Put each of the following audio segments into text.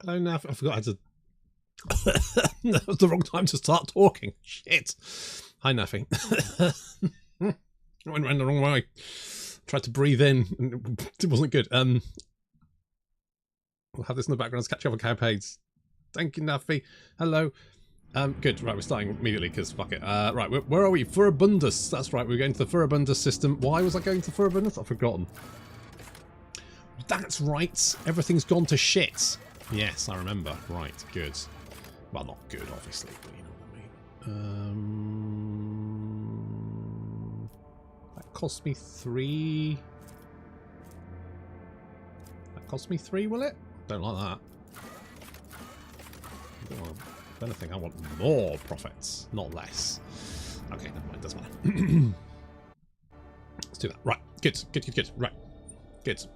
Hello, Nav. I forgot how to... That was the wrong time to start talking. Shit. Hi, Naffy. I went around the wrong way. Tried to breathe in, and it wasn't good. We'll have this in the background to catch up on campaigns. Thank you, Naffy. Hello. Good. Right, we're starting immediately because fuck it. Right, where are we? Furibundus. That's right, we're going to the Furibundus system. Why was I going to Furibundus? I've forgotten. That's right. Everything's gone to shit. Yes, I remember. Right, good. Well, not good, obviously, but you know what I mean. That cost me 3. That cost me 3, will it? Don't like that. If anything, I want more profits, not less. Okay, never mind, doesn't matter. Let's do that. Right, good. Right, good.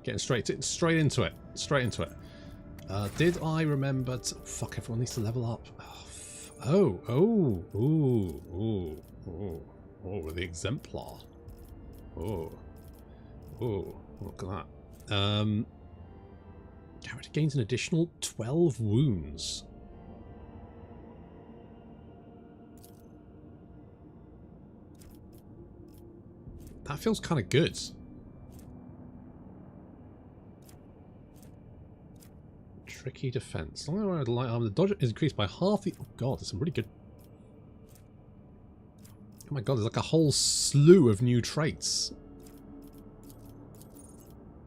Getting straight into it. Did I remember to... Fuck, everyone needs to level up. Oh, the exemplar. Oh, look at that. Character gains an additional 12 wounds. That feels kind of good. Tricky defense. Light armor. The dodge is increased by half the... Oh god, there's some really good... Oh my god, there's like a whole slew of new traits.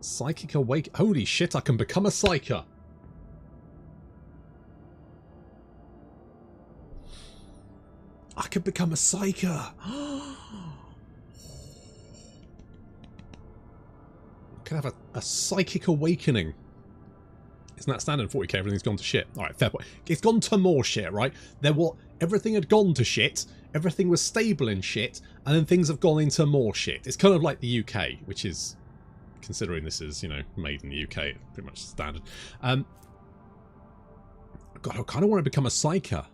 Psychic Awake. Holy shit, I can become a Psyker. I could become a Psyker. I can have a Psychic Awakening. Isn't that standard 40k? Everything's gone to shit. Alright, fair point. It's gone to more shit, right? Everything had gone to shit, everything was stable in shit, and then things have gone into more shit. It's kind of like the UK, which is, considering this is, you know, made in the UK, pretty much standard. God, I kind of want to become a Psyker.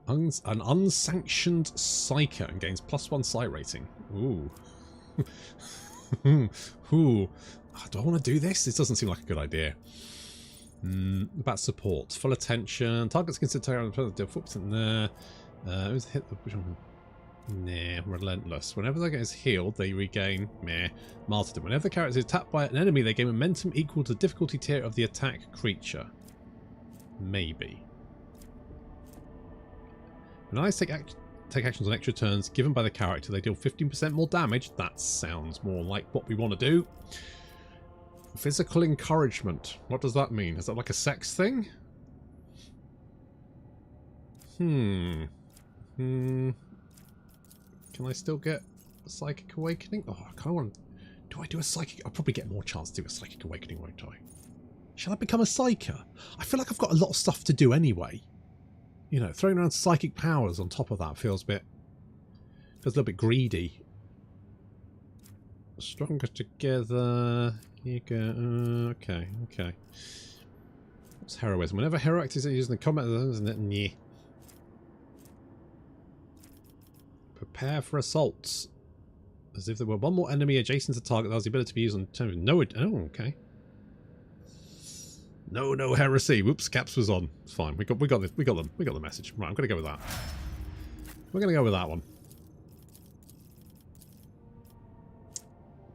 An unsanctioned Psyker and gains +1 Psy rating. Ooh. Ooh. Do I want to do this? This doesn't seem like a good idea. About support. Full attention. Targets considered deal 4% there. Who's hit the... Nah, relentless. Whenever the character is healed, they regain martyrdom. Whenever the character is attacked by an enemy, they gain momentum equal to the difficulty tier of the attack creature. Maybe. When I take actions on extra turns given by the character, they deal 15% more damage. That sounds more like what we want to do. Physical encouragement. What does that mean? Is that like a sex thing? Can I still get a Psychic Awakening? Oh, I kind of want to... Do I do a Psychic... I'll probably get more chance to do a Psychic Awakening, won't I? Shall I become a Psyker? I feel like I've got a lot of stuff to do anyway. You know, throwing around psychic powers on top of that feels a little bit greedy. Stronger together. Here you go. Okay. What's heroism? Whenever heroic is used in the combat, isn't it? Yeah. Prepare for assaults. As if there were one more enemy adjacent to target that has the ability to be used on terms of no... Oh, okay. No heresy. Whoops, caps was on. It's fine. We got the message. Right, I'm gonna go with that. We're gonna go with that one.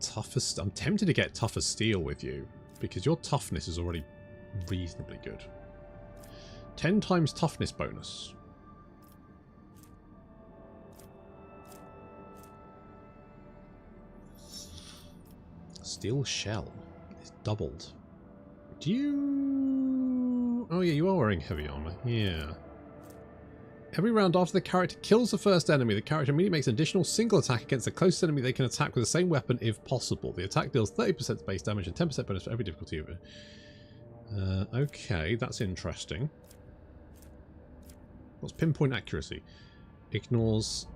Toughest. I'm tempted to get tougher steel with you because your toughness is already reasonably good. 10 times toughness bonus. Steel shell is doubled. Do you... Oh yeah, you are wearing heavy armor. Yeah. Every round after the character kills the first enemy, the character immediately makes an additional single attack against the closest enemy they can attack with the same weapon if possible. The attack deals 30% base damage and 10% bonus for every difficulty of it. Okay, that's interesting. What's pinpoint accuracy? Ignores...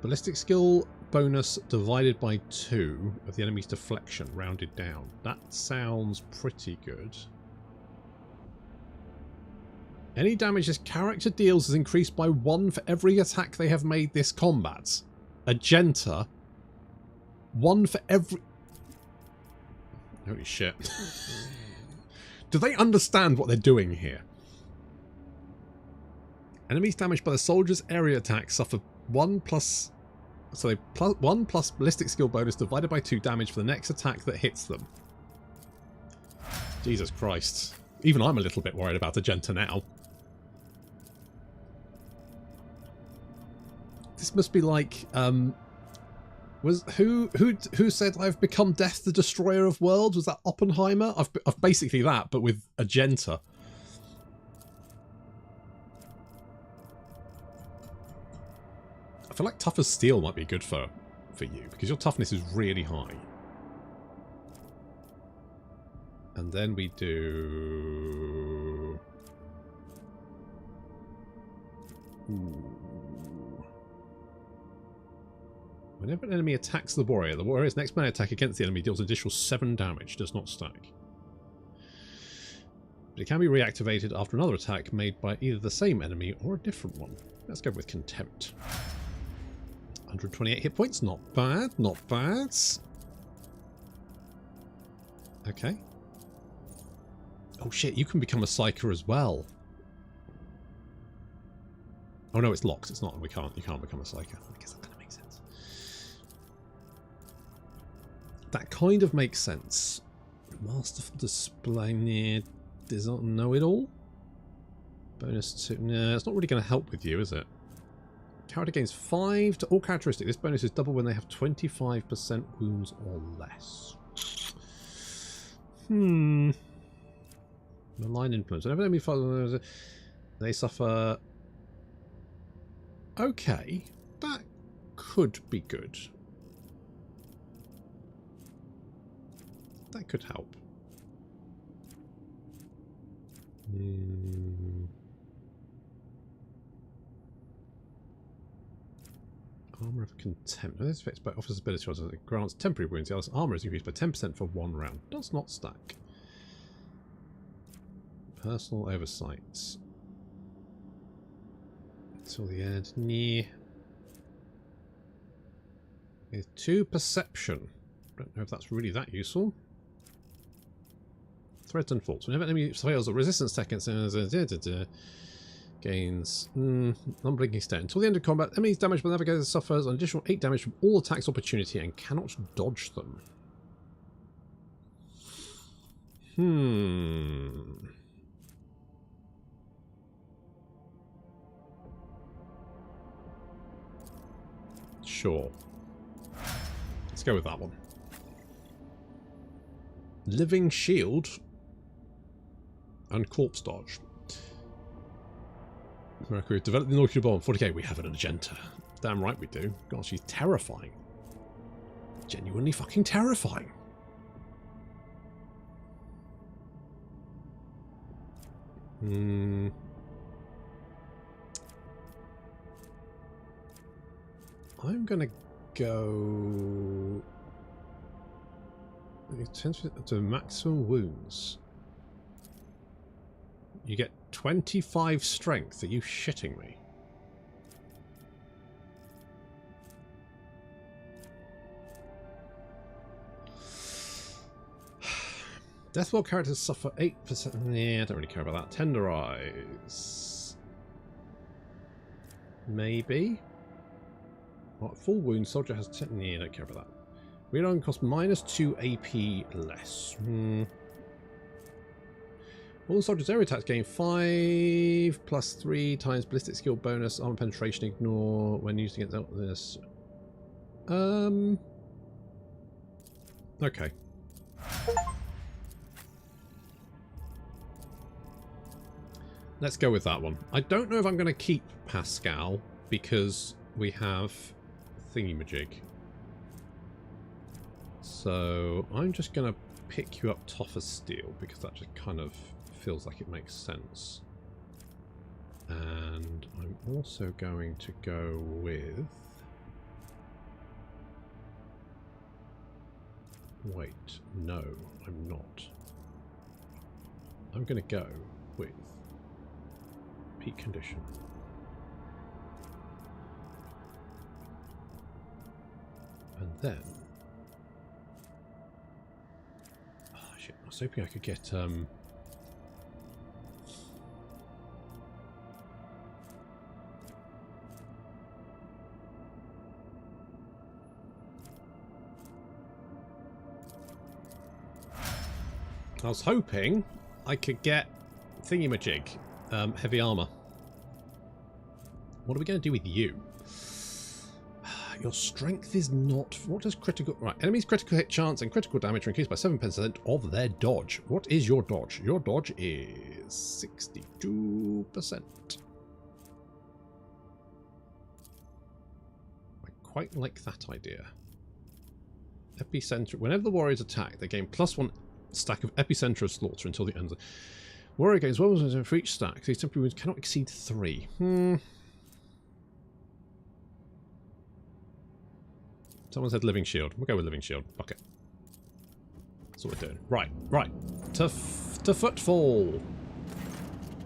Ballistic skill bonus divided by 2 of the enemy's deflection, rounded down. That sounds pretty good. Any damage this character deals is increased by 1 for every attack they have made this combat. Agenta. One for every... Holy shit. Do they understand what they're doing here? Enemies damaged by the soldier's area attack suffer 1 plus... So 1 plus ballistic skill bonus divided by 2 damage for the next attack that hits them. Jesus Christ. Even I'm a little bit worried about Agenta now. This must be like, was who said I've become Death the Destroyer of Worlds? Was that Oppenheimer? I've basically that, but with Agenta. I feel like tough as steel might be good for you, because your toughness is really high. And then we do... Ooh. Whenever an enemy attacks the warrior's next melee attack against the enemy deals an additional 7 damage, does not stack. But it can be reactivated after another attack made by either the same enemy or a different one. Let's go with Contempt. 128 hit points, not bad, not bad. Okay. Oh shit, you can become a Psyker as well. Oh no, it's locked, it's not, you can't become a Psyker. I guess that kind of makes sense. That kind of makes sense. Masterful display, does not know it all. Bonus to... Nah, it's not really going to help with you, is it? Character gains 5 to all characteristics. This bonus is double when they have 25% wounds or less. Malign influence. Whenever enemy follows, they suffer... Okay. That could be good. That could help. Armour of Contempt. This affects by offers ability rolls. It grants temporary wounds. The other's armour is increased by 10% for 1 round. Does not stack. Personal oversight. Until the end. Near. 2 perception. Don't know if that's really that useful. Threats and faults. Whenever enemy fails a resistance attack gains non-blinking stare. Until the end of combat, enemies damaged by the navigator suffers an additional 8 damage from all attacks opportunity and cannot dodge them. Sure. Let's go with that one. Living Shield and Corpse Dodge. America, we've developed the nuclear bomb. 40k, we have an Agenta. Damn right we do. God, she's terrifying. Genuinely fucking terrifying. I'm gonna go... It tends to maximum wounds. You get 25 strength. Are you shitting me? Deathwell characters suffer 8%. Yeah, I don't really care about that. Tenderize. Maybe. What, full wound. Soldier has 10. Yeah, I don't care about that. Reloading costs -2 AP less. All the soldiers' area attacks gain 5 plus 3 times ballistic skill bonus, armor penetration, ignore when used against this. Okay. Let's go with that one. I don't know if I'm going to keep Pascal because we have thingy-majig. So I'm just going to pick you up tough as steel because that just kind of feels like it makes sense. And I'm also going to go with... Wait, no, I'm not. I'm going to go with peak condition. And then was hoping I could get I was hoping I could get thingy-majig, heavy armor. What are we going to do with you? Your strength is not... What does critical... Right, enemies' critical hit chance and critical damage are increased by 7% of their dodge. What is your dodge? Your dodge is 62%. I quite like that idea. Epicenter... Whenever the warriors attack, they gain +1 stack of epicenter of slaughter until the end of the... Warrior gains 1 for each stack. These temporary wounds cannot exceed 3. Someone said living shield. We'll go with living shield. Fuck it. That's what we're doing. Right. To Footfall.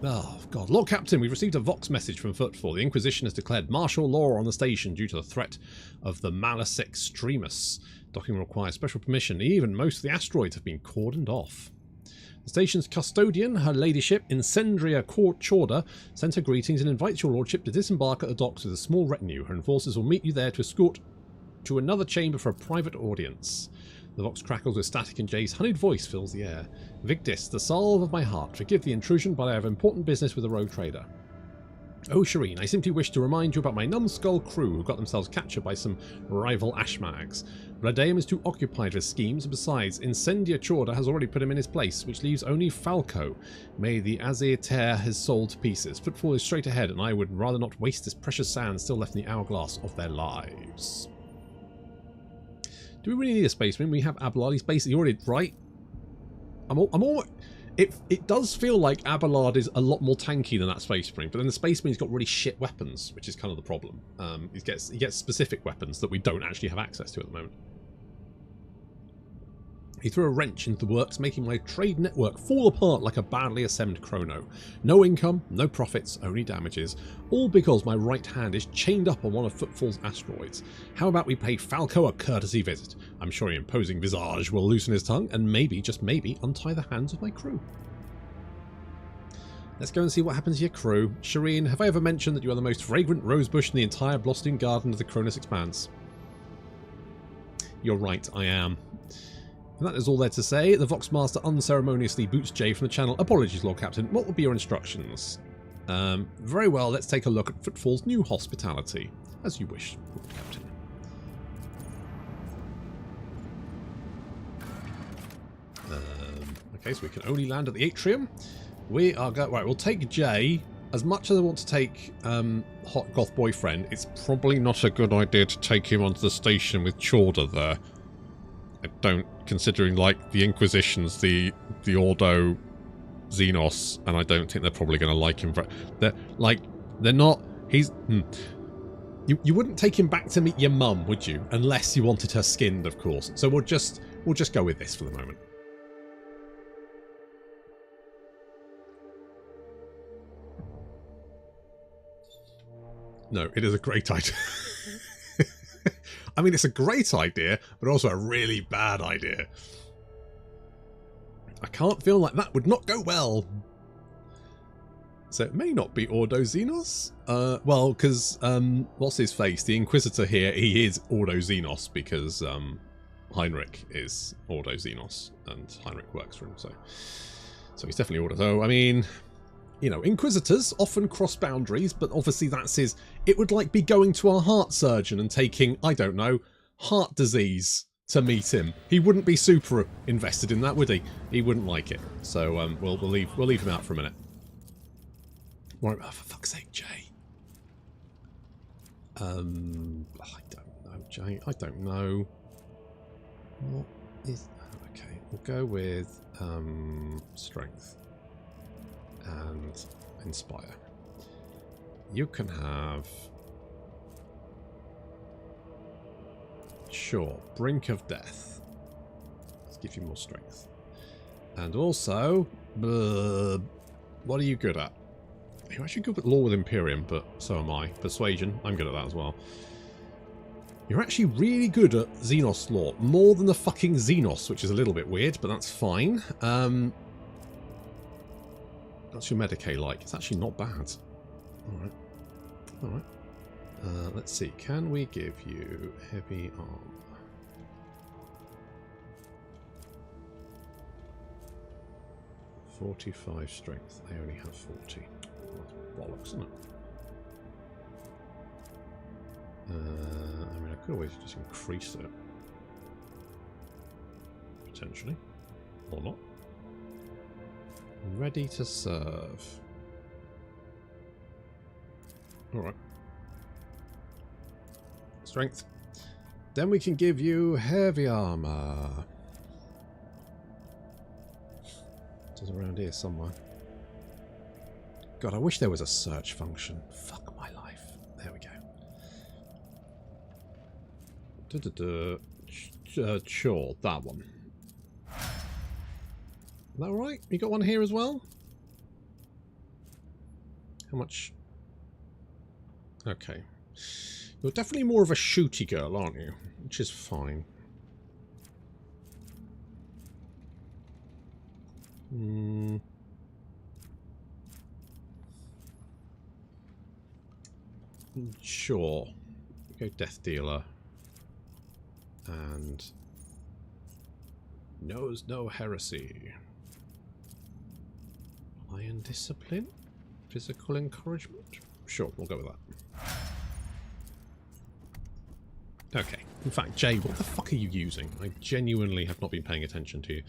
Oh, God. Lord Captain, we've received a Vox message from Footfall. The Inquisition has declared martial law on the station due to the threat of the Malus Extremus. Docking requires special permission. Even most of the asteroids have been cordoned off. The station's custodian, her ladyship, Incendia Chorda, sent her greetings and invites your lordship to disembark at the docks with a small retinue. Her enforcers will meet you there to escort to another chamber for a private audience. The Vox crackles with static and Jay's honeyed voice fills the air. Victis, the salve of my heart, forgive the intrusion, but I have important business with a rogue trader. Oh, Shireen, I simply wish to remind you about my numbskull crew who got themselves captured by some rival ashmags. RADEON is too occupied with schemes, and besides, Incendia Chorda has already put him in his place, which leaves only Falco. May the Azir tear his soul to pieces. Footfall is straight ahead, and I would rather not waste this precious sand still left in the hourglass of their lives. Do we really need a spaceman? We have Abelard. He's basically already... Right? I'm all... It does feel like Abelard is a lot more tanky than that Space Marine, but then the Space Marine's got really shit weapons, which is kind of the problem. He gets specific weapons that we don't actually have access to at the moment. He threw a wrench into the works, making my trade network fall apart like a badly assembled chrono. No income, no profits, only damages. All because my right hand is chained up on one of Footfall's asteroids. How about we pay Falco a courtesy visit? I'm sure your imposing visage will loosen his tongue and maybe, just maybe, untie the hands of my crew. Let's go and see what happens to your crew. Shireen, have I ever mentioned that you are the most fragrant rosebush in the entire blossoming garden of the Cronus Expanse? You're right, I am. And that is all there to say. The Voxmaster unceremoniously boots Jay from the channel. Apologies, Lord Captain. What will be your instructions? Very well, let's take a look at Footfall's new hospitality. As you wish, Lord Captain. Okay, so we can only land at the atrium. We are going... Right, we'll take Jay. As much as I want to take Hot Goth Boyfriend, it's probably not a good idea to take him onto the station with Chorda there. I don't, considering like the Inquisition's the Ordo Xenos, and I don't think they're probably going to like him. They're not. He's. You wouldn't take him back to meet your mum, would you? Unless you wanted her skinned, of course. So we'll just go with this for the moment. No, it is a great idea. I mean, it's a great idea, but also a really bad idea. I can't feel like that would not go well. So it may not be Ordo Xenos. Well, because, what's his face? The Inquisitor here, he is Ordo Xenos because Heinrich is Ordo Xenos, and Heinrich works for him, so he's definitely Ordo. So, I mean... You know, Inquisitors often cross boundaries, but obviously that's his... It would like be going to a heart surgeon and taking, I don't know, heart disease to meet him. He wouldn't be super invested in that, would he? He wouldn't like it. So we'll leave him out for a minute. Oh, for fuck's sake, Jay. I don't know, Jay. I don't know. What is... Okay, we'll go with strength. And inspire. You can have... Sure, brink of death. Let's give you more strength. And also... what are you good at? You're actually good at law with Imperium, but so am I. Persuasion, I'm good at that as well. You're actually really good at Xenos lore. More than the fucking Xenos, which is a little bit weird, but that's fine. What's your Medicae like? It's actually not bad. Alright. Alright. Let's see. Can we give you heavy armor? .45 strength. They only have 40. That's bollocks, isn't it? I mean, I could always just increase it. Potentially. Or not. Ready to serve. Alright. Strength. Then we can give you heavy armor. It's around here somewhere. God, I wish there was a search function. Fuck my life. There we go. Sure, that one. Is that right? You got one here as well? How much? Okay. You're definitely more of a shooty girl, aren't you? Which is fine. Sure. Go Death Dealer. And knows no heresy. Iron Discipline? Physical Encouragement? Sure, we'll go with that. Okay. In fact, Jay, what the fuck are you using? I genuinely have not been paying attention to you.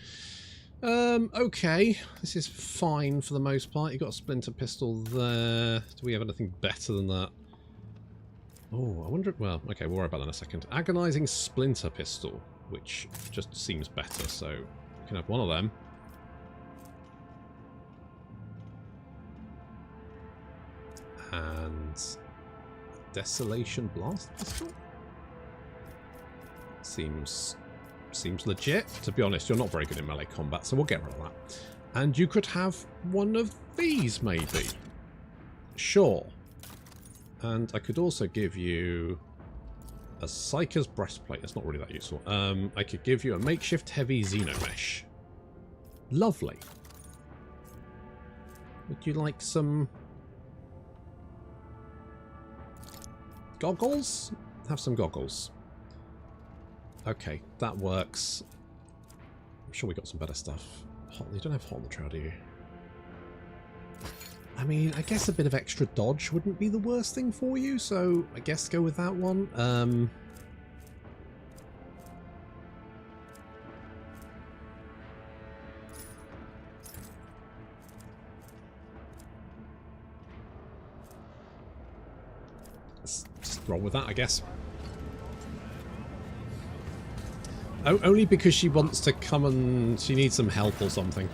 Okay. This is fine for the most part. You've got a splinter pistol there. Do we have anything better than that? Oh, I wonder... Well, okay, we'll worry about that in a second. Agonizing splinter pistol, which just seems better, so you can have one of them. And Desolation Blast pistol? Seems legit. To be honest, you're not very good in melee combat, so we'll get rid of that. And you could have one of these, maybe. Sure. And I could also give you a Psyker's breastplate. That's not really that useful. I could give you a makeshift heavy xenomesh. Lovely. Would you like some goggles? Have some goggles. Okay, that works. I'm sure we got some better stuff. You don't have hot on the trail, do you? I mean, I guess a bit of extra dodge wouldn't be the worst thing for you, so I guess go with that one. Let's just roll with that, I guess. Oh, only because she wants to come and she needs some help or something.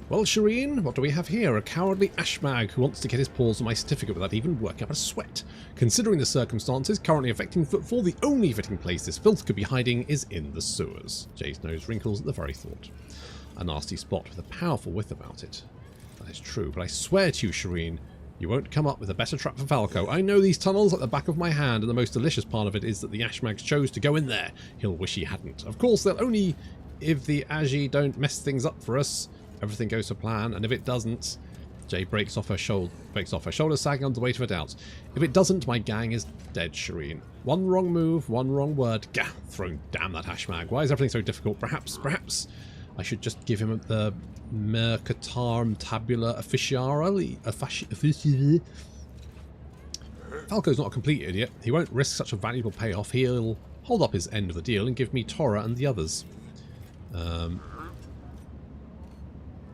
Well, Shireen, what do we have here? A cowardly ashmag who wants to get his paws on my certificate without even working up a sweat. Considering the circumstances currently affecting Footfall, the only fitting place this filth could be hiding is in the sewers. Jay's nose wrinkles at the very thought. A nasty spot with a powerful whiff about it. That is true, but I swear to you, Shireen, you won't come up with a better trap for Falco. I know these tunnels like the back of my hand, and the most delicious part of it is that the ashmags chose to go in there. He'll wish he hadn't. Of course, they'll only if the Agi don't mess things up for us. Everything goes to plan, and if it doesn't, Jay breaks off her shoulder, sagging under the weight of her doubts. If it doesn't, my gang is dead, Shireen. One wrong move, one wrong word. Gah! Thrown damn that hashmag. Why is everything so difficult? Perhaps I should just give him the Mercatarm Tabula Officiale. Falco's not a complete idiot. He won't risk such a valuable payoff. He'll hold up his end of the deal and give me Tora and the others.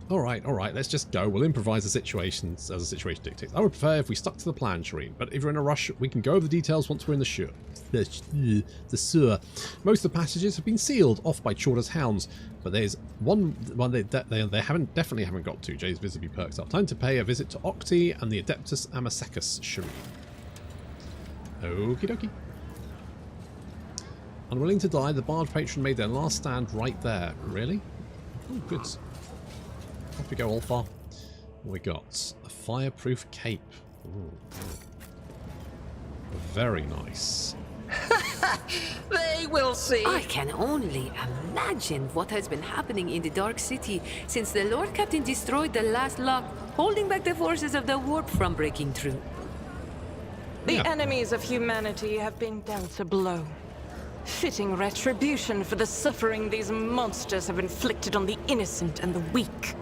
Alright, let's just go. We'll improvise the situations as the situation dictates. I would prefer if we stuck to the plan, Shireen, but if you're in a rush, we can go over the details once we're in the sewer. The sewer. Most of the passages have been sealed off by Chorda's hounds, but there's one they definitely haven't got to. Jay's visibly perks up. Time to pay a visit to Octi and the Adeptus Amasecus, Shireen. Okie dokie. Unwilling to die, the Bard patron made their last stand right there. Really? Oh, good. Off we go, Alpha. What we got? A fireproof cape. Ooh. Very nice. They will see. I can only imagine what has been happening in the Dark City since the Lord Captain destroyed the last lock, holding back the forces of the warp from breaking through. The enemies of humanity have been dealt a blow. Fitting retribution for the suffering these monsters have inflicted on the innocent and the weak.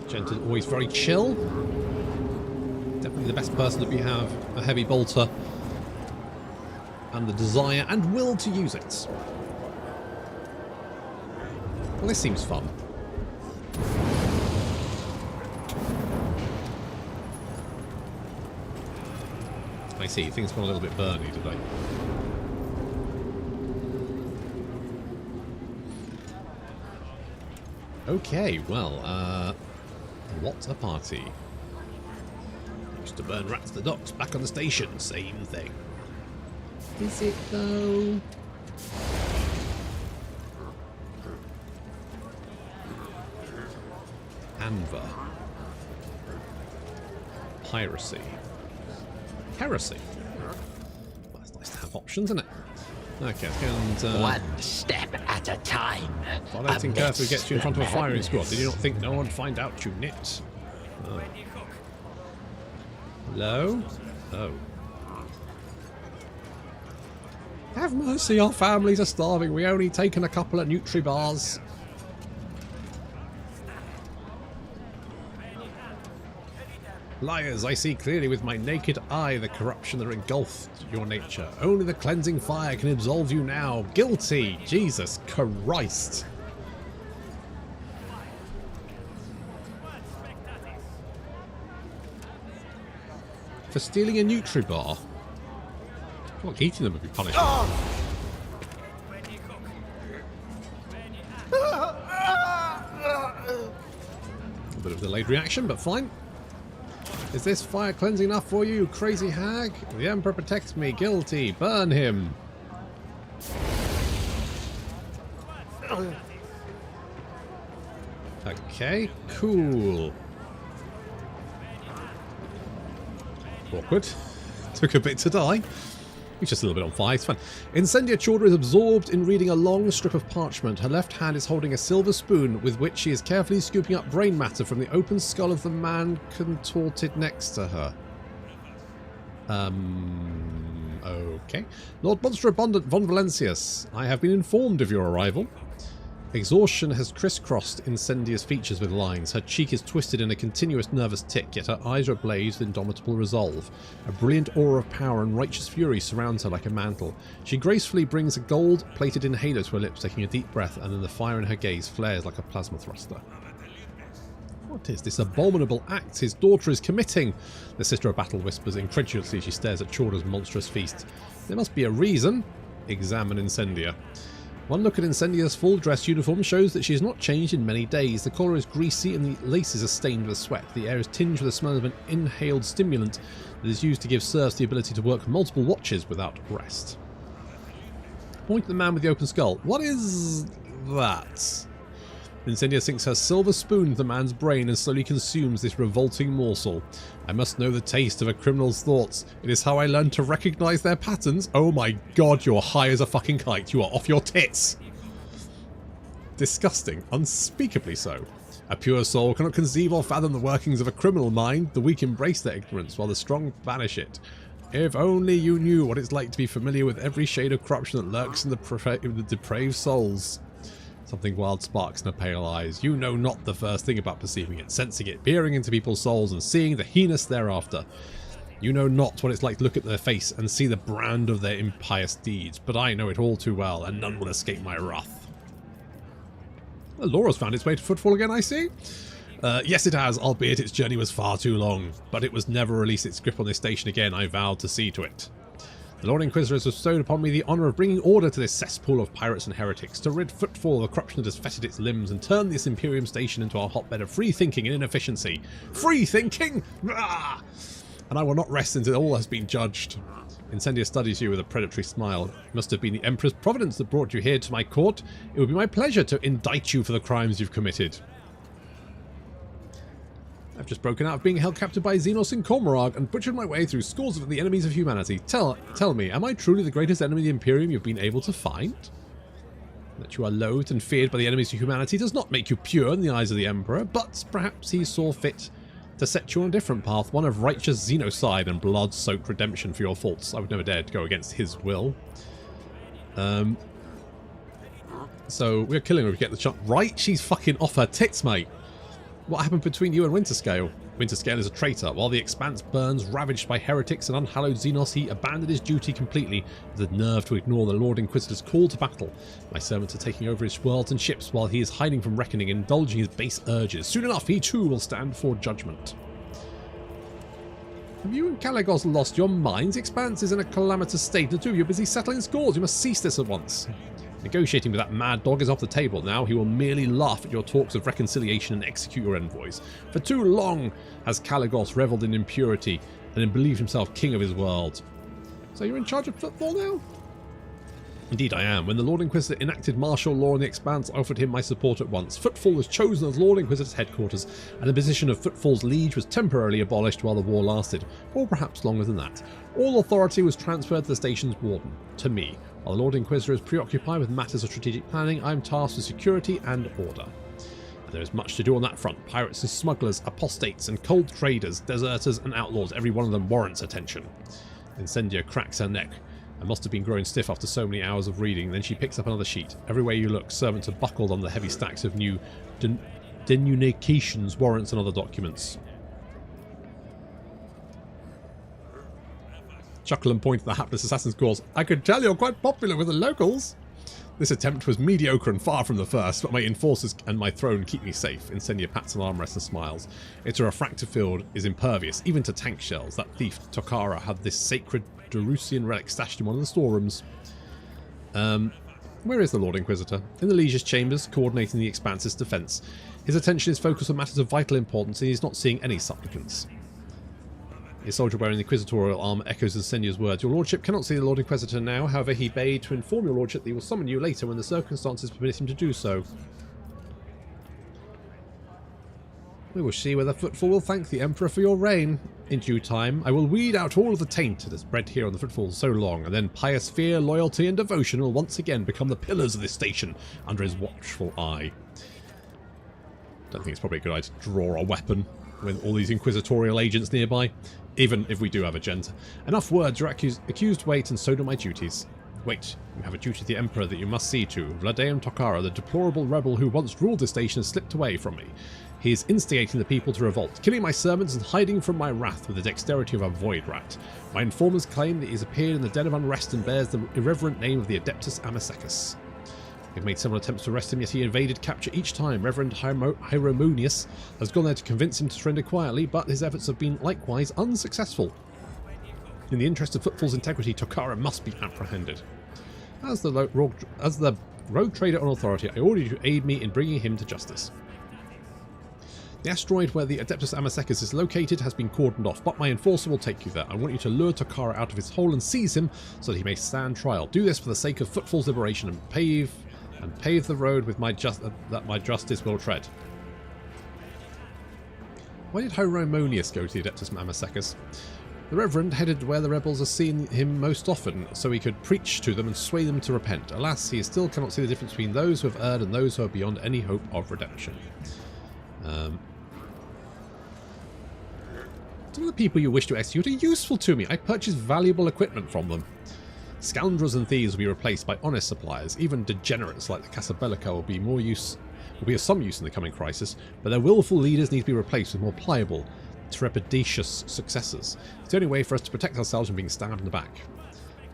Gent is always very chill. Definitely the best person that we have, a heavy bolter. And the desire and will to use it. Well, this seems fun. I see, things got a little bit burny today. Okay, well, what a party. Used to burn rats to the docks, back on the station, same thing. Is it though? Anva. Piracy. Heresy. Well, it's nice to have options, isn't it? Okay, and one step at a time. Violating curfew gets you in front of a firing squad. Did you not think no one would find out you knit? Oh. Hello? Oh. Have mercy, our families are starving. We only taken a couple of Nutri-Bars. Liars, I see clearly with my naked eye the corruption that engulfed your nature. Only the cleansing fire can absolve you now. Guilty! Jesus Christ! For stealing a Nutri-Bar? I feel like eating them would be punishment. A bit of delayed reaction, but fine. Is this fire cleansing enough for you, crazy hag? The Emperor protects me. Guilty. Burn him. Okay, cool. Awkward. Took a bit to die. He's just a little bit on fire. It's fine. Incendia Chorda is absorbed in reading a long strip of parchment. Her left hand is holding a silver spoon with which she is carefully scooping up brain matter from the open skull of the man contorted next to her. Okay. Lord Monster Abundant von Valencius, I have been informed of your arrival. Exhaustion has crisscrossed Incendia's features with lines. Her cheek is twisted in a continuous nervous tick, yet her eyes are ablaze with indomitable resolve. A brilliant aura of power and righteous fury surrounds her like a mantle. She gracefully brings a gold-plated inhaler to her lips, taking a deep breath, and then the fire in her gaze flares like a plasma thruster. What is this abominable act his daughter is committing? The Sister of Battle whispers incredulously as she stares at Chorda's monstrous feast. There must be a reason. Examine Incendia. One look at Incendia's full dress uniform shows that she has not changed in many days. The collar is greasy and the laces are stained with sweat. The air is tinged with the smell of an inhaled stimulant that is used to give serfs the ability to work multiple watches without rest. Point to the man with the open skull. What is that? Incendia sinks her silver spoon into the man's brain and slowly consumes this revolting morsel. I must know the taste of a criminal's thoughts. It is how I learned to recognize their patterns. Oh my god, you're high as a fucking kite. You are off your tits. Disgusting. Unspeakably so. A pure soul cannot conceive or fathom the workings of a criminal mind. The weak embrace their ignorance while the strong banish it. If only you knew what it's like to be familiar with every shade of corruption that lurks in the depraved souls. Something wild sparks in her pale eyes. You know not the first thing about perceiving it, sensing it, peering into people's souls and seeing the heinous thereafter. You know not what it's like to look at their face and see the brand of their impious deeds, but I know it all too well, and none will escape my wrath. Well, Laura's found its way to Footfall again, I see. Yes, it has, albeit its journey was far too long, but it was never release its grip on this station again. I vowed to see to it. The Lord Inquisitor has bestowed upon me the honour of bringing order to this cesspool of pirates and heretics, to rid Footfall of the corruption that has fettered its limbs and turn this Imperium station into a hotbed of free thinking and inefficiency. Free thinking! Ah! And I will not rest until all has been judged. Incendia studies you with a predatory smile. It must have been the Emperor's providence that brought you here to my court. It would be my pleasure to indict you for the crimes you've committed. I've just broken out of being held captive by Xenos and Cormorag and butchered my way through scores of the enemies of humanity. Tell me, am I truly the greatest enemy of the Imperium you've been able to find? That you are loathed and feared by the enemies of humanity does not make you pure in the eyes of the Emperor, but perhaps he saw fit to set you on a different path, one of righteous xenocide and blood-soaked redemption for your faults. I would never dare to go against his will. So we're killing her if we get the shot. Right? She's fucking off her tits, mate. What happened between you and Winterscale? Winterscale is a traitor. While the Expanse burns, ravaged by heretics and unhallowed xenos, he abandoned his duty completely with the nerve to ignore the Lord Inquisitor's call to battle. My servants are taking over his worlds and ships while he is hiding from reckoning and indulging his base urges. Soon enough, he too will stand before judgment. Have you and Caligos lost your minds? Expanse is in a calamitous state. The two of you are busy settling scores. You must cease this at once. Negotiating with that mad dog is off the table now. He will merely laugh at your talks of reconciliation and execute your envoys. For too long has Caligos revelled in impurity and then believed himself king of his world. So you're in charge of Footfall now? Indeed I am. When the Lord Inquisitor enacted martial law in the Expanse, I offered him my support at once. Footfall was chosen as Lord Inquisitor's headquarters, and the position of Footfall's liege was temporarily abolished while the war lasted, or perhaps longer than that. All authority was transferred to the station's warden, to me. While the Lord Inquisitor is preoccupied with matters of strategic planning, I am tasked with security and order. And there is much to do on that front. Pirates and smugglers, apostates and cold traders, deserters and outlaws, every one of them warrants attention. Incendia cracks her neck. I must have been growing stiff after so many hours of reading. Then she picks up another sheet. Everywhere you look, servants are buckled on the heavy stacks of new denunications, warrants and other documents. Chuckle and point at the hapless assassin's cause. I could tell you're quite popular with the locals. This attempt was mediocre and far from the first, but my enforcers and my throne keep me safe. Incendia pats an armrest and smiles. Its refractive field is impervious, even to tank shells. That thief, Tokara, had this sacred Darusian relic stashed in one of the storerooms. Where is the Lord Inquisitor? In the Liege's chambers, coordinating the Expanse's defence. His attention is focused on matters of vital importance, and he is not seeing any supplicants. A soldier wearing the inquisitorial armour echoes Incendia's words. Your lordship cannot see the Lord Inquisitor now, however he bade to inform your lordship that he will summon you later when the circumstances permit him to do so. We will see whether Footfall will thank the Emperor for your reign. In due time, I will weed out all of the taint that has bred here on the Footfall so long, and then pious fear, loyalty and devotion will once again become the pillars of this station under his watchful eye. Don't think it's probably a good idea to draw a weapon with all these inquisitorial agents nearby, even if we do have a gent. Enough words, your accused wait, and so do my duties. Wait, you have a duty to the Emperor that you must see to. Vladeum Tokara, the deplorable rebel who once ruled this station, has slipped away from me. He is instigating the people to revolt, killing my servants and hiding from my wrath with the dexterity of a void rat. My informers claim that he has appeared in the den of unrest and bears the irreverent name of the Adeptus Amazecus. They've made several attempts to arrest him, yet he evaded capture each time. Reverend Hieromonius has gone there to convince him to surrender quietly, but his efforts have been likewise unsuccessful. In the interest of Footfall's integrity, Tokara must be apprehended. As the rogue trader on authority, I order you to aid me in bringing him to justice. The asteroid where the Adeptus Amazecus is located has been cordoned off, but my enforcer will take you there. I want you to lure Tokara out of his hole and seize him so that he may stand trial. Do this for the sake of Footfall's liberation and pave the road with that my justice will tread. Why did Hieromonius go to the Adeptus Amazecus? The Reverend headed where the rebels are seeing him most often, so he could preach to them and sway them to repent. Alas, he still cannot see the difference between those who have erred and those who are beyond any hope of redemption. Some of the people you wish to execute are useful to me. I purchase valuable equipment from them. Scoundrels and thieves will be replaced by honest suppliers. Even degenerates like the CAPELLIX will be of some use in the coming crisis, but their willful leaders need to be replaced with more pliable, trepidatious successors. It's the only way for us to protect ourselves from being stabbed in the back.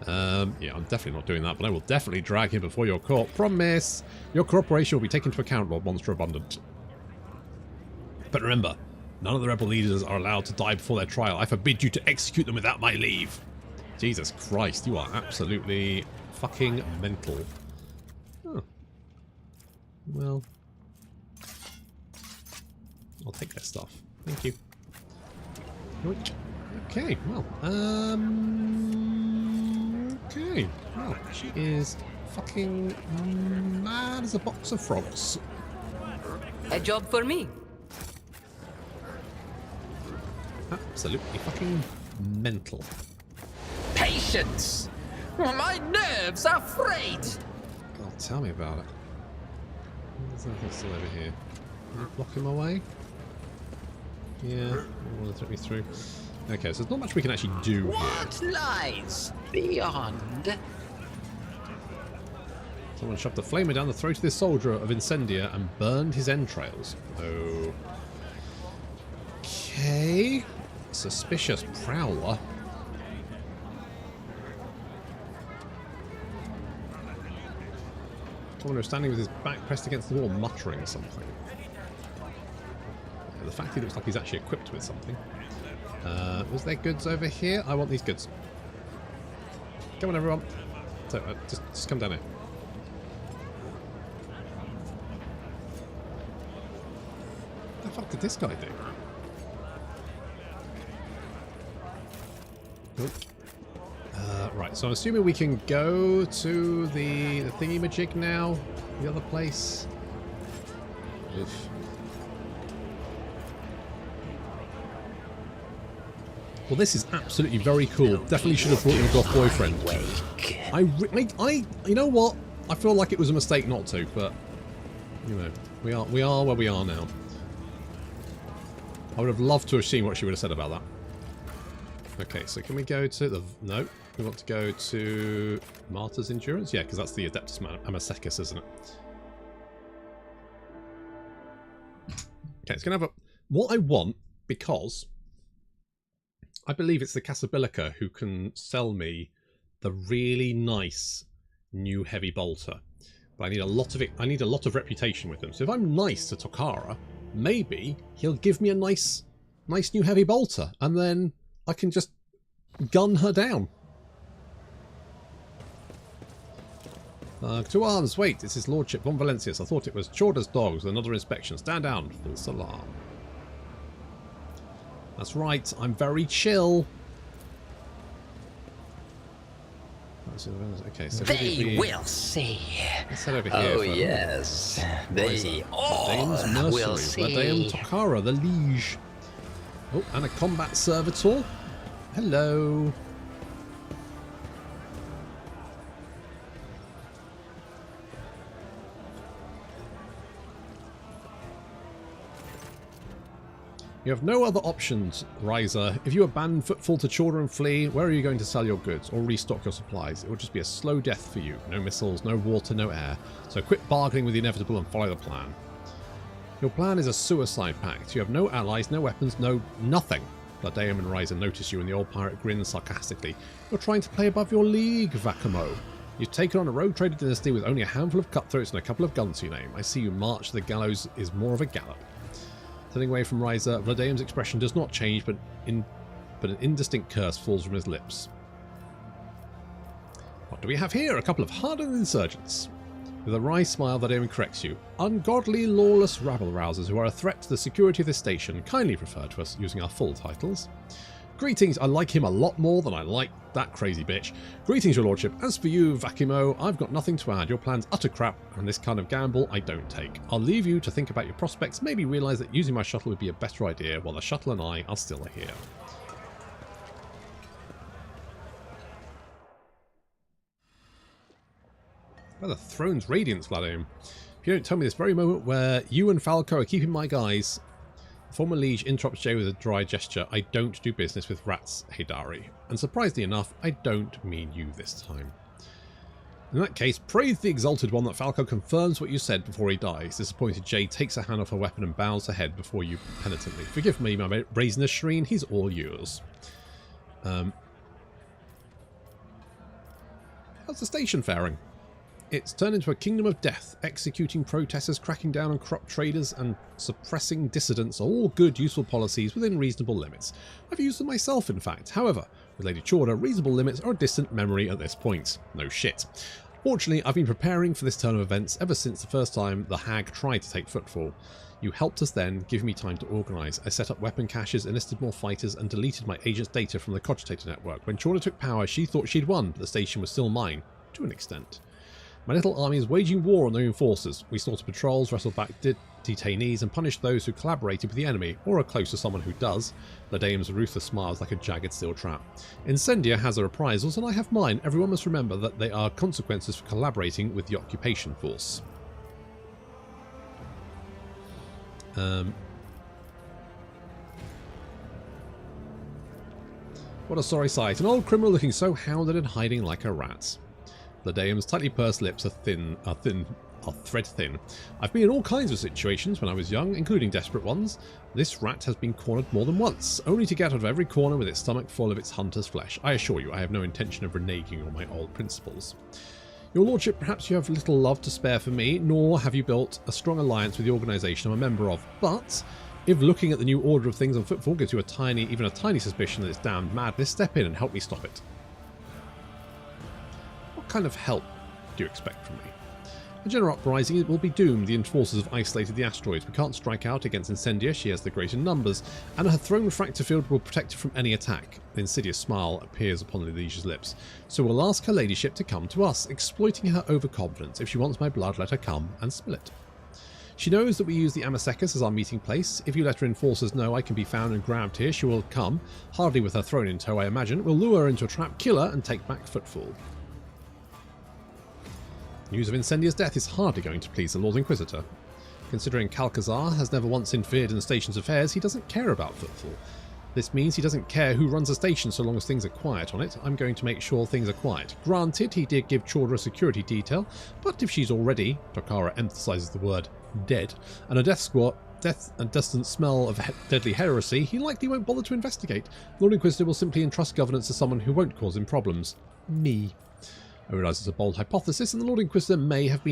Yeah, I'm definitely not doing that, but I will definitely drag him before your court. Promise! Your cooperation will be taken into account, Lord Monster Abundant. But remember, none of the rebel leaders are allowed to die before their trial. I forbid you to execute them without my leave. Jesus Christ, you are absolutely fucking mental. Oh. Well, I'll take their stuff. Thank you. Okay, well, okay. Well, she is fucking mad as a box of frogs. A job for me. Absolutely fucking mental. Patience! My nerves are frayed! God, tell me about it. There's nothing still over here. Are you blocking my way? Yeah, you want to take me through. Okay, so there's not much we can actually do here. What lies beyond? Someone shoved a flamer down the throat of this soldier of Incendia and burned his entrails. Okay. Suspicious prowler. Someone who's standing with his back pressed against the wall muttering something. Yeah, the fact he looks like he's actually equipped with something. Was there goods over here? I want these goods. Come on, everyone. So, just come down here. What the fuck did this guy do? Nope. Right, so I'm assuming we can go to the thingy-majig now. The other place. Oof. Well, this is absolutely very cool. Definitely should have brought in a Goth Boyfriend. You know what? I feel like it was a mistake not to, but you know, we are where we are now. I would have loved to have seen what she would have said about that. Okay, so can we go to the... No, we want to go to Martyr's Endurance? Yeah, because that's the Adeptus Amazecus, isn't it? Okay, it's going to have a... What I want, because I believe it's the Casabelica who can sell me the really nice new heavy bolter. But I need a lot of it. I need a lot of reputation with him. So if I'm nice to Tokara, maybe he'll give me a nice new heavy bolter, and then I can just gun her down. To arms, wait, it's his lordship von Valencius. I thought it was Chorda's dogs. Another inspection. Stand down. False alarm. That's right, I'm very chill. Okay, so they will see. Let's head over here. Oh yes, they all will see. RADEON Tokara, the liege. Oh, and a combat servitor. Hello. You have no other options, Ryzer. If you abandon Footfall to Chorda and flee, where are you going to sell your goods or restock your supplies? It will just be a slow death for you. No missiles, no water, no air. So quit bargaining with the inevitable and follow the plan. Your plan is a suicide pact. You have no allies, no weapons, no nothing. Radeon and Ryzen notice you and the old pirate grins sarcastically. You're trying to play above your league, Vakamo. You've taken on a rogue trader dynasty with only a handful of cutthroats and a couple of guns to your name. I see you march to the gallows is more of a gallop. Turning away from Ryzer, Radeon's expression does not change, but an indistinct curse falls from his lips. What do we have here? A couple of hardened insurgents. With a wry smile, Radeon corrects you. Ungodly, lawless rabble-rousers who are a threat to the security of this station, kindly refer to us using our full titles. Greetings, I like him a lot more than I like that crazy bitch. Greetings, your lordship. As for you, Vakimo, I've got nothing to add. Your plan's utter crap, and this kind of gamble I don't take. I'll leave you to think about your prospects, maybe realise that using my shuttle would be a better idea, while the shuttle and I are still here. Well, the throne's radiance, Vladim. If you don't tell me this very moment where you and Falco are keeping my guys... Former liege interrupts Jay with a dry gesture. I don't do business with rats, Haydari. And surprisingly enough, I don't mean you this time. In that case, praise the exalted one that Falco confirms what you said before he dies. Disappointed Jay takes her hand off her weapon and bows her head before you penitently. Forgive me, my brazenest Shreen, he's all yours. How's the station faring? It's turned into a kingdom of death, executing protesters, cracking down on corrupt traders, and suppressing dissidents are all good, useful policies within reasonable limits. I've used them myself, in fact. However, with Lady Chorda, reasonable limits are a distant memory at this point. No shit. Fortunately, I've been preparing for this turn of events ever since the first time the Hag tried to take Footfall. You helped us then, giving me time to organise. I set up weapon caches, enlisted more fighters, and deleted my agent's data from the Cogitator network. When Chorda took power, she thought she'd won, but the station was still mine, to an extent. My little army is waging war on their own forces. We slaughter patrols, wrestle back detainees, and punish those who collaborated with the enemy, or are close to someone who does. Ladaeum's ruthless smile is like a jagged steel trap. Incendia has her reprisals, and I have mine. Everyone must remember that they are consequences for collaborating with the occupation force. What a sorry sight. An old criminal looking so hounded and hiding like a rat. Ladaeum's tightly pursed lips are thread thin. I've been in all kinds of situations when I was young, including desperate ones. This rat has been cornered more than once, only to get out of every corner with its stomach full of its hunter's flesh. I assure you, I have no intention of reneging on my old principles. Your lordship, perhaps you have little love to spare for me, nor have you built a strong alliance with the organisation I'm a member of, but if looking at the new order of things on Footfall gives you even a tiny suspicion that it's damned madness, step in and help me stop it. What kind of help do you expect from me? A general uprising, it will be doomed. The enforcers have isolated the asteroids. We can't strike out against Incendia, she has the greater numbers, and her thrown refractor field will protect her from any attack. The insidious smile appears upon the liege's lips. So we'll ask her ladyship to come to us, exploiting her overconfidence. If she wants my blood, let her come and spill it. She knows that we use the MASTERCASE as our meeting place. If you let her enforcers know I can be found and grabbed here, she will come, hardly with her throne in tow I imagine. We'll lure her into a trap, kill her, and take back Footfall. News of Incendia's death is hardly going to please the Lord Inquisitor. Considering Calcazar has never once interfered in the station's affairs, he doesn't care about Footfall. This means he doesn't care who runs the station so long as things are quiet on it. I'm going to make sure things are quiet. Granted, he did give Chorda a security detail, but if she's already, Tokara emphasises the word, dead, and a death and distant smell of deadly heresy, he likely won't bother to investigate. Lord Inquisitor will simply entrust governance to someone who won't cause him problems. Me. I realise it's a bold hypothesis, and the Lord Inquisitor may have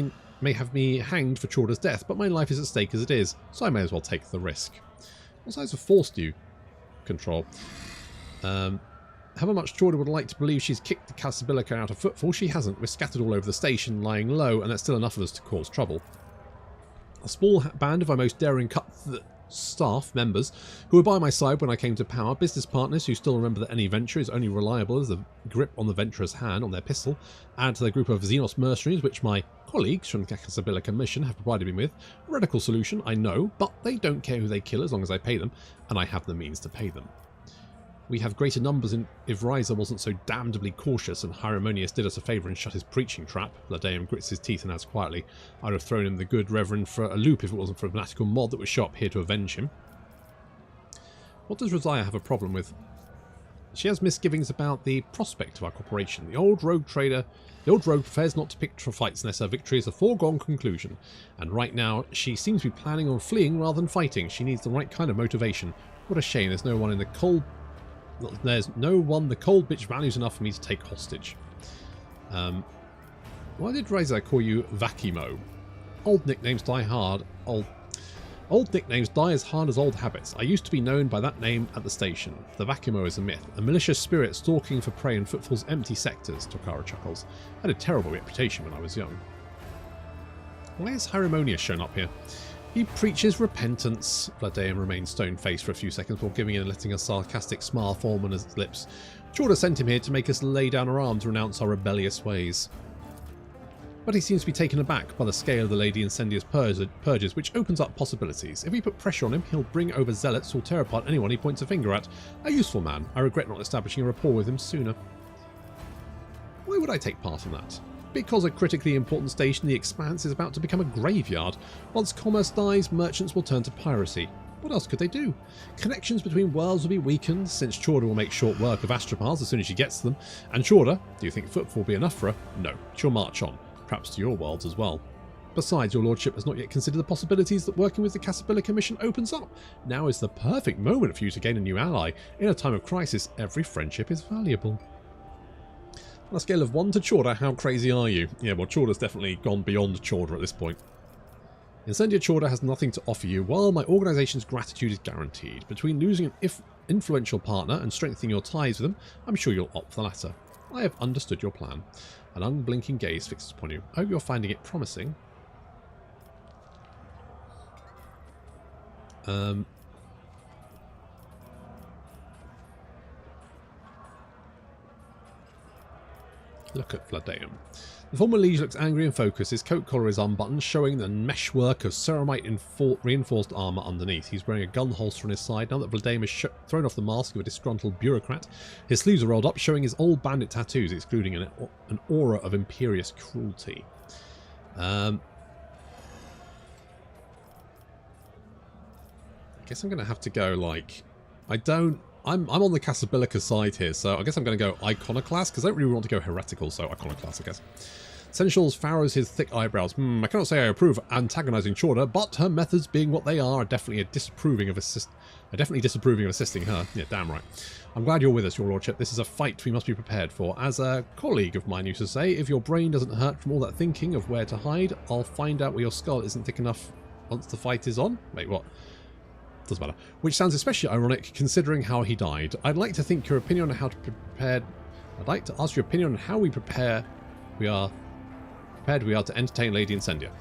me hanged for Chorda's death, but my life is at stake as it is, so I may as well take the risk. What size of force do you control? However much Chorda would like to believe she's kicked the CAPELLIX out of Footfall, she hasn't. We're scattered all over the station, lying low, and that's still enough of us to cause trouble. A small band of our most daring staff members who were by my side when I came to power, business partners who still remember that any venture is only reliable as the grip on the venturer's hand on their pistol, add to the group of xenos mercenaries which my colleagues from the CAPELLIX mission have provided me with. A radical solution, I know, but they don't care who they kill as long as I pay them, and I have the means to pay them. We have greater numbers if Ryzen wasn't so damnably cautious and Hieromonius did us a favour and shut his preaching trap. Ladaeum grits his teeth and adds quietly, I'd have thrown him the good reverend for a loop if it wasn't for a fanatical mod that was shot up here to avenge him. What does Rosiah have a problem with? She has misgivings about the prospect of our cooperation. The old rogue prefers not to pick fights unless her victory is a foregone conclusion. And right now, she seems to be planning on fleeing rather than fighting. She needs the right kind of motivation. What a shame there's no one the cold bitch values enough for me to take hostage. Why did Razor call you Vakimo? Old nicknames die hard. Old nicknames die as hard as old habits. I used to be known by that name at the station. The Vakimo is a myth. A malicious spirit stalking for prey in Footfall's empty sectors, Tokara chuckles. I had a terrible reputation when I was young. Why has Hieromonius shown up here? He preaches repentance. Ladaeum remained stone-faced for a few seconds before giving in and letting a sarcastic smile form on his lips. Chorda sent him here to make us lay down our arms to renounce our rebellious ways. But he seems to be taken aback by the scale of the Lady Incendia's purges, which opens up possibilities. If we put pressure on him, he'll bring over zealots who'll tear apart anyone he points a finger at. A useful man. I regret not establishing a rapport with him sooner. Why would I take part in that? Because a critically important station in the Expanse is about to become a graveyard. Once commerce dies, merchants will turn to piracy. What else could they do? Connections between worlds will be weakened, since Chorda will make short work of astropals as soon as she gets to them. And Chorda, do you think Footfall will be enough for her? No, she'll march on, perhaps to your worlds as well. Besides, your lordship has not yet considered the possibilities that working with the CAPELLIX mission opens up. Now is the perfect moment for you to gain a new ally. In a time of crisis, every friendship is valuable. On a scale of 1 to Chorda, how crazy are you? Yeah, well, Chorda's definitely gone beyond Chorda at this point. Incendia Chorda has nothing to offer you, while my organisation's gratitude is guaranteed. Between losing an influential partner and strengthening your ties with them, I'm sure you'll opt for the latter. I have understood your plan. An unblinking gaze fixes upon you. I hope you're finding it promising. Look at Vladeum. The former liege looks angry and focused. His coat collar is unbuttoned, showing the meshwork of ceramite reinforced armour underneath. He's wearing a gun holster on his side. Now that Vladeum has thrown off the mask of a disgruntled bureaucrat, his sleeves are rolled up, showing his old bandit tattoos, excluding an aura of imperious cruelty. I guess I'm going to have to go, like... I'm on the CAPELLIX side here, so I guess I'm going to go Iconoclast, because I don't really want to go Heretical, so Iconoclast, I guess. Sensuals furrows his thick eyebrows. I cannot say I approve of antagonising Chorda, but her methods being what they are definitely disapproving of assisting her. Yeah, damn right. I'm glad you're with us, your lordship. This is a fight we must be prepared for. As a colleague of mine used to say, if your brain doesn't hurt from all that thinking of where to hide, I'll find out where your skull isn't thick enough once the fight is on. Wait, what? Doesn't matter. Which sounds especially ironic considering how he died. I'd like to think your opinion on how to prepare. I'd like to ask your opinion on how we prepared we are to entertain Lady Incendia.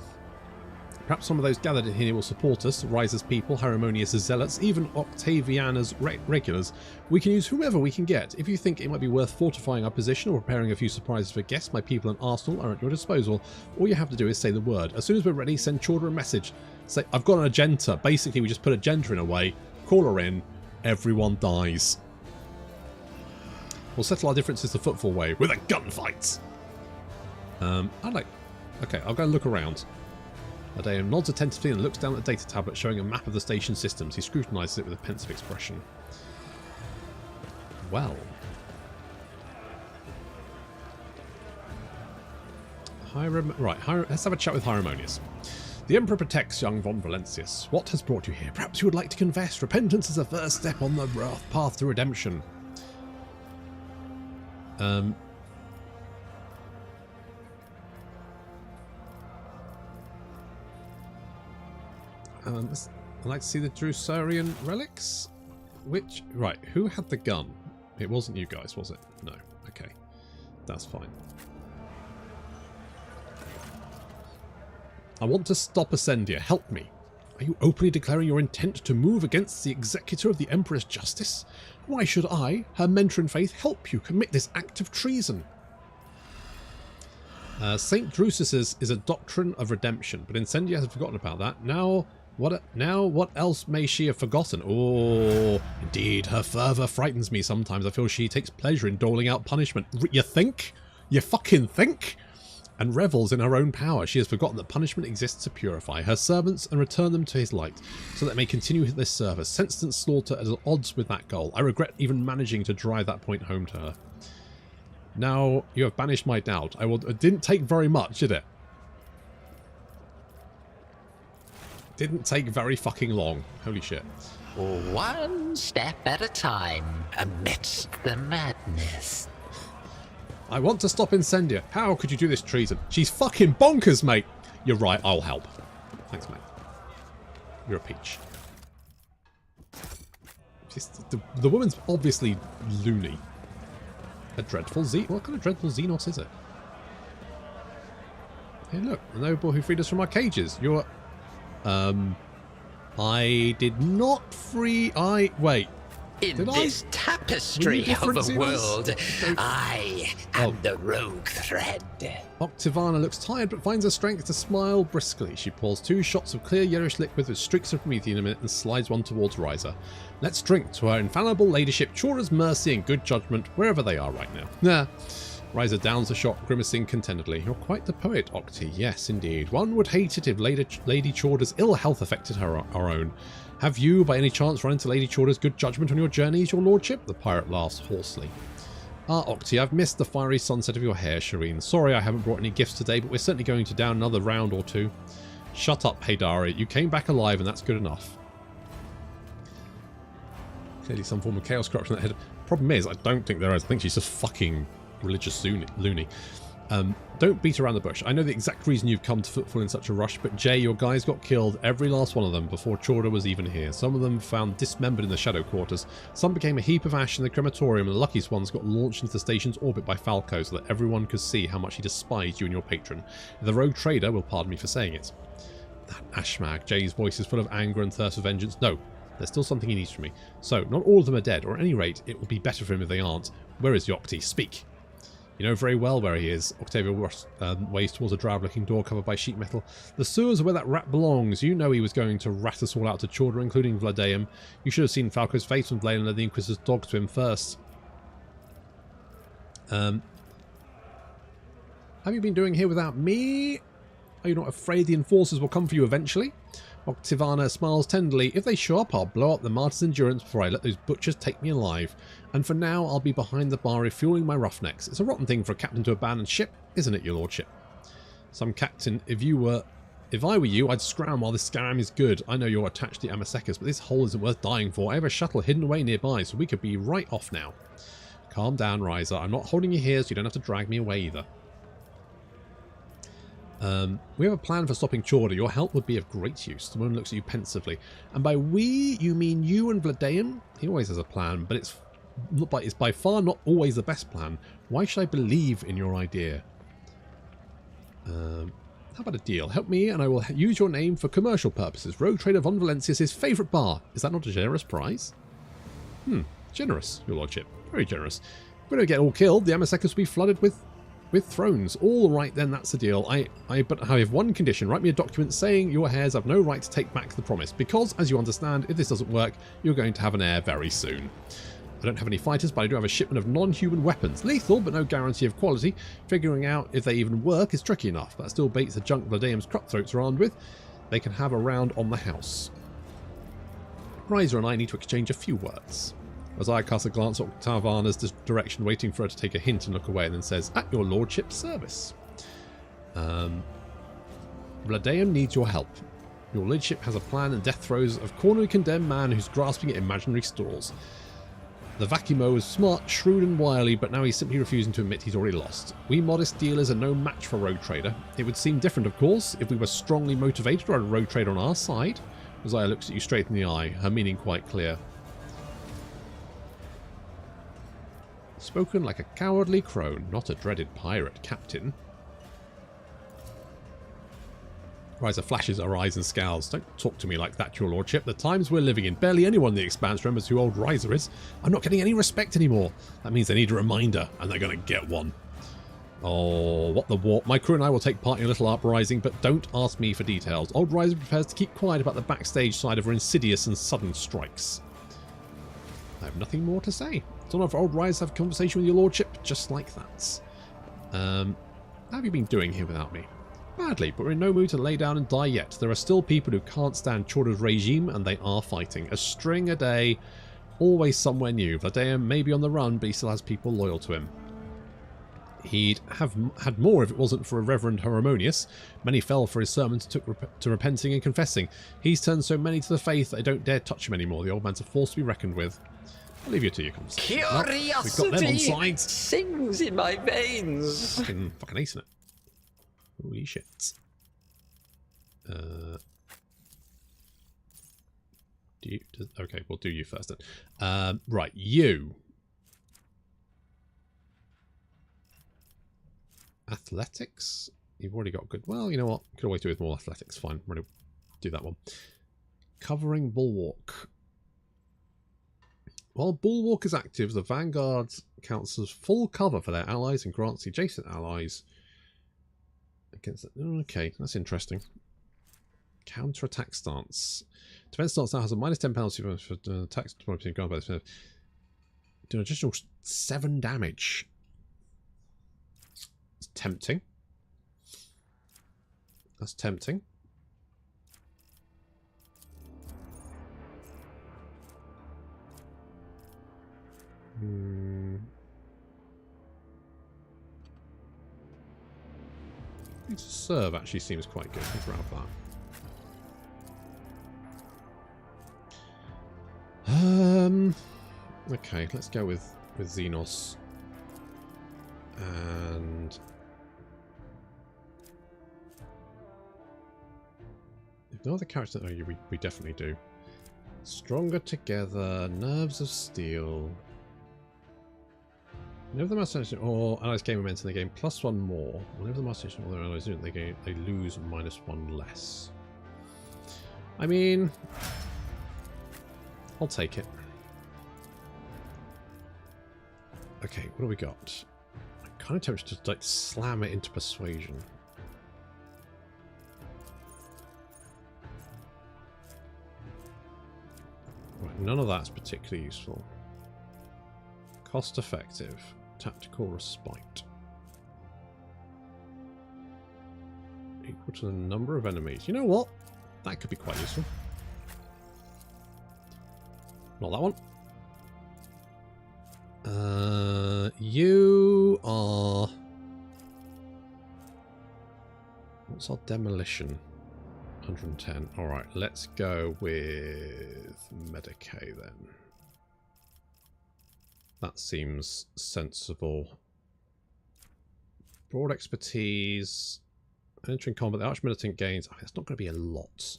Perhaps some of those gathered in here will support us, Riser's people, Harmonious zealots, even Octaviana's regulars. We can use whomever we can get. If you think it might be worth fortifying our position or preparing a few surprises for guests, my people in Arsenal are at your disposal. All you have to do is say the word. As soon as we're ready, send Chorda a message. Say, I've got an agenda. Basically, we just put agenda in a way, call her in, everyone dies. We'll settle our differences the Footfall way with a gunfight. Okay, I'll go and look around. Radeon nods attentively and looks down at the data tablet showing a map of the station systems. He scrutinises it with a pensive expression. Well. Let's have a chat with Harmonious. The Emperor protects young von Valentius. What has brought you here? Perhaps you would like to confess. Repentance is the first step on the path to redemption. I'd like to see the Drusarian relics. Right, who had the gun? It wasn't you guys, was it? No. Okay. That's fine. I want to stop Incendia. Help me. Are you openly declaring your intent to move against the executor of the Emperor's justice? Why should I, her mentor in faith, help you commit this act of treason? St. Drusus's is a doctrine of redemption, but Incendia has forgotten about that. Now what else may she have forgotten? Oh, indeed, her fervour frightens me sometimes. I feel she takes pleasure in doling out punishment. You think? You fucking think? And revels in her own power. She has forgotten that punishment exists to purify her servants and return them to his light, so that they may continue this service. Sentence slaughter is at odds with that goal. I regret even managing to drive that point home to her. Now you have banished my doubt. It didn't take very much, did it? Didn't take very fucking long. Holy shit. One step at a time amidst the madness. I want to stop Incendia. How could you do this treason? She's fucking bonkers, mate. You're right, I'll help. Thanks, mate. You're a peach. The woman's obviously loony. A dreadful What kind of dreadful xenos is it? Hey, look. The noble who freed us from our cages. You're... I did not free... Wait. In this tapestry of a world, I am the rogue thread. Octavana looks tired but finds her strength to smile briskly. She pours 2 shots of clear yellowish liquid with streaks of promethium in it and slides one towards Ryzer. Let's drink to her infallible ladyship, Chora's mercy and good judgment, wherever they are right now. Nah. Ryzer downs the shot, grimacing contentedly. You're quite the poet, Octi. Yes, indeed. One would hate it if Lady Chorda's ill health affected her own. Have you, by any chance, run into Lady Chorda's good judgment on your journeys, your lordship? The pirate laughs hoarsely. Ah, Octi, I've missed the fiery sunset of your hair, Shireen. Sorry I haven't brought any gifts today, but we're certainly going to down another round or 2. Shut up, Haydari. You came back alive, and that's good enough. Clearly some form of chaos corruption in that head. Problem is, I don't think there is. I think she's just fucking religious loony. Don't beat around the bush. I know the exact reason you've come to Footfall in such a rush, but Jay, your guys got killed, every last one of them, before Chorda was even here. Some of them found dismembered in the shadow quarters. Some became a heap of ash in the crematorium, and the luckiest ones got launched into the station's orbit by Falco so that everyone could see how much he despised you and your patron. The rogue trader will pardon me for saying it. That ashmag. Jay's voice is full of anger and thirst for vengeance. No, there's still something he needs from me. So, not all of them are dead, or at any rate, it will be better for him if they aren't. Where is Yocti? Speak. You know very well where he is. Octavia waves towards a drab-looking door covered by sheet metal. The sewers are where that rat belongs. You know he was going to rat us all out to Chorda, including Vladeum. You should have seen Falco's face when Vladen led the Inquisitor's dog to him first. Have you been doing here without me? Are you not afraid the enforcers will come for you eventually? Octavana smiles tenderly. If they show up, I'll blow up the martyr's endurance before I let those butchers take me alive. And for now, I'll be behind the bar refueling my roughnecks. It's a rotten thing for a captain to abandon ship, isn't it, your lordship? Some captain, if I were you, I'd scram while this scam is good. I know you're attached to the Amasecas, but this hole isn't worth dying for. I have a shuttle hidden away nearby, so we could be right off now. Calm down, Riser. I'm not holding you here, so you don't have to drag me away either. We have a plan for stopping Chorda. Your help would be of great use. The woman looks at you pensively. And by we, you mean you and Vladeum? He always has a plan, but it's by far not always the best plan. Why should I believe in your idea? How about a deal? Help me and I will use your name for commercial purposes. Rogue Trader Von Valencius' favourite bar. Is that not a generous prize? Generous, your lordship. Very generous. If we don't get all killed, the Amasecas will be flooded with thrones. All right then, that's the deal. But I have one condition. Write me a document saying your heirs have no right to take back the promise. Because, as you understand, if this doesn't work, you're going to have an heir very soon. I don't have any fighters, but I do have a shipment of non-human weapons. Lethal, but no guarantee of quality. Figuring out if they even work is tricky enough. That still beats the junk Vladeum's cutthroats are armed with. They can have a round on the house. Riser and I need to exchange a few words. As I cast a glance at Octavana's direction, waiting for her to take a hint and look away, and then says, "At your lordship's service." Vladeum needs your help. Your lordship has a plan and death throes of corner a condemned man who's grasping at imaginary stores. The Vacumo is smart, shrewd and wily, but now he's simply refusing to admit he's already lost. We modest dealers are no match for Rogue Trader. It would seem different, of course, if we were strongly motivated or had a Rogue Trader on our side. Zaya looks at you straight in the eye, her meaning quite clear. Spoken like a cowardly crone, not a dreaded pirate captain. Riser flashes her eyes and scowls. Don't talk to me like that, your lordship. The times we're living in, barely anyone in the Expanse remembers who old Riser is. I'm not getting any respect anymore. That means they need a reminder, and they're going to get one. Oh, what the warp. My crew and I will take part in a little uprising, but don't ask me for details. Old Riser prepares to keep quiet about the backstage side of her insidious and sudden strikes. I have nothing more to say. It's on for old Riser to have a conversation with your lordship, just like that. How have you been doing here without me? Badly, but we're in no mood to lay down and die yet. There are still people who can't stand Chorda's regime, and they are fighting. A string a day, always somewhere new. Vladeum may be on the run, but he still has people loyal to him. He'd have had more if it wasn't for a Reverend Harmonious. Many fell for his sermons, took to repenting and confessing. He's turned so many to the faith they don't dare touch him anymore. The old man's a force to be reckoned with. I'll leave you to your conversation. Curiosity we've got them on side. sings in my veins. Fucking ace in it. Holy shit. Okay, we'll do you first then. Right, you. Athletics? You've already got good. Well, you know what? Could always do with more athletics. Fine. We're going to do that one. Covering Bulwark. While Bulwark is active, the Vanguard counts as full cover for their allies and grants the adjacent allies against it. Okay, that's interesting. Counter-attack stance. Defense stance now has a minus 10 penalty for attacks 20% granted by this. Do an additional 7 damage. It's tempting. That's tempting. To serve actually seems quite good. Let's grab that. Okay, let's go with Xenos. And if no other character, oh, we definitely do. Stronger together, nerves of steel. Whenever the Master Station or allies gain momentum, they gain +1 more. Whenever the Master Station or their allies do it, they lose -1 less. I mean, I'll take it. Okay, what do we got? I kind of tempted to like slam it into persuasion. Right, none of that's particularly useful. Cost effective. Tactical respite. Equal to the number of enemies. You know what? That could be quite useful. Not that one. You are... What's our demolition? 110. Alright, let's go with Medicae then. That seems sensible. Broad expertise. Entering combat, the Archmilitant gains. Oh, that's not going to be a lot.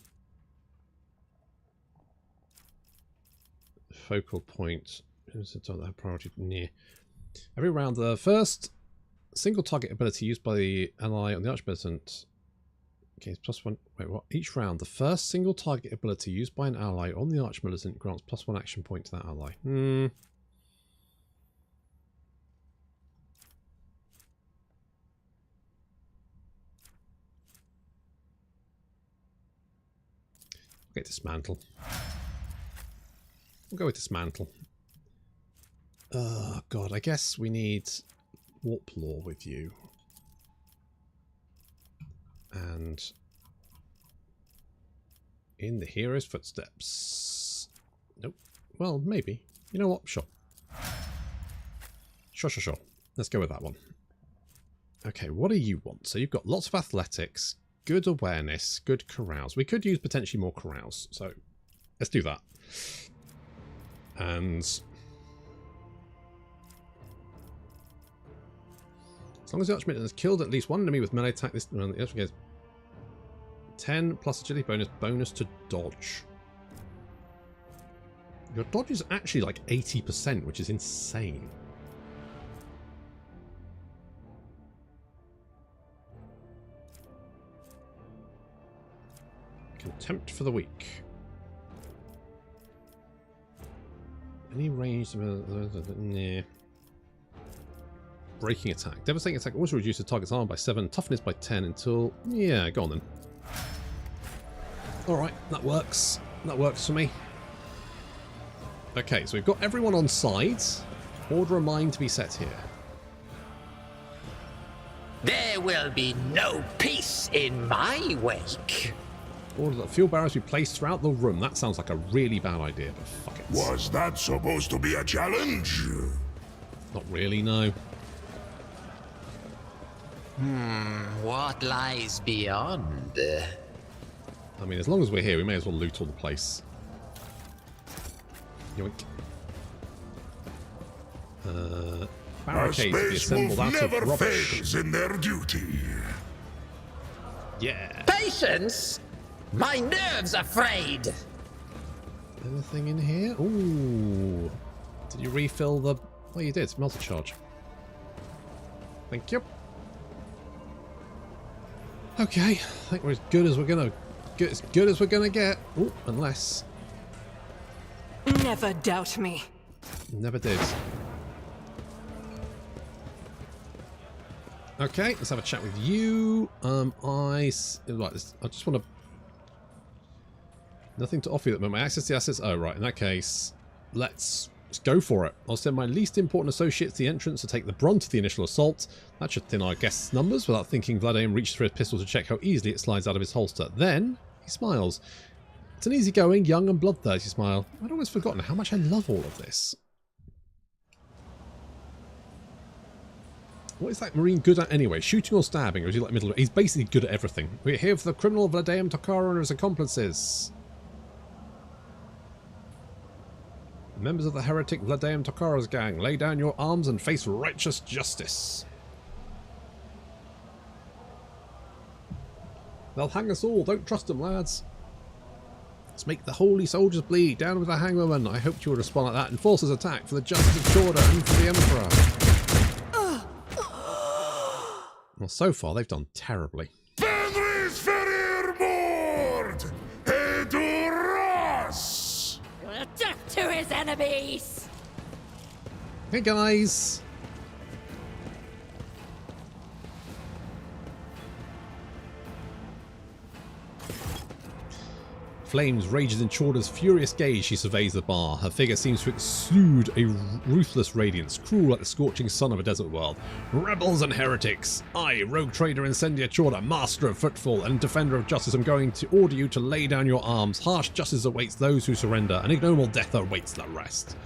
Focal point. Priority near. Every round, the first single target ability used by the ally on the Archmilitant gains +1. Wait, what? Each round, the first single target ability used by an ally on the Archmilitant grants +1 action point to that ally. Okay, dismantle. We'll go with dismantle. Oh god, I guess we need warp lore with you. And in the hero's footsteps. Nope. Well, maybe. You know what? Sure. Sure. Let's go with that one. Okay, what do you want? So you've got lots of athletics, good awareness, good carouse. We could use potentially more carouse, so let's do that. And as long as the Archmilitant has killed at least one enemy with melee attack, this the Archmilitant gets 10 plus agility bonus to dodge. Your dodge is actually like 80%, which is insane. Contempt for the weak. Any range? Nah. Breaking attack. Devastating attack also reduces target's armor by 7, toughness by 10 until... Yeah, go on then. Alright, that works. That works for me. Okay, so we've got everyone on sides. Order of mine to be set here. There will be no peace in my wake. Order that fuel barrels be placed throughout the room. That sounds like a really bad idea, but fuck it. Was that supposed to be a challenge? Not really, no. What lies beyond? I mean, as long as we're here, we may as well loot all the place. Yoink. Barricades to be assembled out of rubbish. Fails in their duty. Yeah. Patience? My nerves are frayed. Anything in here? Ooh. Did you refill the... Oh, you did. Multi-charge. Thank you. Okay. I think we're as good as we're gonna... As good as we're gonna get. Ooh, unless... Never doubt me. Never did. Okay, let's have a chat with you. I just want to... Nothing to offer you at the moment. Access to the assets. Oh, right. In that case, let's go for it. I'll send my least important associate to the entrance to take the brunt of the initial assault. That should thin our guests' numbers. Without thinking, Vladaim reaches for his pistol to check how easily it slides out of his holster. Then, he smiles. It's an easygoing, young and bloodthirsty smile. I'd almost forgotten how much I love all of this. What is that Marine good at anyway? Shooting or stabbing? Or is he like middle? He's basically good at everything. We're here for the criminal Vladaim Tokara and his accomplices. Members of the heretic Vladaim Tokara's gang, lay down your arms and face righteous justice. They'll hang us all. Don't trust them, lads. Let's make the holy soldiers bleed. Down with the hangwoman. I hoped you would respond like that. Enforce his attack for the justice of Chorda and for the Emperor. Well, so far they've done terribly. Fenris Ferirmord! Eduras! Death to his enemies! Hey guys. Flames rages in Chorda's furious gaze. She surveys the bar. Her figure seems to exude a ruthless radiance, cruel like the scorching sun of a desert world. Rebels and heretics! I, rogue trader Incendia Chorda, master of Footfall and defender of justice, am going to order you to lay down your arms. Harsh justice awaits those who surrender, and ignoble death awaits the rest.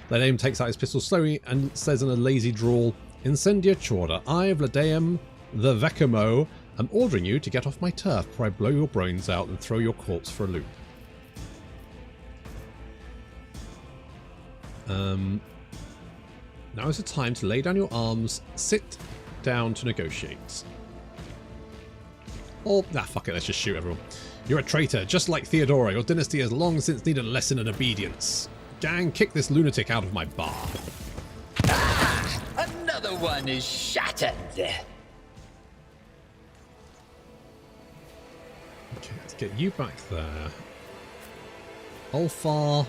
Vladaeum takes out his pistol slowly and says in a lazy drawl, Incendia Chorda, I, Vladaeum the Vekamo, I'm ordering you to get off my turf before I blow your brains out and throw your corpse for a loop. Now is the time to lay down your arms, sit down to negotiate. Or, fuck it, let's just shoot everyone. You're a traitor, just like Theodora. Your dynasty has long since needed a lesson in obedience. Gang, kick this lunatic out of my bar. Ah, another one is shattered. Okay, let's get you back there. Ulfar,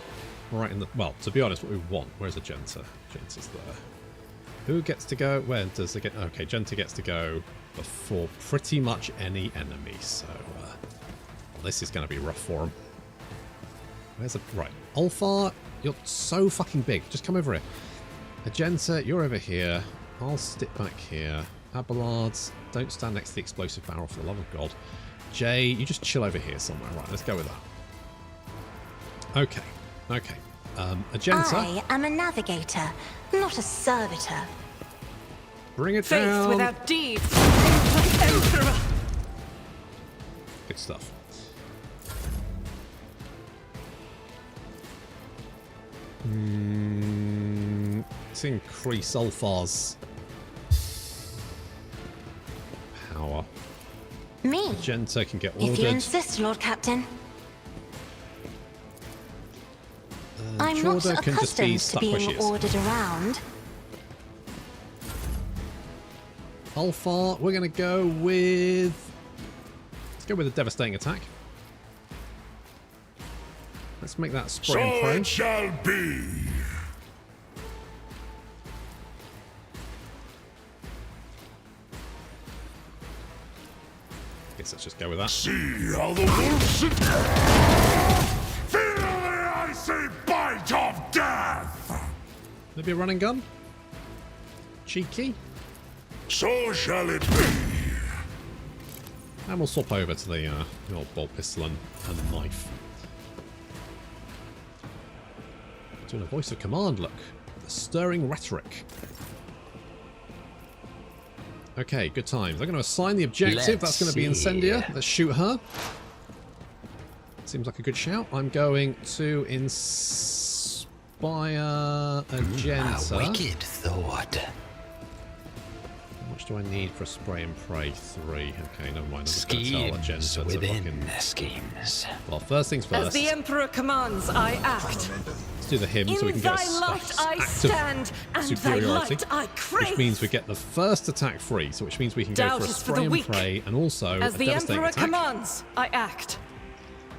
right in the... Well, to be honest, what we want... Where's Agenta? Agenta's there. Who gets to go? Where does it get... Okay, Agenta gets to go before pretty much any enemy, so... well, this is going to be rough for him. Where's the... Right. Ulfar, you're so fucking big. Just come over here. Agenta, you're over here. I'll stick back here. Abelards, don't stand next to the explosive barrel for the love of God. Jay, you just chill over here somewhere. Right, let's go with that. Okay, okay. Agenta. I am a navigator, not a servitor. Bring it Faith down. without deeds. The Emperor. Good stuff. Let's increase Ulfar's power. Me? Agenta can get ordered. If you insist, Lord Captain. I'm not Chorda can just be accustomed to stuck where she being is. ordered around. Ulfar, we're going to go with... Let's go with a devastating attack. Let's make that spray So and pray. it shall be. Guess let's just go with that. See how the wolves feel the icy bite of death. Maybe a running gun? Cheeky? So shall it be. And we'll swap over to the old bolt pistol and the knife. Doing a voice of command, look. The stirring rhetoric. Okay, good times. I'm going to assign the objective. That's going to be Incendia. Let's shoot her. Seems like a good shout. I'm going to inspire Agenta. A wicked thought. How much do I need for a spray and pray? 3. Okay, never mind. I'm just going to tell Agenta Schemes to within fucking... schemes. Well, first things As first. the Emperor commands, I act. Let's do the hymn so we In can get thy light I active stand, and thy superiority. light I crave. Which means we get the first attack free, so which means we can go Doubt for a is for spray the and weak. pray, and also As a the devastating Emperor attack. commands, I act.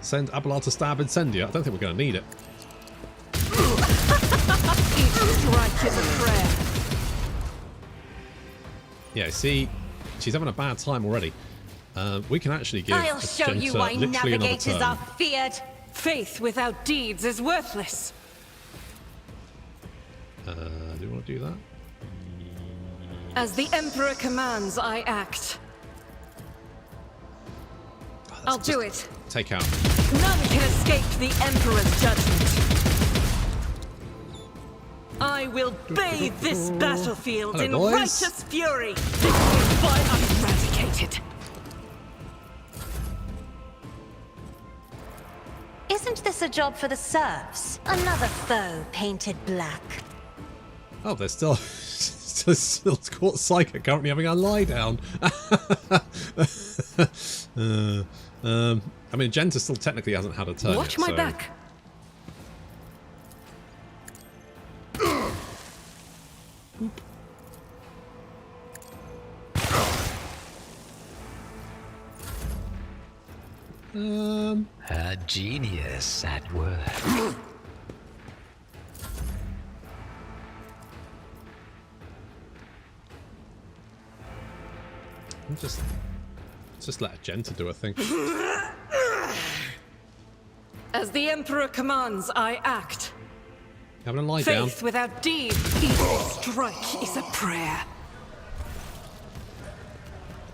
Send Abelard to stab Incendia. I don't think we're going to need it. Each strike is a prayer. Yeah, see, she's having a bad time already. We can actually give I'll show you Agenta why literally another navigators turn. are feared. Faith without deeds is worthless. Do you want to do that? As the Emperor commands, I act. I'll do it. Take out. None can escape the Emperor's judgment. I will bathe this battlefield Hello, in boys. righteous fury. This is why I'm eradicated. Isn't this a job for the serfs? Another foe painted black. Oh, there's still still caught Psycho currently having a lie down. I mean, Agenta still technically hasn't had a turn. Watch yet, my so... back. A genius at work. just let Agenta do a thing. As the Emperor commands, I act. Having a lie down. Faith without deed, each strike is a prayer.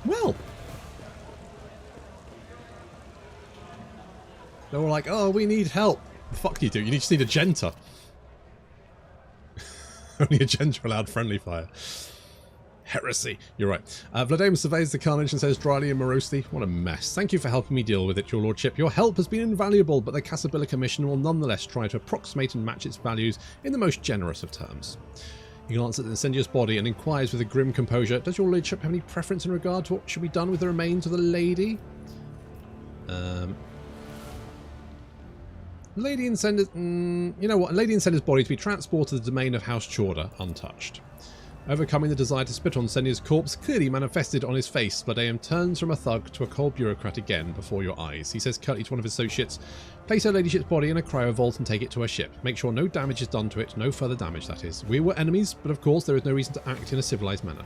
Well. They were like, oh, we need help. The fuck you do? You just need a Genta. Only a Genta allowed friendly fire. Heresy. You're right. Vladimir surveys the carnage and says dryly and morosely, what a mess. Thank you for helping me deal with it, your lordship. Your help has been invaluable, but the CAPELLIX mission will nonetheless try to approximate and match its values in the most generous of terms. He glances at Incendia's body and inquires with a grim composure, does your lordship have any preference in regard to what should be done with the remains of the lady? Lady Incendia's... you know what? Lady Incendia's body to be transported to the domain of House Chorda, untouched. Overcoming the desire to spit on Incendia's corpse clearly manifested on his face, Vladimir turns from a thug to a cold bureaucrat again before your eyes. He says curtly to one of his associates, place her ladyship's body in a cryovault and take it to her ship. Make sure no damage is done to it, no further damage, that is. We were enemies, but of course there is no reason to act in a civilized manner.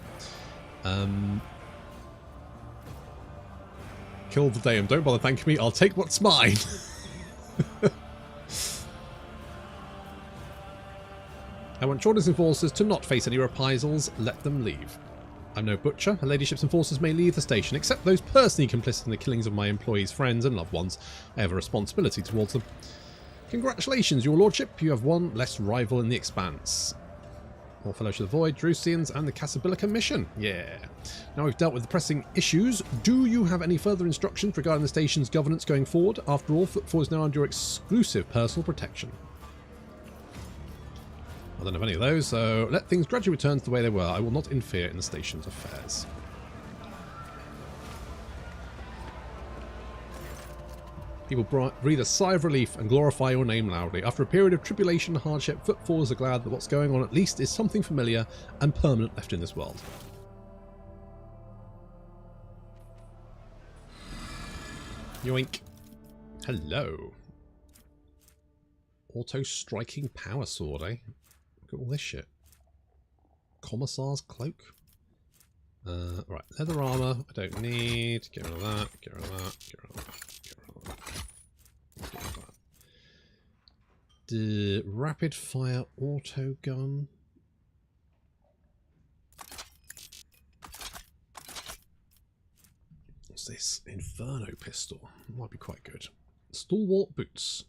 Kill Vladimir, don't bother thanking me, I'll take what's mine. I want Jordan's enforcers to not face any reprisals, let them leave. I'm no butcher, her ladyship's enforcers may leave the station, except those personally complicit in the killings of my employees' friends and loved ones. I have a responsibility towards them. Congratulations, your lordship, you have one less rival in the expanse. More Fellowship of the Void, Drusians, and the CAPELLIX mission. Yeah. Now we've dealt with the pressing issues. Do you have any further instructions regarding the station's governance going forward? After all, Footfall is now under your exclusive personal protection. I don't have any of those, so let things gradually return to the way they were. I will not interfere in the station's affairs. People breathe a sigh of relief and glorify your name loudly. After a period of tribulation and hardship, Footfallers are glad that what's going on at least is something familiar and permanent left in this world. Yoink. Hello. Auto-striking power sword, eh? Look at all this shit. Commissar's cloak. Right, leather armor. I don't need. Get rid of that. Get rid of that. Get rid of that. Get rid of that. Get rid of that. The rapid fire auto gun. What's this? Inferno pistol. Might be quite good. Stalwart boots.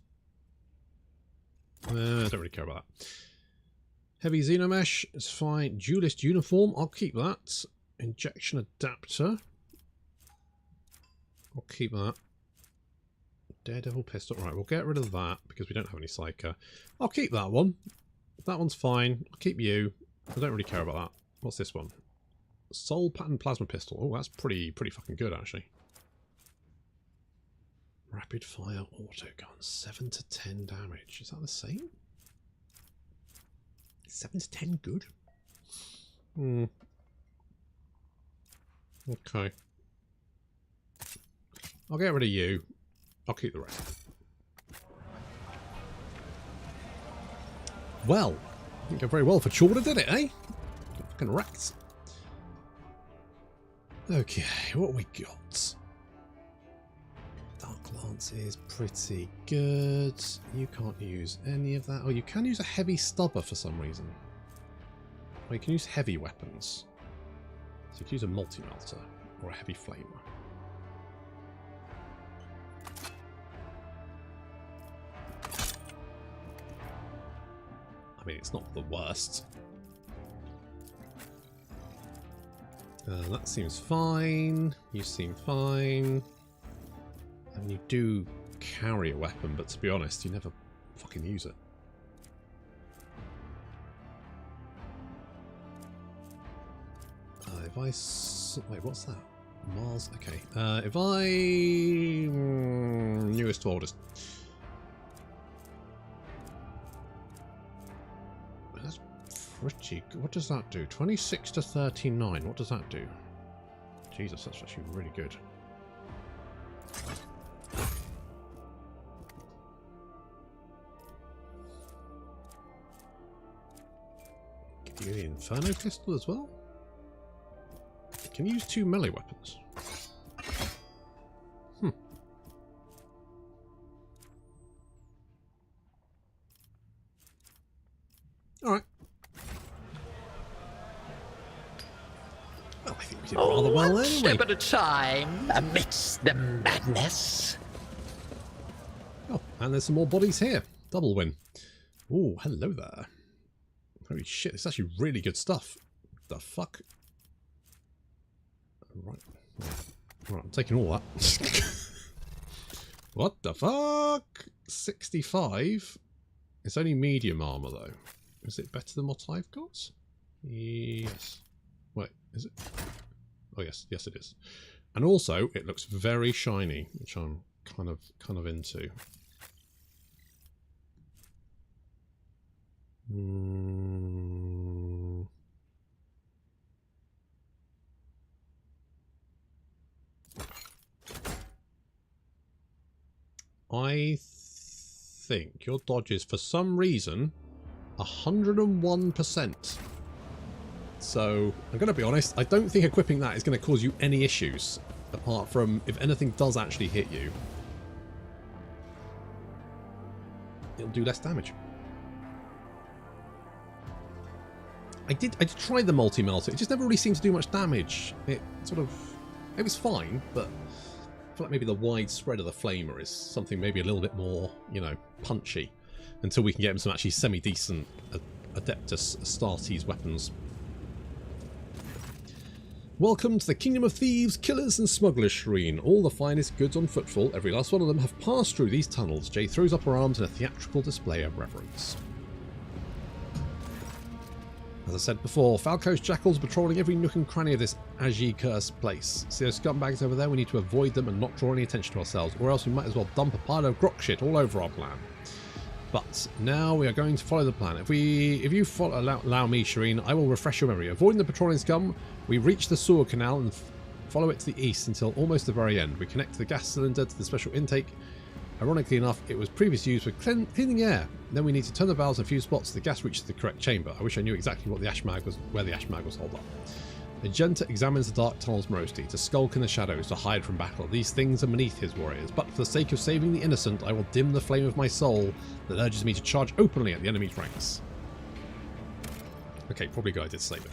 I don't really care about that. Heavy xenomesh is fine. Duelist uniform, I'll keep that. Injection adapter, I'll keep that. Daredevil pistol, right, we'll get rid of that because we don't have any Psyker. I'll keep that one. That one's fine. I'll keep you. I don't really care about that. What's this one? Soul pattern plasma pistol. Oh, that's pretty fucking good actually. Rapid fire autogun, 7 to 10 damage. Is that the same? 7 to 10 good? Hmm. Okay. I'll get rid of you. I'll keep the rest. Well, I think very well for Chorda, did it, eh? Fucking wrecked. Okay, what we got? Dark Lance is pretty good. You can't use any of that. Oh, you can use a heavy stubber for some reason. Well, you can use heavy weapons. So you can use a multi-melter or a heavy flamer. I mean, it's not the worst. That seems fine. You seem fine. And you do carry a weapon, but to be honest, you never fucking use it. If I... wait, what's that? Mars? Okay. If I... newest to oldest. That's pretty good. What does that do? 26 to 39. What does that do? Jesus, that's actually really good. Give you the Inferno pistol as well? You can use 2 melee weapons. think we did rather well One anyway. step at a time amidst the madness. Oh, and there's some more bodies here. Double win. Oh, hello there. Holy shit, it's actually really good stuff. The fuck? Right. Right, I'm taking all that. What the fuck? 65? It's only medium armor though. Is it better than what I've got? Yes. Wait, is it? Oh yes, yes it is. And also, it looks very shiny, which I'm kind of into. I think your dodge is, for some reason, 101%. So, I'm going to be honest, I don't think equipping that is going to cause you any issues, apart from if anything does actually hit you, it'll do less damage. I did try the multi-melter, it just never really seemed to do much damage. It was fine, but I feel like maybe the wide spread of the flamer is something maybe a little bit more, you know, punchy, until we can get him some actually semi-decent Adeptus Astartes weapons. Welcome to the Kingdom of Thieves, Killers and Smugglers Shrine. All the finest goods on Footfall, every last one of them, have passed through these tunnels. Jay throws up her arms in a theatrical display of reverence. As I said before, Falco's jackals are patrolling every nook and cranny of this Agi-cursed place. See those scumbags over there? We need to avoid them and not draw any attention to ourselves, or else we might as well dump a pile of grok shit all over our plan. But now we are going to follow the plan. If you allow me, Shireen, I will refresh your memory. Avoiding the patrolling scum, we reach the sewer canal and follow it to the east until almost the very end. We connect the gas cylinder to the special intake. Ironically enough, it was previously used for cleaning air. Then we need to turn the valves in a few spots so the gas reaches the correct chamber. I wish I knew exactly what the ash mag was, where the ash mag was holed up. Agenta examines the dark tunnels morosely, to skulk in the shadows, to hide from battle. These things are beneath his warriors, but for the sake of saving the innocent, I will dim the flame of my soul that urges me to charge openly at the enemy's ranks. Okay, probably a good idea to save it.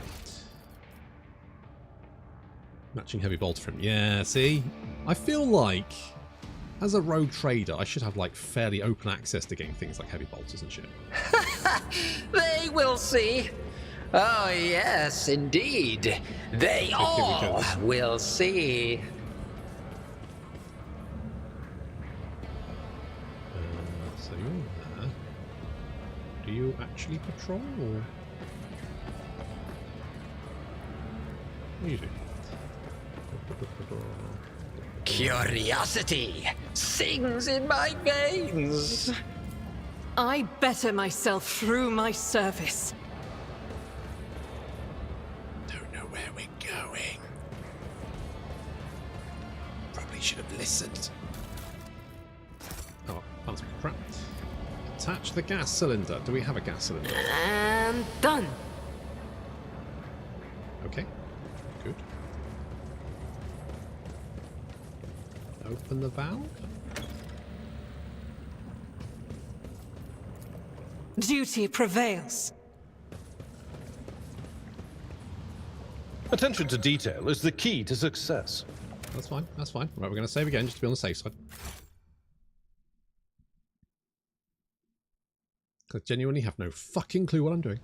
Matching heavy bolter for him. Yeah, see? I feel like, as a rogue trader, I should have like fairly open access to getting things like heavy bolters and shit. They will see. Oh yes, indeed. They all will see. So you're there. Do you actually patrol, or what do you do? Curiosity sings in my veins. I better myself through my service. Don't know where we're going. Probably should have listened. Oh, that's crap. Attach the gas cylinder. Do we have a gas cylinder? And done. Okay, good. Open the valve. Duty prevails. Attention to detail is the key to success. That's fine, that's fine. Right, we're going to save again just to be on the safe side. Because I genuinely have no fucking clue what I'm doing.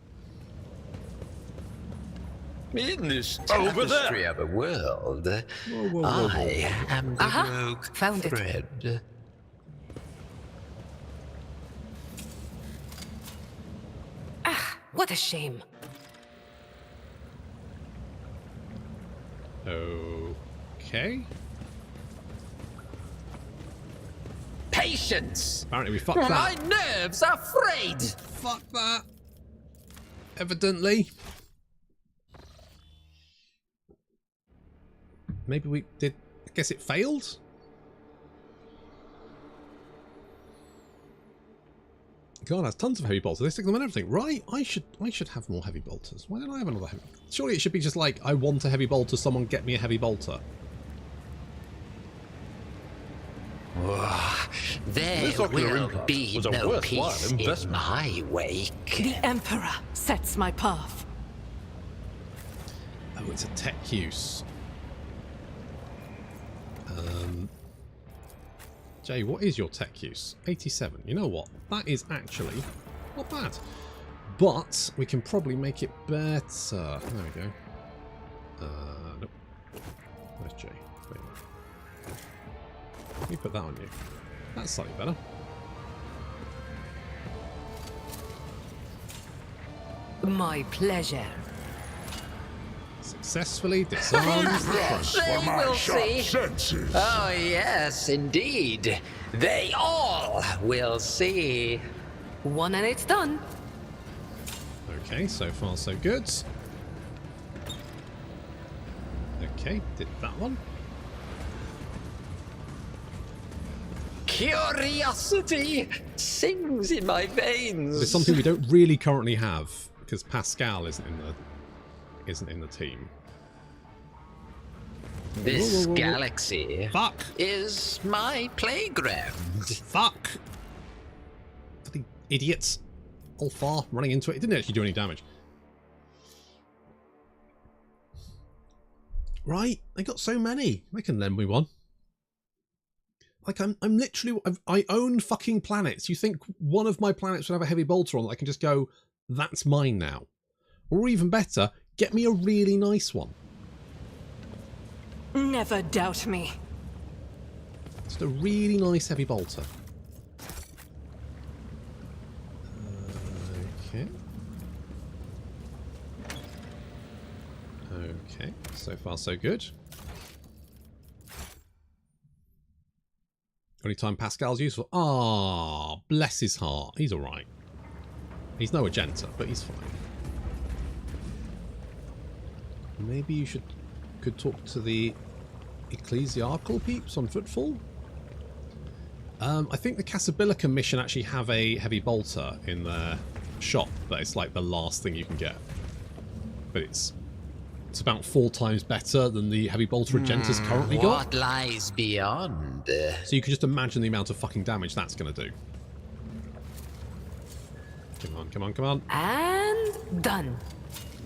In this Over tapestry there. of a world, whoa, I am the Aha, rogue found it. thread. What a shame. Okay. Patience! Apparently we fucked My that. nerves are frayed! Fuck that. Evidently. Maybe we did. I guess it failed? God, that's tons of heavy bolters. They stick them on everything. Right, I should have more heavy bolters. Why don't I have another heavy? Surely it should be just like, I want a heavy bolter, someone get me a heavy bolter. There This ocular will implant be was a no worthwhile peace in investment. my wake. The Emperor sets my path. Oh, it's a tech use. Jay, what is your tech use? 87. You know what? That is actually not bad. But we can probably make it better. There we go. Nope. Where's Jay? There you go. Let me put that on you. That's slightly better. My pleasure. Successfully disarmed the front. They will see. Senses. Oh, yes, indeed. They all will see. One and it's done. Okay, so far so good. Okay, did that one. Curiosity sings in my veins. It's something we don't really currently have because Pascal isn't in the team. This galaxy Fuck! is my playground. Fuck! Bloody idiots! All far running into it. It didn't actually do any damage. Right, they got so many. They can lend me one. Like I'm literally. I own fucking planets. You think one of my planets would have a heavy bolter on that I can just go, that's mine now? Or even better, get me a really nice one. Never doubt me. Just a really nice heavy bolter. Okay. Okay, so far so good. Only time Pascal's useful. Ah, bless his heart. He's alright. He's no Agenta, but he's fine. Maybe you could talk to the ecclesiarchal peeps on Footfall. I think the CAPELLIX mission actually have a heavy bolter in their shop, but it's like the last thing you can get. But it's about 4 times better than the heavy bolter Agenta's currently got. What lies beyond? So you can just imagine the amount of fucking damage that's going to do. Come on, come on, come on. And done.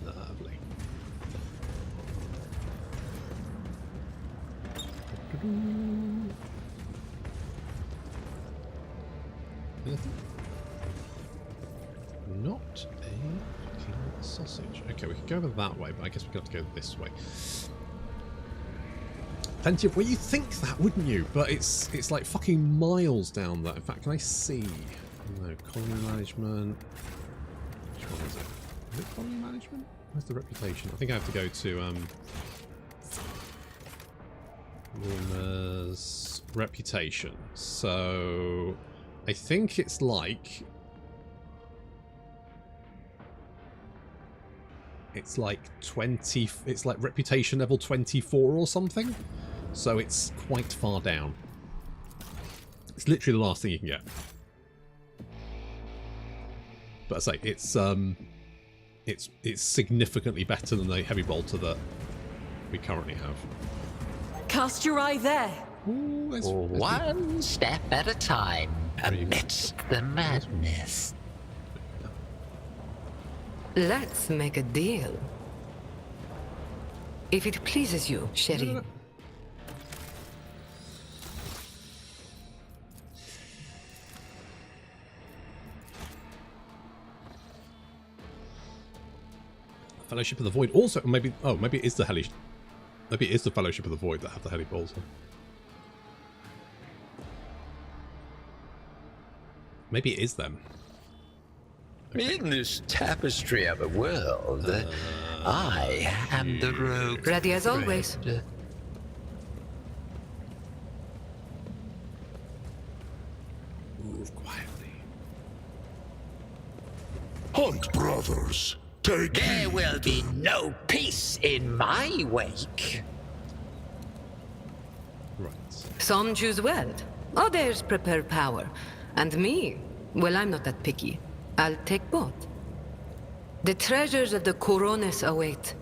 Lovely. Anything? Not a fucking sausage. Okay, we could go over that way, but I guess we've got to go this way. Plenty of... Well, you think that, wouldn't you? But it's like fucking miles down there. In fact, can I see? No, colony management. Which one is it? Is it colony management? Where's the reputation? I think I have to go to rumors reputation. So I think it's like 20. It's like reputation level 24 or something. So it's quite far down. It's literally the last thing you can get. But I say it's significantly better than the heavy bolter that we currently have. Cast your eye there. Ooh, One step at a time amidst the madness. Let's make a deal. If it pleases you, Sherry. Fellowship of the Void also maybe maybe it is the maybe it is the Fellowship of the Void that have the heavy bolter. Maybe it is them. Okay. In this tapestry of a world, I am the rogue. Ready as always. thread. Move quietly. Hunt, brothers. Take There will be no peace in my wake. Right. Some choose wealth, others prepare power. And me, well, I'm not that picky. I'll take both. The treasures of the Coronis await.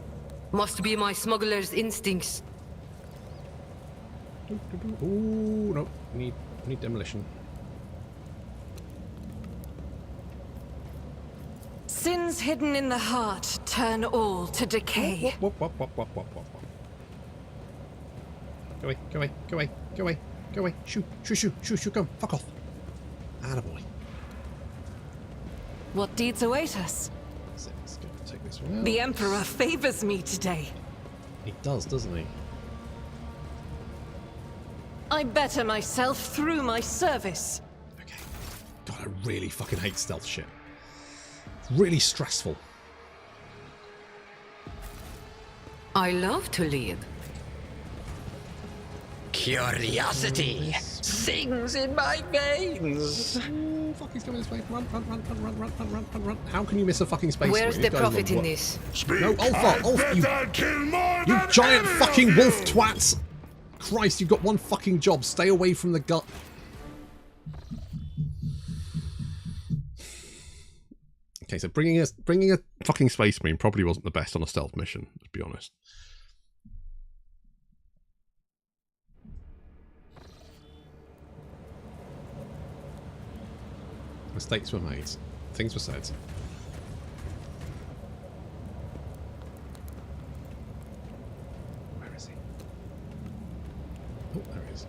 Must be my smuggler's instincts. Ooh, no. Need demolition. sins hidden in the heart turn all to decay. Whoop, whoop, whoop, whoop, whoop, whoop, whoop. Go away, go away, go away, go away, go away. Shoo, shoo, shoo, shoo, shoo, go. Fuck off. Attaboy. What deeds await us? Let's go take this one out. The Emperor favors me today. He does, doesn't he? I better myself through my service. Okay. God, I really fucking hate stealth shit. It's really stressful. I love to lead. Curiosity sings in my veins. Oh, fuck, he's coming this way. Run, run, run, run, run, run, run, run, run, run. How can you miss a fucking space? Where's the profit in this? Speak, No, Ulfa, Ulf, you giant fucking wolf twats! Christ, you've got one fucking job. Stay away from the gut. Okay, so bringing a fucking space marine probably wasn't the best on a stealth mission, let's be honest. Mistakes were made. Things were said. Where is he? Oh, there he is.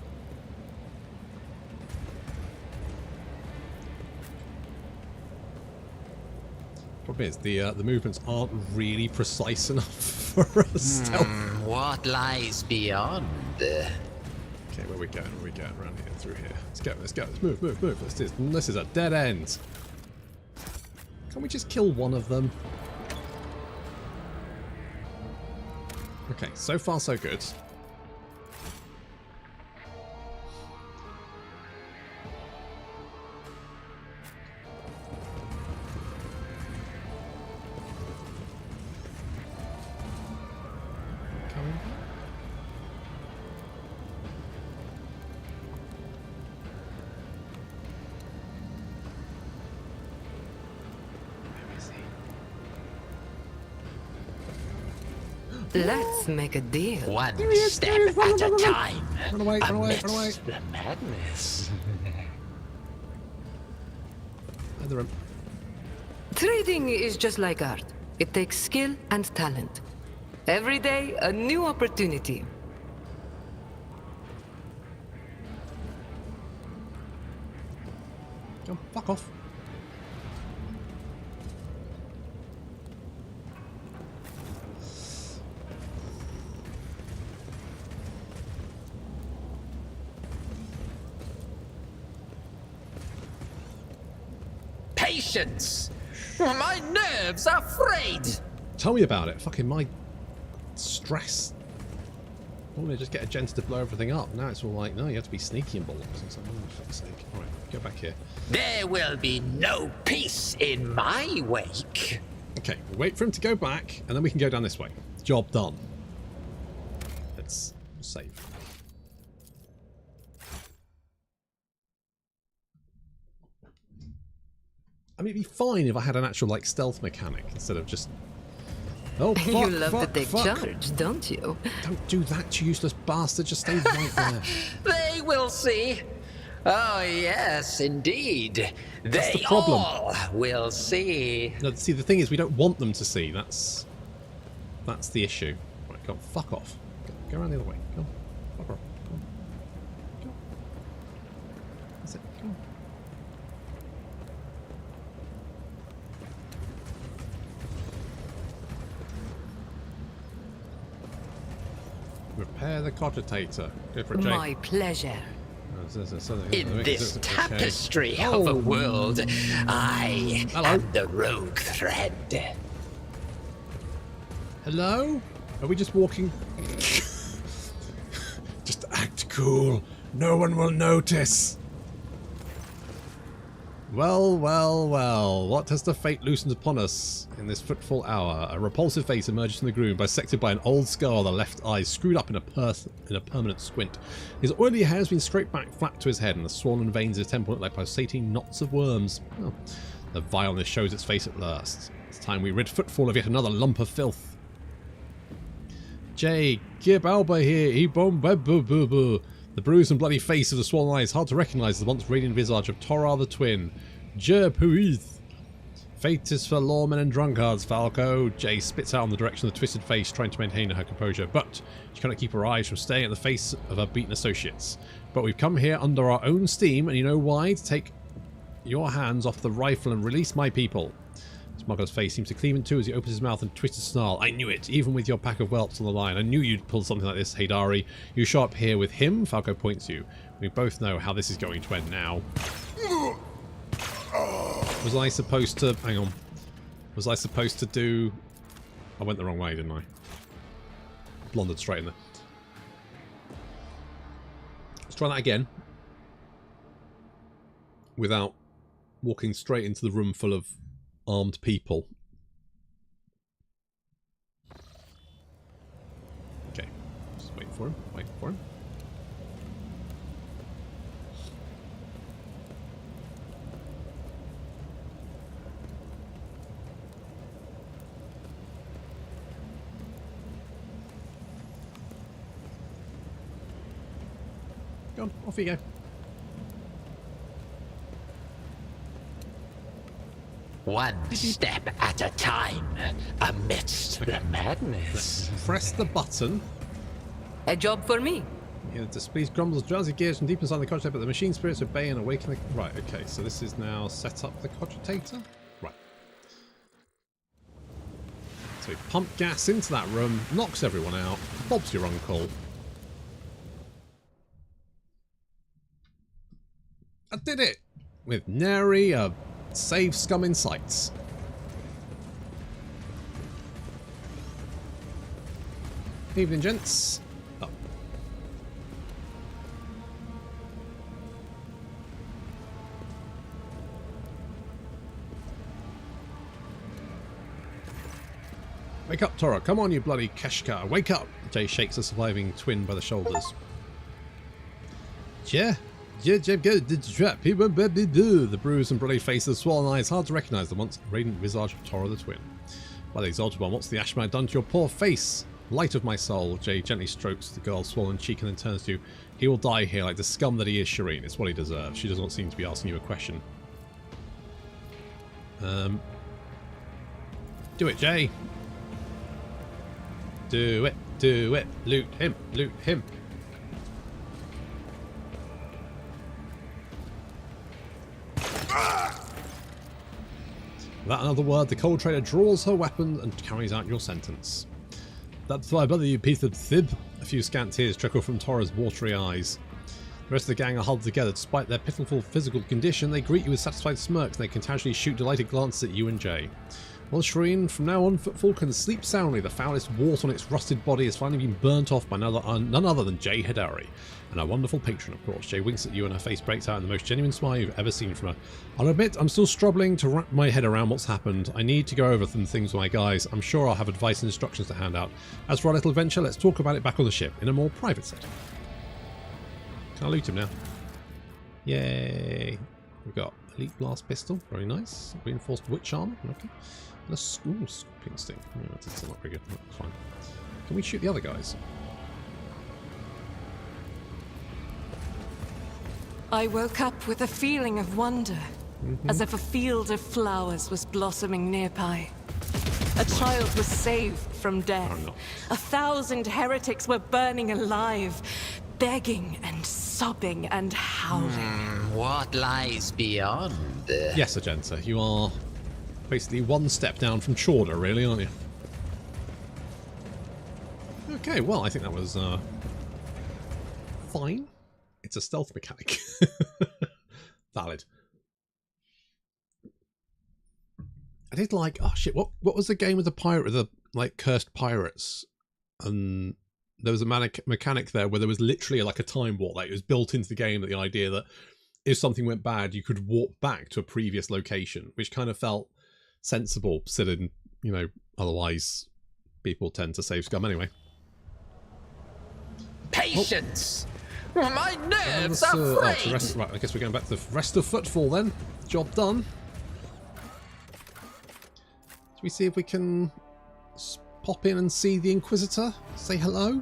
Problem is, the movements aren't really precise enough for a stealth. What lies beyond? Okay, where we going? Where we going? Around here, through here. Let's go, let's go. Let's move, move, move. This is a dead end. Can't we just kill one of them? Okay, so far so good. Coming back? Let's make a deal. One step at a time. Run away, run away, run away. Amidst the madness. Either him. Trading is just like art. It takes skill and talent. Every day, a new opportunity. Go, fuck off. Patience! My nerves are frayed! Tell me about it. Fucking my stress. Normally just get a gent to blow everything up. Now it's all like, no, you have to be sneaky and bollocks. It's like, oh, for fuck's sake. Alright, go back here. There will be no peace in my wake. Okay, we'll wait for him to go back, and then we can go down this way. Job done. Let's save. I mean, it'd be fine if I had an actual, like, stealth mechanic instead of just... Oh, fuck, You love fuck, to take fuck. charge, don't you? Don't do that, you useless bastard. Just stay right there. They will see. Oh, yes, indeed. That's They the problem. all will see. No, see, the thing is, we don't want them to see. That's the issue. Right, go on, fuck off. Go around the other way. Go on. Fuck off. Go on. Go on. That's it. Go on. Repair the cogitator. Go for a J. My pleasure. In this tapestry of a world, I Hello. am the rogue thread. Hello? Are we just walking? Just act cool. No one will notice. Well, well, well. What has the fate loosened upon us in this footfall hour? A repulsive face emerges from the gloom, bisected by an old scar, the left eye screwed up in a permanent squint. His oily hair has been scraped back flat to his head, and the swollen veins of his temple look like pulsating knots of worms. Oh, the vileness shows its face at last. It's time we rid Footfall of yet another lump of filth. Jay, Gib Alba here, the bruised and bloody face of the swollen eye is hard to recognise as the once radiant visage of Torah the Twin. Je puis. Fate is for lawmen and drunkards, Falco. Jay spits out in the direction of the twisted face, trying to maintain her composure, but she cannot keep her eyes from staying at the face of her beaten associates. But we've come here under our own steam, and you know why? To take your hands off the rifle and release my people. Smuggler's face seems to cleave in two as he opens his mouth and twists a snarl. I knew it, even with your pack of whelps on the line. I knew you'd pull something like this, Haydari. You show up here with him, Falco points you. We both know how this is going to end now. Was I supposed to... Hang on. Was I supposed to do... I went the wrong way, didn't I? Blundered straight in there. Let's try that again. Without walking straight into the room full of armed people. Okay. Just waiting for him. Waiting for him. Go on, off you go. One step at a time, amidst the madness. Press the button. A job for me. Yeah, the displeased grumbles, drowsy gears from deep inside the cogitator, but the machine spirits obey and awaken the... Right, okay, so this is now set up the cogitator. Right. So we pump gas into that room, knocks everyone out. Bob's your uncle. I did it! With nary a save scum in sights. Evening, gents. Oh. Wake up, Tora. Come on, you bloody Keshka. Wake up! Jay shakes the surviving twin by the shoulders. Yeah. The bruised and bloody face of the swollen eyes, hard to recognise the once radiant visage of Tora the twin. By the exalted one, what's the Ashman done to your poor face? Light of my soul, Jay gently strokes the girl's swollen cheek and then turns to you. He will die here like the scum that he is, Shireen. It's what he deserves. She does not seem to be asking you a question. Do it, Jay. Do it. Do it. Loot him. Loot him. Without another word, the cold trader draws her weapon and carries out your sentence. That's why I bother you, piece of thib. A few scant tears trickle from Tora's watery eyes. The rest of the gang are huddled together. Despite their pitiful physical condition, they greet you with satisfied smirks and they can casually shoot delighted glances at you and Jay. Well, Shireen, from now on, Footfall can sleep soundly. The foulest wart on its rusted body has finally been burnt off by none other than Jay Haydari, and our wonderful patron, of course. Jay winks at you and her face breaks out in the most genuine smile you've ever seen from her. I'll admit, I'm still struggling to wrap my head around what's happened. I need to go over some things with my guys. I'm sure I'll have advice and instructions to hand out. As for our little adventure, let's talk about it back on the ship, in a more private setting. Can I loot him now? Yay. We've got Elite Blast Pistol, very nice. Reinforced Witch Armor, okay. And a Scorpion Sting. Yeah, that's still not very good. That's fine. Can we shoot the other guys? I woke up with a feeling of wonder, as if a field of flowers was blossoming nearby. A child was saved from death. 1,000 heretics were burning alive, begging and sobbing and howling. What lies beyond? Yes, Agenta, you are basically one step down from Chorder, really, aren't you? Okay, well, I think that was fine. It's a stealth mechanic. Valid. I did like, oh shit, what was the game with the pirate, with the like cursed pirates? And there was a mechanic there where there was literally like a time warp. Like it was built into the game, that the idea that if something went bad, you could warp back to a previous location, which kind of felt sensible, considering, you know, otherwise people tend to save scum anyway. Patience! Oh. My nerves are frayed! Right, I guess we're going back to the rest of Footfall then. Job done. Should we see if we can pop in and see the Inquisitor? Say hello?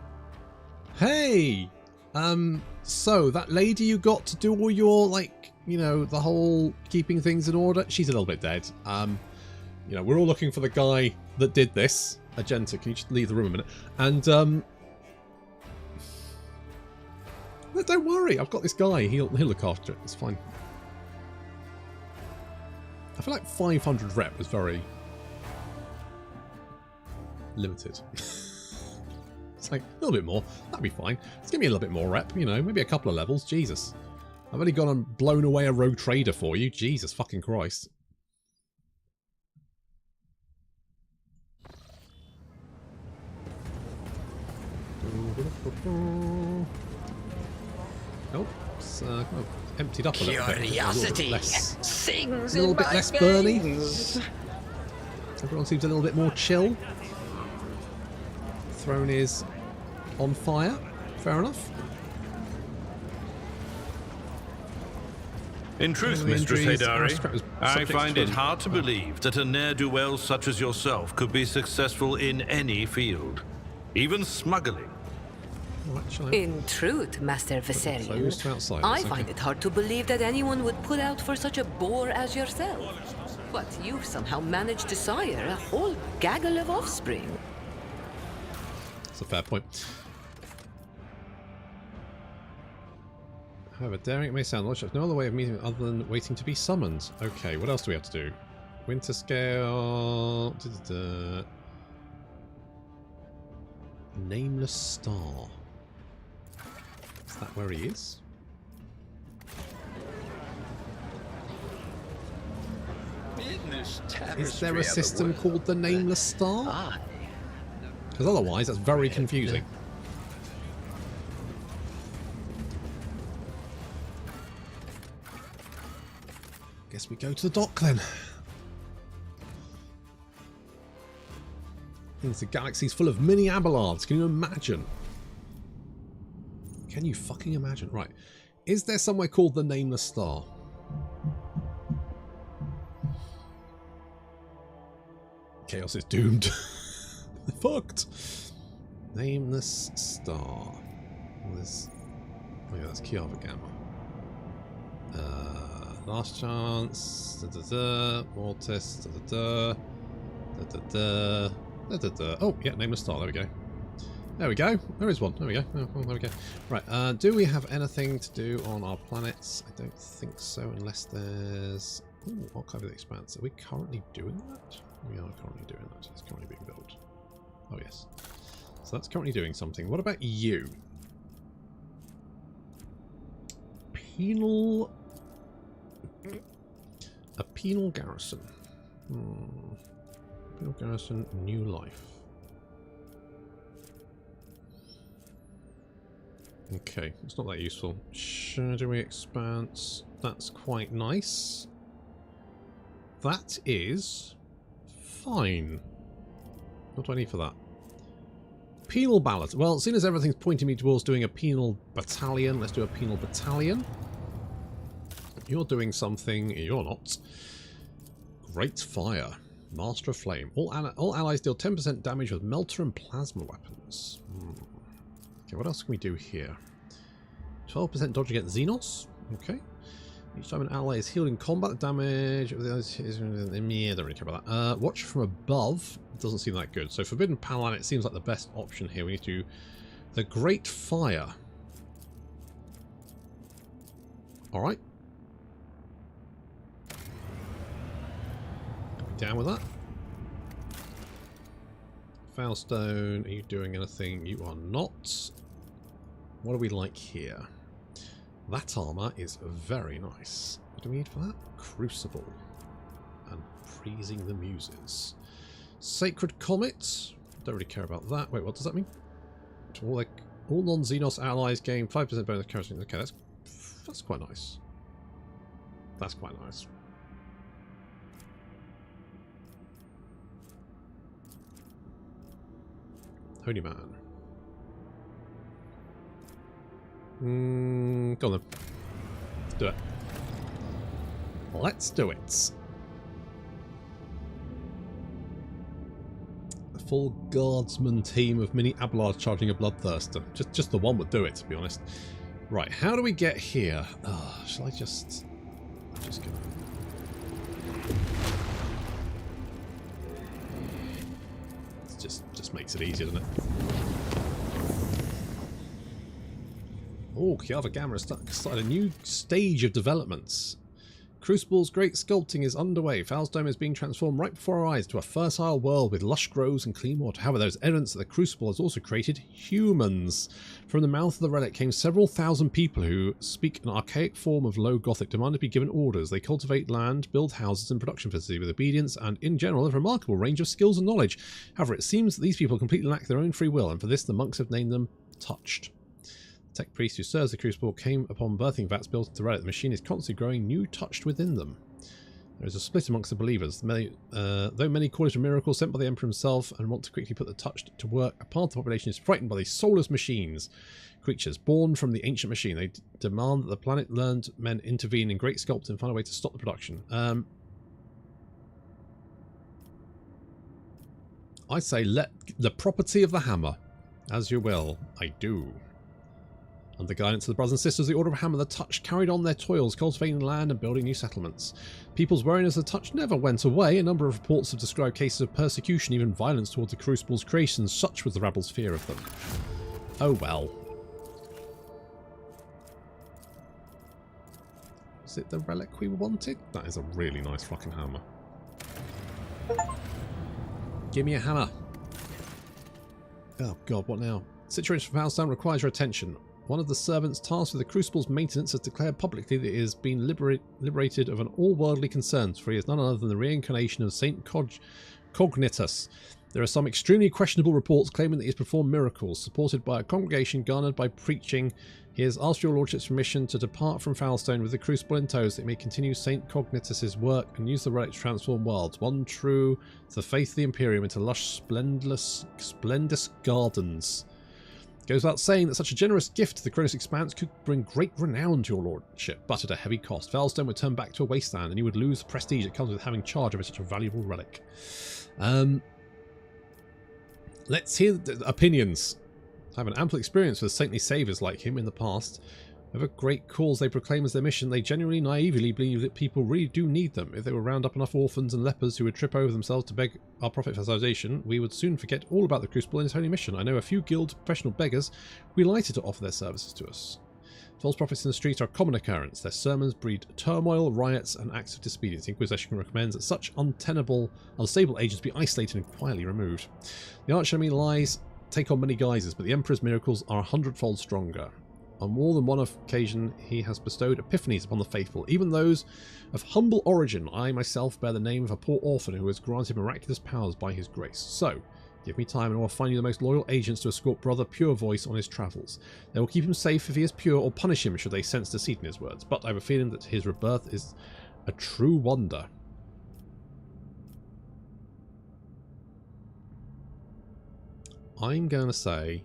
Hey! So, that lady you got to do all your, like, you know, the whole keeping things in order, she's a little bit dead. You know, we're all looking for the guy that did this. Agenta, can you just leave the room a minute? And, no, don't worry, I've got this guy. He'll look after it. It's fine. I feel like 500 rep was very limited. It's like, a little bit more. That'd be fine. Let's give me a little bit more rep, you know, maybe a couple of levels. Jesus. I've only gone and blown away a rogue trader for you. Jesus fucking Christ. Oh, it's emptied up a little bit. Curiosity A sings little in bit my less burny. veins. Everyone seems a little bit more chill. Throne is on fire. Fair enough. In truth, Any Mistress injuries? Haydari, Was I subject find to it hard to believe that a ne'er-do-well such as yourself could be successful in any field, even smuggling. Oh, actually, In truth, Master Viserion, closed to outsiders, I okay. find it hard to believe that anyone would put out for such a bore as yourself. But you've somehow managed to sire a whole gaggle of offspring. that's a fair point. However, daring it may sound, there's no other way of meeting other than waiting to be summoned. Okay, what else do we have to do? Winterscale. Nameless Star. Is that where he is? Is there a system called the Nameless Star? Because otherwise, that's very confusing. Guess we go to the dock then. It's a galaxy's full of mini Abelards. Can you imagine? Can you fucking imagine? Right. Is there somewhere called the Nameless Star? Chaos is doomed. Fucked. Nameless Star. There's... Oh yeah, that's Kiava Gamma. Last chance. Mortis. Oh, yeah, Nameless Star. There we go. There we go. There is one. There we go. Oh, there we go. Right. Do we have anything to do on our planets? I don't think so, unless there's... Ooh, Archive of the Expanse. Are we currently doing that? We are currently doing that. It's currently being built. Oh, yes. So that's currently doing something. What about you? Penal... A penal garrison. Penal garrison, new life. Okay, it's not that useful. Shadowy expanse. That's quite nice. That is fine. What do I need for that? Penal ballot. Well, seeing as everything's pointing me towards doing a penal battalion, let's do a penal battalion. You're doing something. You're not. Great fire. Master of Flame. All allies deal 10% damage with melter and plasma weapons. Okay, what else can we do here? 12% dodge against Xenos. Okay. Each time an ally is healed in combat, damage... Yeah, don't really care about that. Watch from above. Doesn't seem that good. So Forbidden Planet seems like the best option here. We need to do the Great Fire. Alright. Down with that. Foulstone, are you doing anything? You are not. What do we like here? That armour is very nice. What do we need for that? Crucible. And Praising the Muses. Sacred Comet. Don't really care about that. Wait, what does that mean? All non-Xenos allies gain 5% bonus charisma. Okay, that's quite nice. That's quite nice. Holy man. Go on then. Let's do it. Let's do it. A full guardsman team of mini Abelards charging a bloodthirster. Just the one would do it, to be honest. Right, how do we get here? Shall I just... I'm just gonna... just makes it easier, doesn't it? Oh, Kiava Gamma has started a new stage of developments. Crucible's great sculpting is underway. Foulstone is being transformed right before our eyes to a fertile world with lush groves and clean water. However, there is evidence that the Crucible has also created humans. From the mouth of the relic came several thousand people who speak an archaic form of low Gothic, demanded to be given orders. They cultivate land, build houses and production facilities with obedience, and in general have a remarkable range of skills and knowledge. However, it seems that these people completely lack their own free will, and for this the monks have named them Touched. Tech priest who serves the Crucible came upon birthing vats built into the relic. The machine is constantly growing new Touched within them. There is a split amongst the believers. Though many call it a miracle sent by the Emperor himself and want to quickly put the Touched to work, a part of the population is frightened by these soulless machines. Creatures born from the ancient machine. They demand that the planet-learned men intervene in great sculpting and find a way to stop the production. I say let the property of the hammer. As you will. I do. Under the guidance of the brothers and sisters of the Order of Hammer, the Touched carried on their toils, cultivating land and building new settlements. People's wariness of the Touched never went away. A number of reports have described cases of persecution, even violence towards the Crucible's creations. Such was the rabble's fear of them. Oh well. Was it the relic we wanted? That is a really nice fucking hammer. Give me a hammer. Oh god, what now? Situation for Foulstone requires your attention. One of the servants tasked with the Crucible's maintenance has declared publicly that it has been liberated of an all-worldly concern, for he is none other than the reincarnation of Saint Cognitus. There are some extremely questionable reports claiming that he has performed miracles. Supported by a congregation garnered by preaching, he has asked your lordship's permission to depart from Foulstone with the Crucible in tow, so that he may continue Saint Cognitus's work and use the relic to transform worlds, one true to the faith of the Imperium, into lush, splendorous gardens. It goes without saying that such a generous gift to the Cronus Expanse could bring great renown to your lordship, but at a heavy cost. Foulstone would turn back to a wasteland, and you would lose the prestige that comes with having charge over such a valuable relic. Let's hear the opinions. I have an ample experience with saintly saviours like him in the past. Whatever great cause they proclaim as their mission, they genuinely naively believe that people really do need them. If they would round up enough orphans and lepers who would trip over themselves to beg our prophet for salvation, we would soon forget all about the Crucible and its holy mission. I know a few guild professional beggars who are delighted to offer their services to us. False prophets in the streets are a common occurrence. Their sermons breed turmoil, riots, and acts of disobedience. The Inquisition recommends that such unstable agents be isolated and quietly removed. The archenemy lies take on many guises, but the Emperor's miracles are 100-fold stronger. On more than one occasion, he has bestowed epiphanies upon the faithful, even those of humble origin. I myself bear the name of a poor orphan who was granted miraculous powers by his grace. So, give me time and I will find you the most loyal agents to escort Brother Pure Voice on his travels. They will keep him safe if he is pure, or punish him should they sense deceit in his words. But I have a feeling that his rebirth is a true wonder. I'm going to say...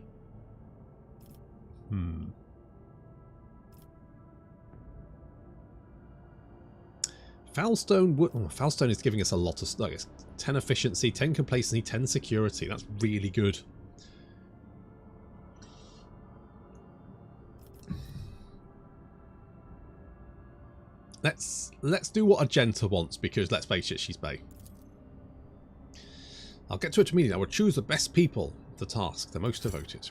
Foulstone is giving us a lot of stuff. 10 efficiency, 10 complacency, 10 security. That's really good. Let's do what Argenta wants, because let's face it, she's bae. I'll get to it immediately. I will choose the best people to task, the most devoted.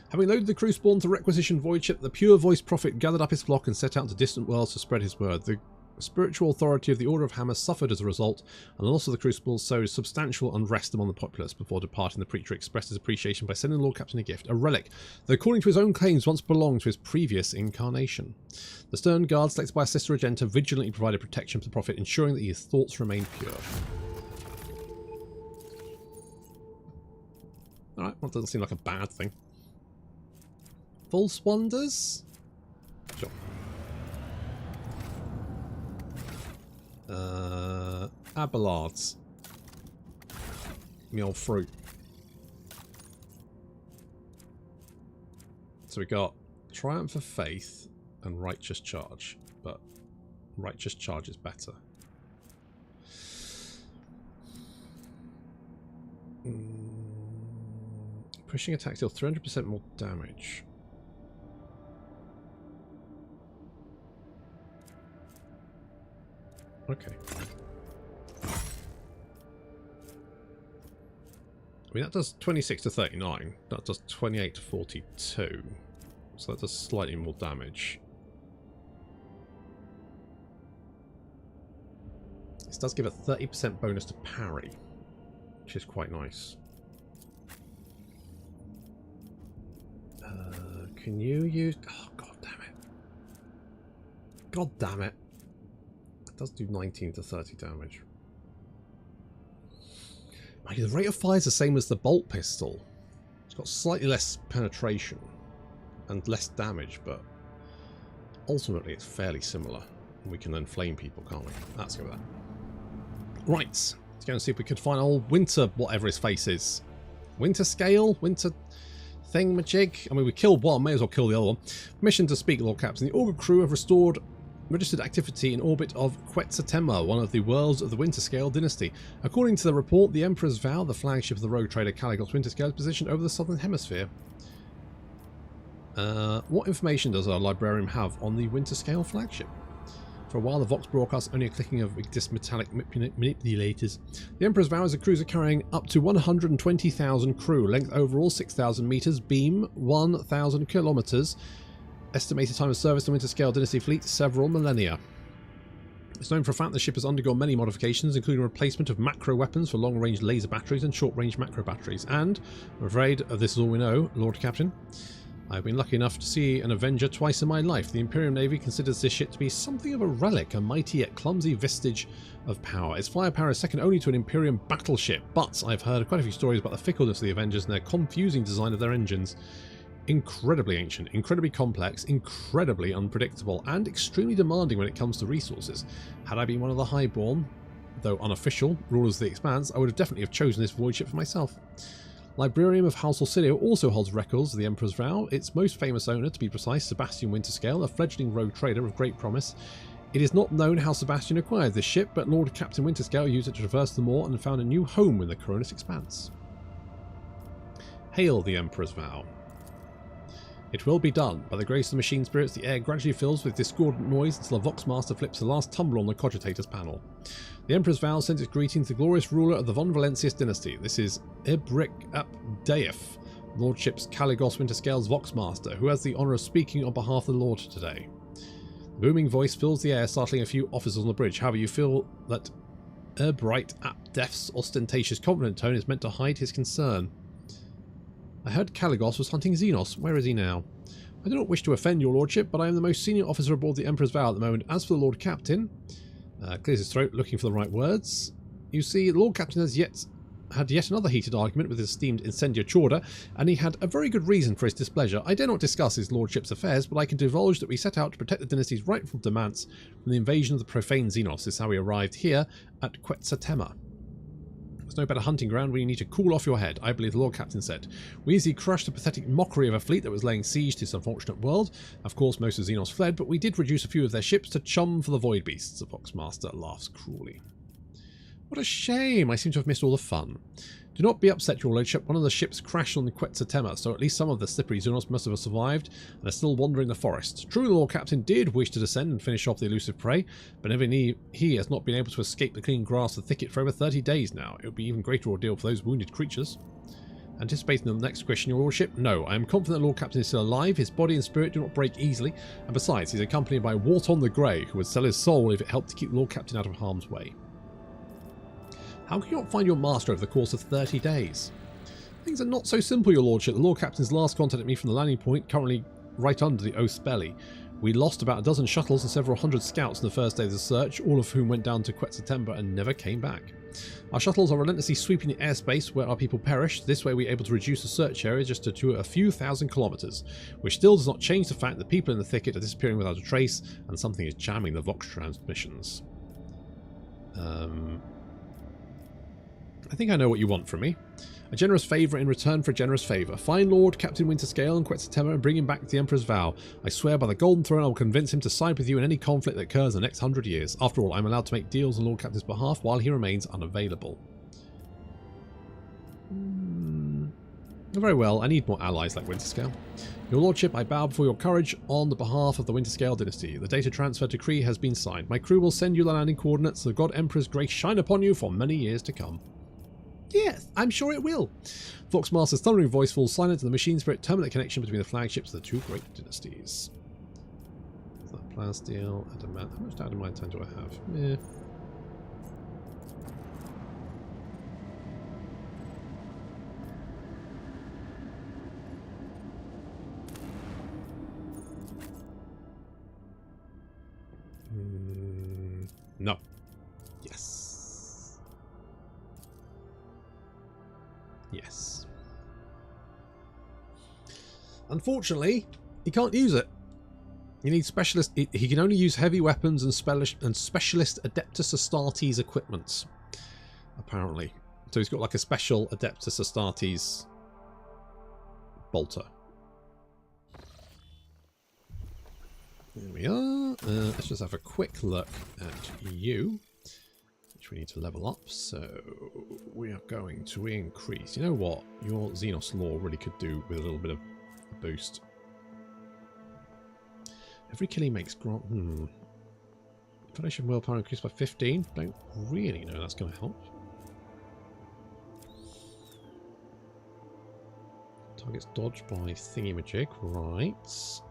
Having loaded the Crucible onto requisition void ship, the Pure Voice Prophet gathered up his flock and set out to distant worlds to spread his word. The spiritual authority of the Order of Hammer suffered as a result, and the loss of the Crucible sowed substantial unrest among the populace. Before departing, the preacher expressed his appreciation by sending the Lord Captain a gift, a relic that according to his own claims once belonged to his previous incarnation. The stern guard selected by Sister Argenta vigilantly provided protection to the Prophet, ensuring that his thoughts remained pure. Alright, well, that doesn't seem like a bad thing. False wonders? Sure. Abelards. Me old fruit. So we got Triumph of Faith and Righteous Charge, but Righteous Charge is better. Pushing attacks deal 300% more damage. Okay. I mean, that does 26 to 39. That does 28 to 42. So that does slightly more damage. This does give a 30% bonus to parry, which is quite nice. Can you use... Oh, god damn it. God damn it. It does do 19 to 30 damage. The rate of fire is the same as the bolt pistol. It's got slightly less penetration and less damage, but ultimately it's fairly similar. We can then flame people, can't we? Let's go with that. Right, let's go and see if we could find old Winter, whatever his face is. Winterscale? Winter thingamajig? I mean, we killed one, may as well kill the other one. Mission to speak, Lord Captain. The Augur crew have registered activity in orbit of Quetzaltemma, one of the worlds of the Winterscale dynasty. According to the report, the Emperor's Vow, the flagship of the rogue trader Caligos Winterscale, is positioned over the southern hemisphere. What information does our librarian have on the Winterscale flagship? For a while, the Vox broadcasts only a clicking of this metallic manipulators. The Emperor's Vow is a cruiser carrying up to 120,000 crew, length overall 6,000 meters, beam 1,000 kilometers. Estimated time of service on Winterscale Dynasty fleet, several millennia. It's known for a fact the ship has undergone many modifications, including replacement of macro weapons for long-range laser batteries and short-range macro batteries. And, I'm afraid this is all we know, Lord Captain. I've been lucky enough to see an Avenger twice in my life. The Imperial Navy considers this ship to be something of a relic, a mighty yet clumsy vestige of power. Its firepower is second only to an Imperium battleship, but I've heard quite a few stories about the fickleness of the Avengers and their confusing design of their engines. Incredibly ancient, incredibly complex, incredibly unpredictable, and extremely demanding when it comes to resources. Had I been one of the highborn, though unofficial, rulers of the Expanse, I would have definitely chosen this void ship for myself. Librarian of House Orsilio also holds records of the Emperor's Vow, its most famous owner, to be precise, Sebastian Winterscale, a fledgling rogue trader of great promise. It is not known how Sebastian acquired this ship, but Lord Captain Winterscale used it to traverse the moor and found a new home in the Coronis Expanse. Hail the Emperor's Vow. It will be done. By the grace of the machine spirits, the air gradually fills with discordant noise until the Voxmaster flips the last tumble on the Cogitator's panel. The Emperor's Vow sends its greeting to the glorious ruler of the Von Valentius dynasty. This is Ibric ap Deif, Lordship's Caligos Winterscale's Voxmaster, who has the honour of speaking on behalf of the Lord today. The booming voice fills the air, startling a few officers on the bridge. However, you feel that Ibric ap Deif's ostentatious, confident tone is meant to hide his concern. I heard Caligos was hunting xenos. Where is he now? I do not wish to offend your lordship, but I am the most senior officer aboard the Emperor's Vow at the moment. As for the Lord Captain... clears his throat, looking for the right words. You see, the Lord Captain has had yet another heated argument with his esteemed Incendia Chorda, and he had a very good reason for his displeasure. I dare not discuss his lordship's affairs, but I can divulge that we set out to protect the dynasty's rightful demands from the invasion of the profane xenos. This is how we arrived here at Quetzaltemma. There's no better hunting ground where you need to cool off your head, I believe the Lord Captain said. We easily crushed the pathetic mockery of a fleet that was laying siege to this unfortunate world. Of course, most of Xenos fled, but we did reduce a few of their ships to chum for the Void Beasts. The Voxmaster laughs cruelly. What a shame, I seem to have missed all the fun. Do not be upset, your lordship. One of the ships crashed on the Quetzaltemma, so at least some of the slippery Xenos must have survived and are still wandering the forest. True, the Lord Captain did wish to descend and finish off the elusive prey, but he has not been able to escape the clean grass of the thicket for over 30 days now. It would be an even greater ordeal for those wounded creatures. Anticipating the next question, your lordship? No, I am confident the Lord Captain is still alive. His body and spirit do not break easily, and besides, he's accompanied by Wharton the Grey, who would sell his soul if it helped to keep the Lord Captain out of harm's way. How can you not find your master over the course of 30 days? Things are not so simple, your lordship. The Lord Captain's last contacted me from the landing point, currently right under the Oath's belly. We lost about a dozen shuttles and several hundred scouts on the first day of the search, all of whom went down to Quetzaltemma and never came back. Our shuttles are relentlessly sweeping the airspace where our people perished. This way we're able to reduce the search area just to a few thousand kilometres, which still does not change the fact that people in the thicket are disappearing without a trace, and something is jamming the Vox transmissions. I think I know what you want from me. A generous favour in return for a generous favour. Find Lord Captain Winterscale and Quetzaltemma and bring him back to the Emperor's Vow. I swear by the Golden Throne I will convince him to side with you in any conflict that occurs in the next 100 years. After all, I'm allowed to make deals on Lord Captain's behalf while he remains unavailable. Very well, I need more allies like Winterscale. Your Lordship, I bow before your courage on the behalf of the Winterscale dynasty. The data transfer decree has been signed. My crew will send you the landing coordinates. The God Emperor's grace shine upon you for many years to come. Yes, I'm sure it will. Voxmaster's thundering voice falls silent and the machine spirit terminate connection between the flagships of the two great dynasties. Is that plasteel? Adamant. How much adamantine do I have? Yeah. No. Yes. Yes. Unfortunately, he can't use it. You need specialist. He can only use heavy weapons and specialist Adeptus Astartes equipment. Apparently, so he's got like a special Adeptus Astartes bolter. There we are. Let's just have a quick look at you, which we need to level up. So we are going to increase. You know what? Your Xenos lore really could do with a little bit of a boost. Every kill he makes grant. Foundation willpower increased by 15. Don't really know that's going to help. Targets dodged by thingy-majig. Right.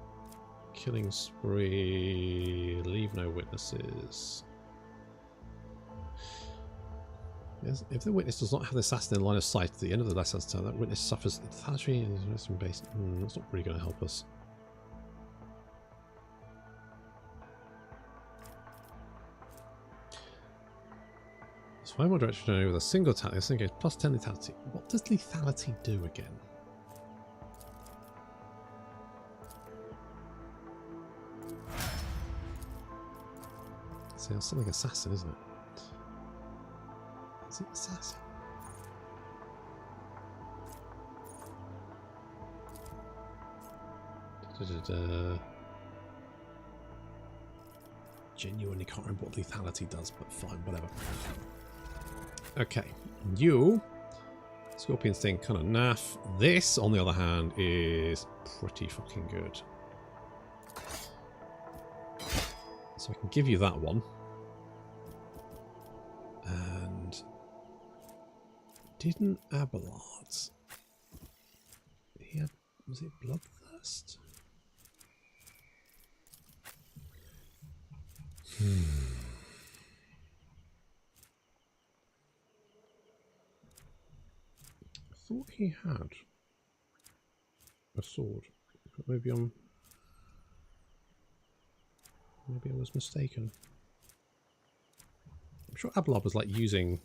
Killing spree. Leave no witnesses. Yes, if the witness does not have the assassin in line of sight at the end of the last turn, that witness suffers lethality and is based. That's not really going to help us. So I'm more direction with a single attack. This thing goes plus 10 lethality. What does lethality do again? See, it's something assassin, isn't it? Is it assassin? Genuinely can't remember what lethality does, but fine, whatever. Okay, you. Scorpion Sting, kind of naff. This, on the other hand, is pretty fucking good. So I can give you that one. And didn't Abelard? He had, was it Bloodthirst? I thought he had a sword, but maybe I was mistaken. I'm sure Abelard was like using.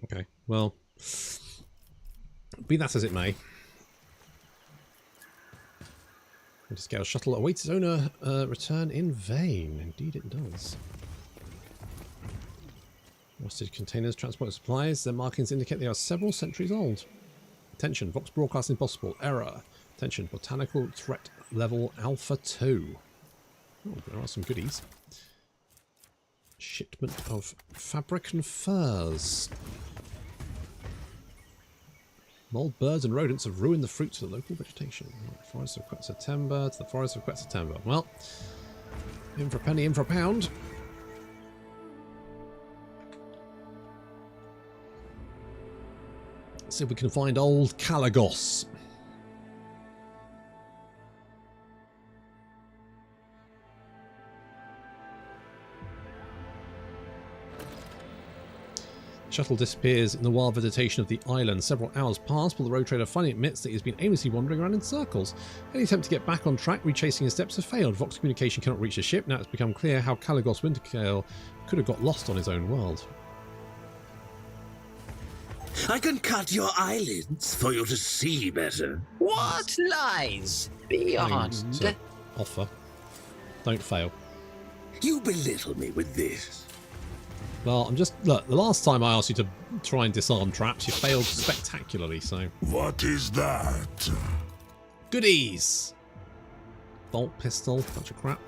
Okay, well, be that as it may. Winterscale shuttle awaits its owner return in vain. Indeed it does. Rusted containers transport supplies. Their markings indicate they are several centuries old. Attention, Vox broadcast impossible. Error. Attention, botanical threat level Alpha 2. Oh, there are some goodies. Shipment of fabric and furs. Mold, birds and rodents have ruined the fruits of the local vegetation. Forest of Quet September to the Forest of Quet September. Well, in for a penny, in for a pound. Let's see if we can find old Kalagos. Shuttle disappears in the wild vegetation of the island. Several hours pass, but the road trader finally admits that he's been aimlessly wandering around in circles. Any attempt to get back on track, retracing his steps, have failed. Vox communication cannot reach the ship. Now it's become clear how Kalagos Winterscale could have got lost on his own world. I can cut your eyelids for you to see better. What lies beyond? Offer. Don't fail. You belittle me with this. Well, I'm just... Look, the last time I asked you to try and disarm traps, you failed spectacularly, so... What is that? Goodies! Bolt pistol, bunch of crap.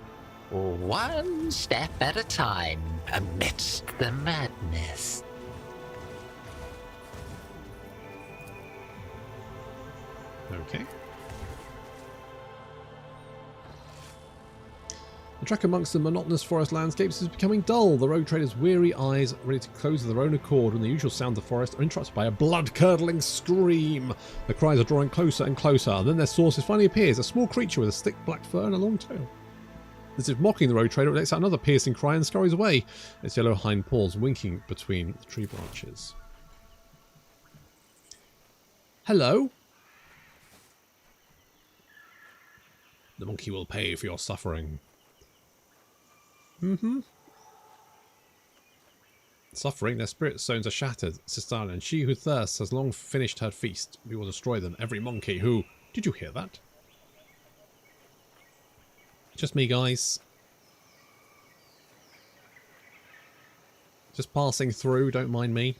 One step at a time amidst the madness. Okay. The trek amongst the monotonous forest landscapes is becoming dull. The road trader's weary eyes ready to close of their own accord when the usual sounds of the forest are interrupted by a blood-curdling scream. The cries are drawing closer and closer, and then their source finally appears, a small creature with a thick black fur and a long tail. As if mocking the road trader, it lets out another piercing cry and scurries away, its yellow hind paws winking between the tree branches. Hello? The monkey will pay for your suffering. Suffering, their spirit stones are shattered, Sistana, and she who thirsts has long finished her feast. We will destroy them, every monkey who... Did you hear that? Just me, guys. Just passing through, don't mind me.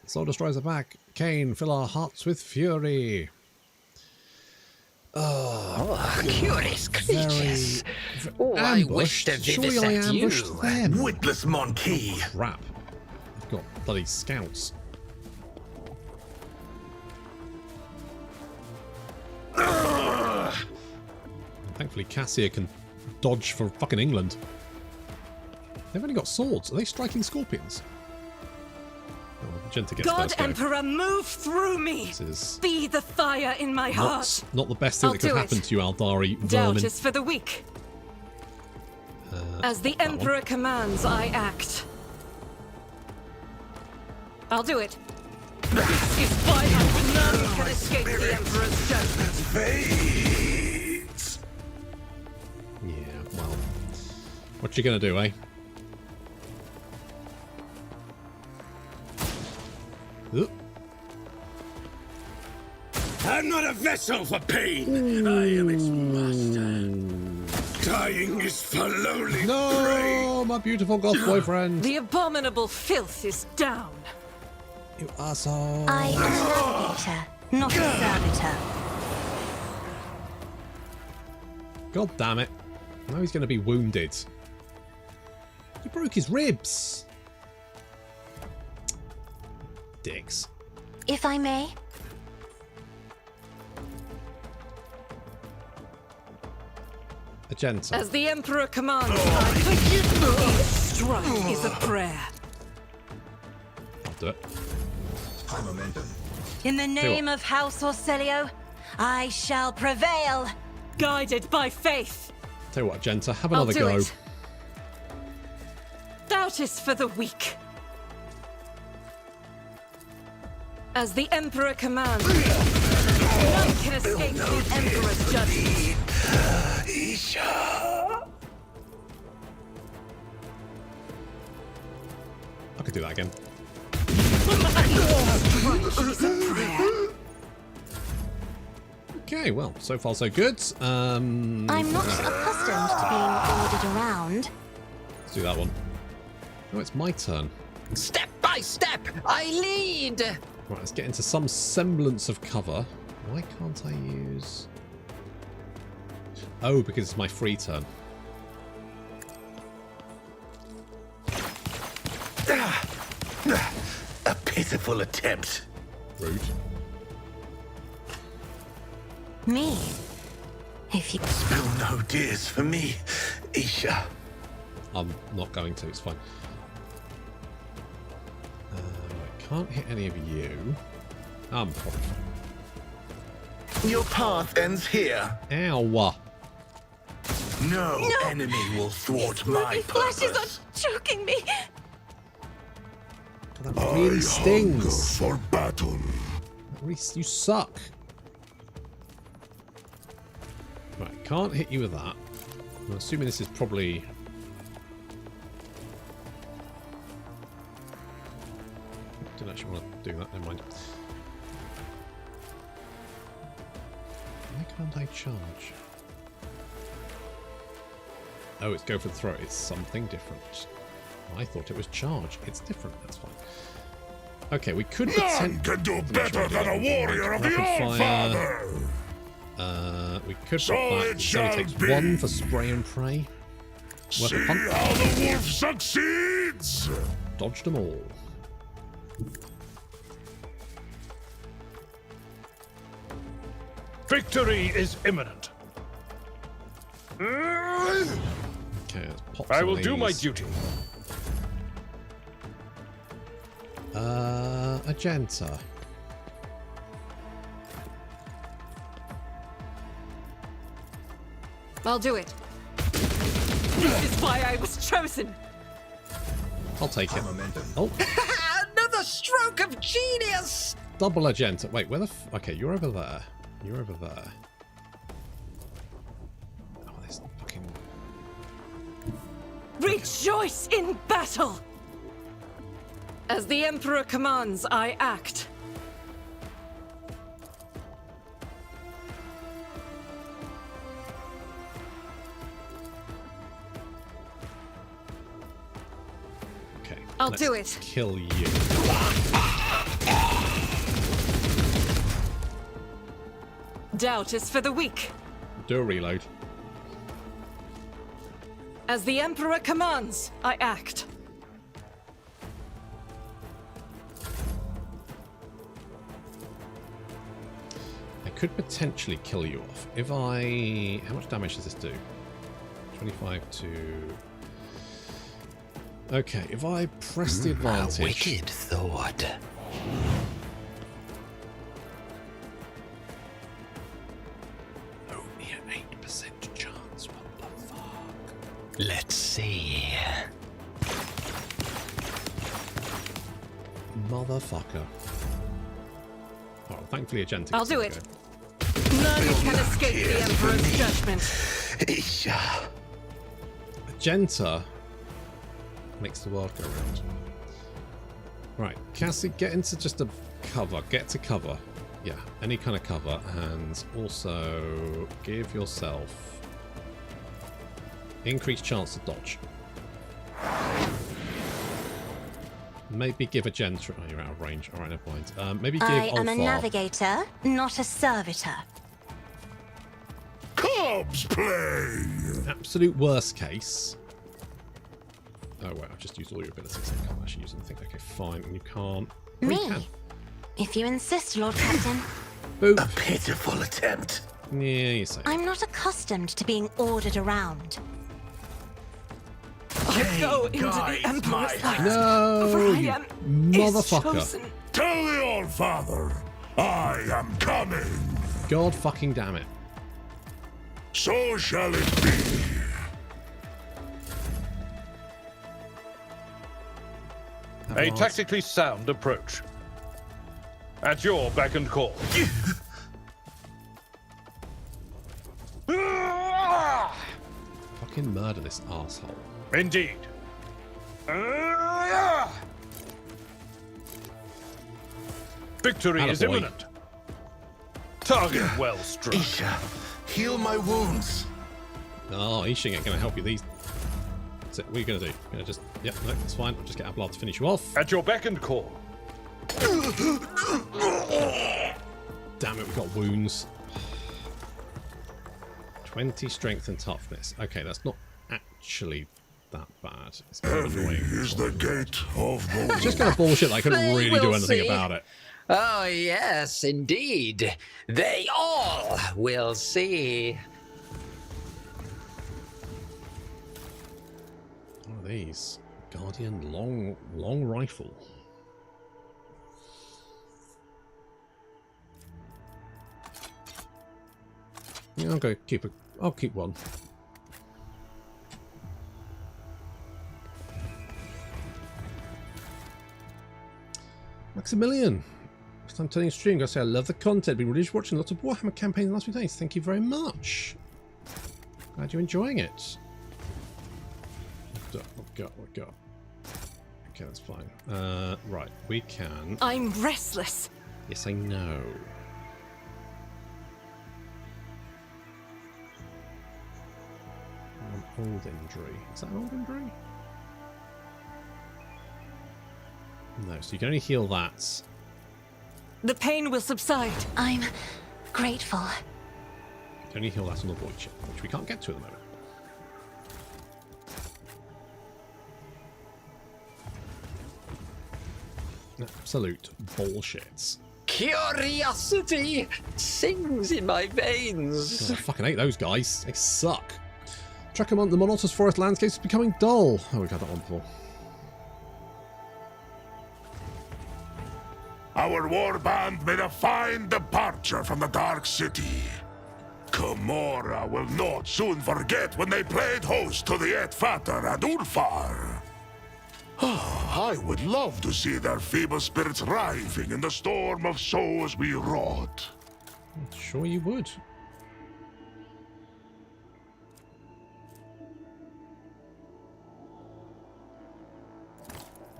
Soul destroys the back. Cain, fill our hearts with fury. Curious creatures. I wish to vivisect you. Witless monkey. Crap. I've got bloody scouts. Thankfully Cassia can dodge for fucking England. They've only got swords. Are they striking scorpions? Oh, Genta gets God first go. Emperor, move through me! This is Be the fire in my heart! not the best thing that could happen to you, Aldari Doubt vermin. is for the weak. As the Emperor commands, I act. I'll do it. This is violence. None can escape the Emperor's judgment. Fades. Yeah, well. What you gonna do, eh? Oop. I'm not a vessel for pain. I am its master. Dying is for lowly prey. No, my beautiful goth boyfriend. The abominable filth is down. You asshole. I am a navigator, not a servitor. God damn it. Now he's going to be wounded. You broke his ribs. Dicks. If I may, Agenta. As the Emperor commands, I forgive you. Each strike is a prayer. I'll do it. in the name of House Orcelio, I shall prevail. Guided by faith. Tell you what, Agenta, have another go. It. Doubt is for the weak. As the Emperor commands, none can escape the Emperor's judgment. I could do that again. Okay, well, so far so good. I'm not accustomed to being ordered around. Let's do that one. Oh, it's my turn. Step by step, I lead. Right, let's get into some semblance of cover. Why can't I use... Oh, because it's my free turn. A pitiful attempt. Rude. Me? If you Spill no tears for me, Isha. I'm not going to, it's fine. I can't hit any of you. I'm probably fine. Your path ends here. Ow! No enemy will thwart my flashes purpose. are choking me. God, that really stings. For battle. That really, you suck. Right, can't hit you with that. I'm assuming this is probably... Didn't actually want to do that, never mind. Why can't I charge? Oh, it's go for the throat. It's something different. I thought it was charge. It's different. That's fine. Okay, we could None can do better than a warrior of the All-Father. We could So put that. it shall takes be. 1 for spray and pray. Worth See a punt. how the wolf succeeds. Dodged them all. Victory is imminent. Okay, let's pop I some will of do my these. duty. Agenta. I'll do it. This is why I was chosen. I'll take it. Oh, Another stroke of genius! double Agenta. Wait, where the okay, you're over there. You're over there. Oh, there's fucking... Rejoice in battle! As the Emperor commands, I act. Okay. I'll let's do it. Kill you. Doubt is for the weak. Do a reload. As the Emperor commands, I act. I could potentially kill you off if I... How much damage does this do? 25 to... Okay, if I press the advantage... A wicked thought. Only an 8% chance, what the fuck? Let's see. Motherfucker. Oh, thankfully Agenta. I'll do it. None can escape the Emperor's judgment. Agenta makes the world go round. Right, Cassie, get into just a cover. Get to cover. Yeah, any kind of cover. And also give yourself increased chance to dodge. Maybe give Agenta... Oh, you're out of range. Alright, never mind. Maybe give I am a Ulfar... navigator, not a servitor. Cubs play! Absolute worst case... Oh, wait, I've just used all your abilities. I can't actually use anything. Okay, fine. And you can't... Oh, Me? you can. If you insist, Lord Captain. Boop. A pitiful attempt. Yeah, you say. I'm not accustomed to being ordered around. I go into the guides Emperor's my light. No, For I you am motherfucker. chosen. Tell the All-Father, I am coming. God fucking damn it. So shall it be. A tactically sound approach. At your beck and call. Fucking murder this asshole. Indeed. Victory is Attaboy. imminent. Target well struck. Isha, heal my wounds. Oh, Ishing ain't gonna help you. These. That's it. What are you gonna do? You're gonna just. Yep, no, that's fine. I'll just get Abelard to finish you off. At your beck and call. Damn it, we've got wounds. 20 strength and toughness. Okay, that's not actually that bad. It's kind of Heavy annoying. is the gate of the Just kind of bullshit that I couldn't They really do will anything see. about it. Oh, yes, indeed. They all will see. What are these? Guardian long rifle. Yeah, I'll keep one. Maximilian, next time turning stream, I say I love the content. Been really watching lots of Warhammer campaigns in the last few days. Thank you very much. Glad you're enjoying it. What we got? Okay, that's fine. Right, we can. I'm restless. Yes, I know. An old injury. Is that an old injury? No, so you can only heal that. The pain will subside. I'm grateful. You can only heal that on the void chip, which we can't get to at the moment. Absolute bullshit. Curiosity sings in my veins. Oh, I fucking hate those guys. They suck. Track among the monotonous forest landscapes is becoming dull. Oh, we've had that one before. Our warband made a fine departure from the Dark City. Gamora will not soon forget when they played host to the Etfater and Ulfar. I would love to see their feeble spirits writhing in the storm of souls we wrought. Sure you would.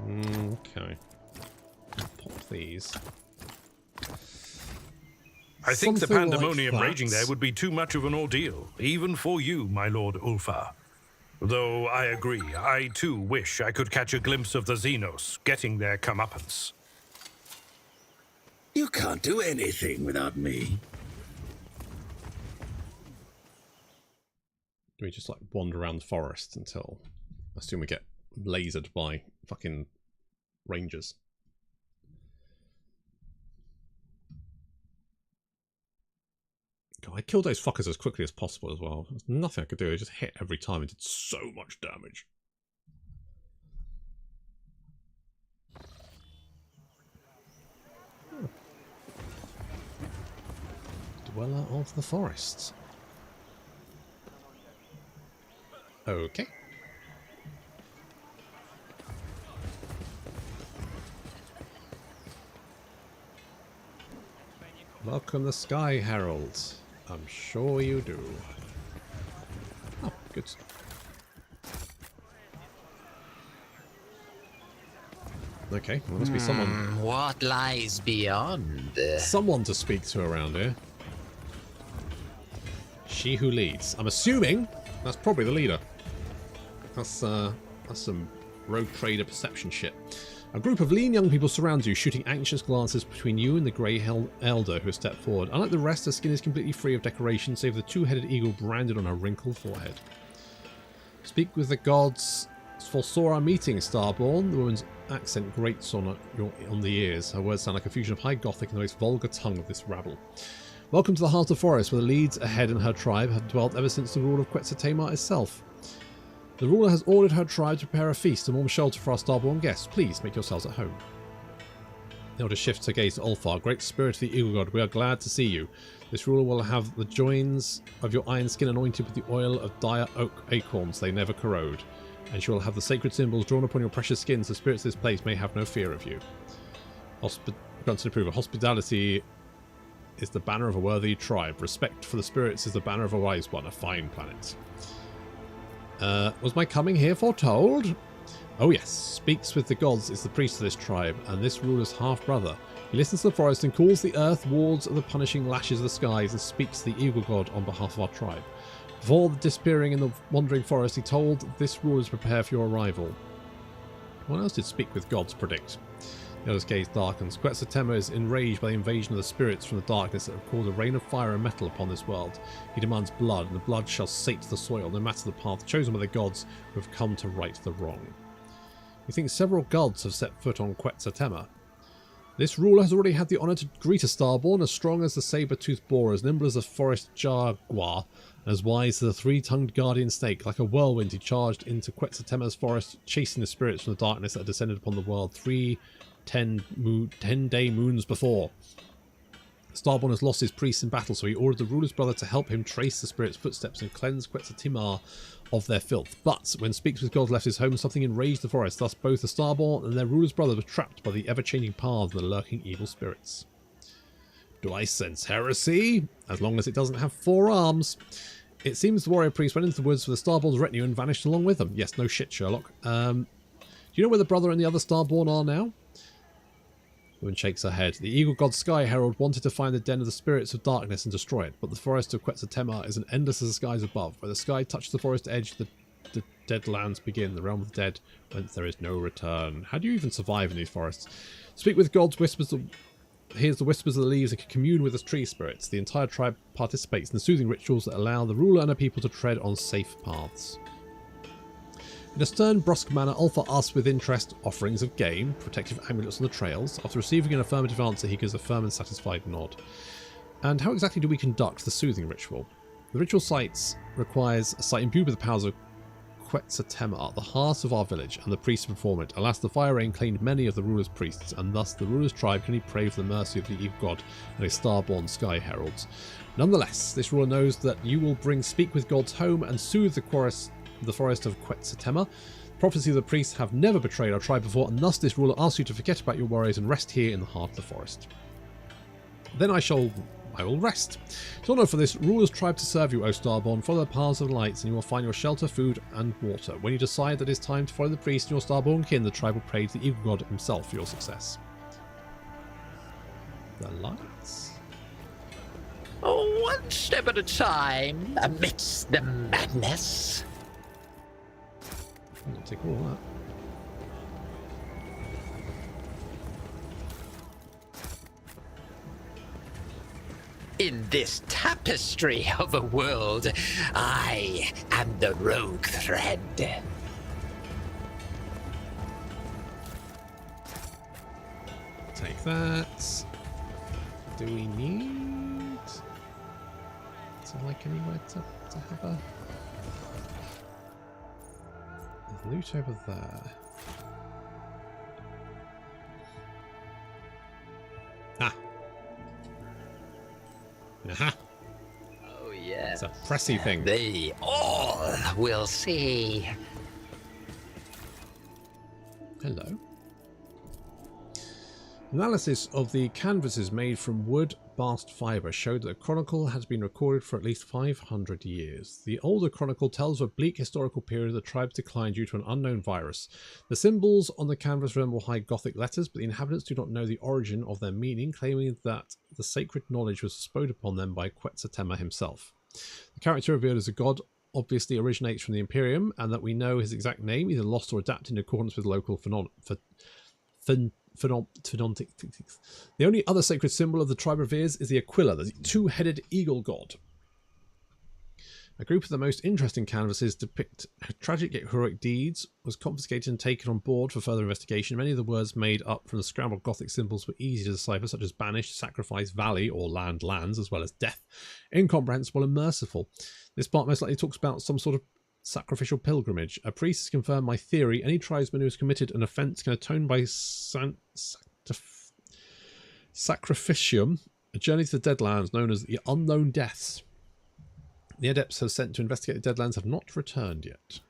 Okay. Pop these. I think the Something pandemonium like raging there would be too much of an ordeal, even for you, my lord Ulfar. Though I agree, I too wish I could catch a glimpse of the xenos getting their comeuppance. You can't do anything without me. Do we just like wander around the forest until I assume we get lasered by fucking rangers? God, I killed those fuckers as quickly as possible as well. There's nothing I could do. I just hit every time and did so much damage. Dweller of the forests. Okay. Welcome the Sky Herald. I'm sure you do. Oh, good. Okay, well, there must be someone. What lies beyond? Someone to speak to around here. She who leads. I'm assuming that's probably the leader. That's some rogue trader perception shit. A group of lean young people surround you, shooting anxious glances between you and the grey elder who has stepped forward. Unlike the rest, her skin is completely free of decoration, save for the two-headed eagle branded on her wrinkled forehead. Speak with the gods foresaw our meeting, Starborn. The woman's accent grates on the ears. Her words sound like a fusion of High Gothic and the most vulgar tongue of this rabble. Welcome to the heart of forest, where the leads ahead and her tribe have dwelt ever since the rule of Quetzalcoatl itself. The ruler has ordered her tribe to prepare a feast and warm shelter for our starborn guests. Please make yourselves at home. The elder shifts her gaze to Ulfar. Great spirit of the eagle god, we are glad to see you. This ruler will have the joins of your iron skin anointed with the oil of dire oak acorns. They never corrode. And she will have the sacred symbols drawn upon your precious skins. The spirits of this place may have no fear of you. Grunts and approval. Hospitality is the banner of a worthy tribe. Respect for the spirits is the banner of a wise one. A fine planet. Was my coming here foretold? Oh yes, speaks with the gods is the priest of this tribe, and this ruler's half-brother. He listens to the forest and calls the earth wards of the punishing lashes of the skies and speaks to the eagle god on behalf of our tribe. Before disappearing in the wandering forest, he told this ruler to prepare for your arrival. What else did speak with gods predict? The elder's gaze darkens. Quetzalcoatl is enraged by the invasion of the spirits from the darkness that have caused a rain of fire and metal upon this world. He demands blood, and the blood shall sate the soil, no matter the path chosen by the gods who have come to right the wrong. We think several gods have set foot on Quetzalcoatl. This ruler has already had the honour to greet a starborn, as strong as the saber-toothed boar, as nimble as a forest jaguar, and as wise as a three-tongued guardian snake. Like a whirlwind, he charged into Quetzalcoatl's forest, chasing the spirits from the darkness that had descended upon the world 10-day moons before. Starborn has lost his priests in battle, so he ordered the ruler's brother to help him trace the spirit's footsteps and cleanse Quetzalcoatl of their filth. But when Speaks with God left his home, something enraged the forest. Thus both the Starborn and their ruler's brother were trapped by the ever-changing paths of the lurking evil spirits. Do I sense heresy? As long as it doesn't have 4 arms. It seems the warrior priest went into the woods with the Starborn's retinue and vanished along with them. Yes, no shit, Sherlock. Do you know where the brother and the other Starborn are now? The woman shakes her head. The eagle god Sky Herald wanted to find the den of the spirits of darkness and destroy it, but the forest of Quetzalcoatl is as endless as the skies above. Where the sky touches the forest edge, the dead lands begin, the realm of the dead, whence there is no return. How do you even survive in these forests? Speak with gods, hears the whispers of the leaves and can commune with the tree spirits. The entire tribe participates in the soothing rituals that allow the ruler and her people to tread on safe paths. In a stern, brusque manner, Ulfa asks with interest offerings of game, protective amulets on the trails. After receiving an affirmative answer, he gives a firm and satisfied nod. And how exactly do we conduct the soothing ritual? The ritual site requires a site imbued with the powers of Quetzaltema at the heart of our village, and the priests perform it. Alas, the fire rain claimed many of the ruler's priests, and thus the ruler's tribe can only pray for the mercy of the evil god and his star-born sky heralds. Nonetheless, this ruler knows that you will bring speak with gods home and soothe the forest of Quetzaltema. The prophecy of the priests have never betrayed our tribe before, and thus this ruler asks you to forget about your worries and rest here in the heart of the forest. Then I will rest. To honor for this, rulers tribe to serve you, O Starborn. Follow the paths of the lights, and you will find your shelter, food, and water. When you decide that it is time to follow the priest and your Starborn kin, the tribe will pray to the evil god himself for your success. The lights. Oh, one step at a time, amidst the madness. I'm gonna take all that. In this tapestry of a world, I am the rogue thread. Take that. Do we need to like anywhere to have a loot over there? Ah. Aha. Oh, yes. It's a pressy thing. They all will see. Hello. Analysis of the canvases made from wood bast fibre showed that the chronicle has been recorded for at least 500 years. The older chronicle tells of a bleak historical period the tribe's decline due to an unknown virus. The symbols on the canvas resemble high Gothic letters, but the inhabitants do not know the origin of their meaning, claiming that the sacred knowledge was bestowed upon them by Quetzaltema himself. The character revealed as a god obviously originates from the Imperium, and that we know his exact name, either lost or adapted in accordance with local The only other sacred symbol of the tribe reveres is the Aquila, the two-headed eagle god. A group of the most interesting canvases depict tragic yet heroic deeds was confiscated and taken on board for further investigation. Many of the words made up from the scrambled Gothic symbols were easy to decipher, such as banished, sacrifice, valley, or lands, as well as death. Incomprehensible and merciful. This part most likely talks about some sort of sacrificial pilgrimage. A priest has confirmed my theory. Any tribesman who has committed an offence can atone by sacrificium, a journey to the Deadlands known as the Unknown Deaths. The adepts have sent to investigate the Deadlands have not returned yet.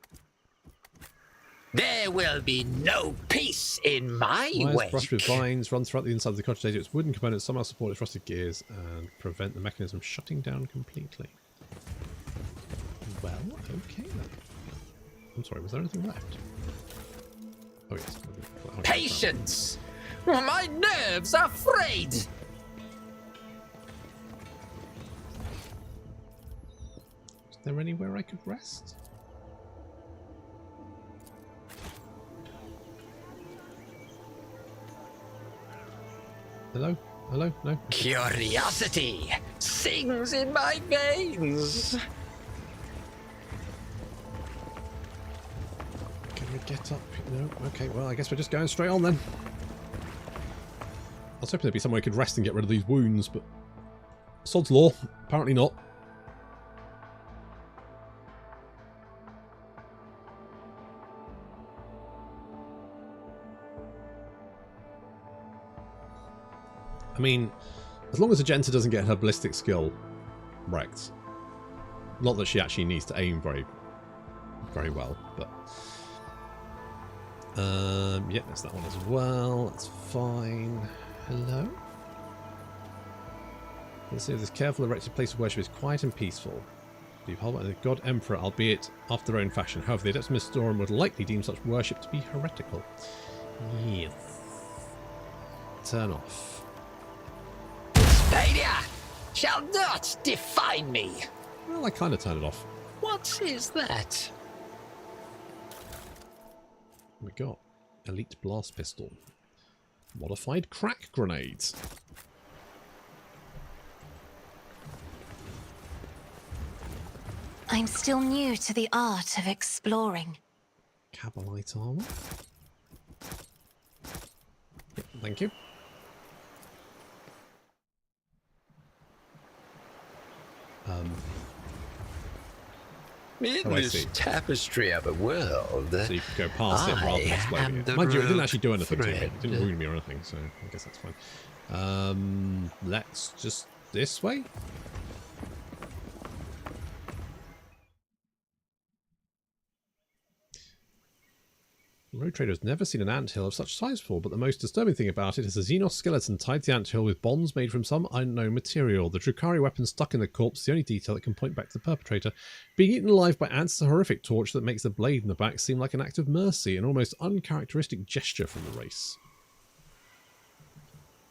There will be no peace in my way. Brushed with vines, run throughout the inside of the cottage. Its wooden components somehow support its rusted gears and prevent the mechanism shutting down completely. Well, okay then. I'm sorry, was there anything left? Oh yes. Patience! My nerves are frayed! Is there anywhere I could rest? Hello? Hello? No? Curiosity sings in my veins! Can we get up? No? Okay, well, I guess we're just going straight on then. I was hoping there'd be somewhere I could rest and get rid of these wounds, but sod's law. Apparently not. I mean, as long as Agenta doesn't get her ballistic skill wrecked. Not that she actually needs to aim very well, but... yeah, there's that one as well. That's fine. Hello? Let's see if this careful erected place of worship is quiet and peaceful. Be held by the God Emperor, albeit after their own fashion. However, the Adepts of Mystorum would likely deem such worship to be heretical. Yes. Turn off. Failure shall not define me. Well, I kind of turned it off. What is that? We got elite blast pistol, modified crack grenades. I'm still new to the art of exploring. Cabalite armor. Yep, thank you. In this tapestry of a world, so you could go past it rather than exploding it. Mind you, it didn't actually do anything to it. It didn't ruin me or anything, so I guess that's fine. Let's just this way. Road Trader has never seen an anthill of such size before, but the most disturbing thing about it is a xenos skeleton tied to the anthill with bonds made from some unknown material. The Drukhari weapon stuck in the corpse, the only detail that can point back to the perpetrator. Being eaten alive by ants is a horrific torture that makes the blade in the back seem like an act of mercy, an almost uncharacteristic gesture from the race.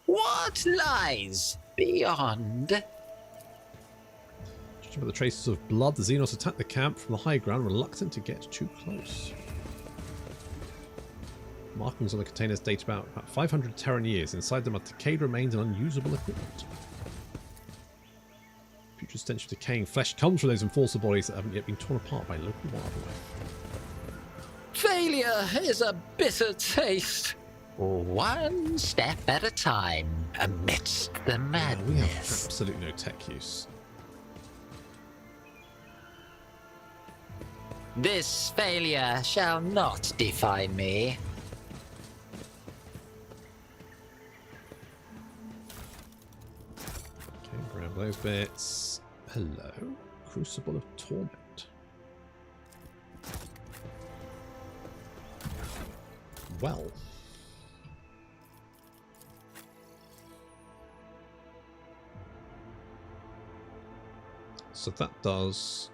What lies beyond? Judging by the traces of blood, the xenos attacked the camp from the high ground, reluctant to get too close. Markings on the containers date about 500 Terran years. Inside them are decayed remains and unusable equipment. Future stench of decaying flesh comes from those enforcer bodies that haven't yet been torn apart by local wildlife. Failure is a bitter taste. One step at a time amidst the madness. We have absolutely no tech use. This failure shall not define me. Grab those bits. Hello. Crucible of Torment. Well. So that does...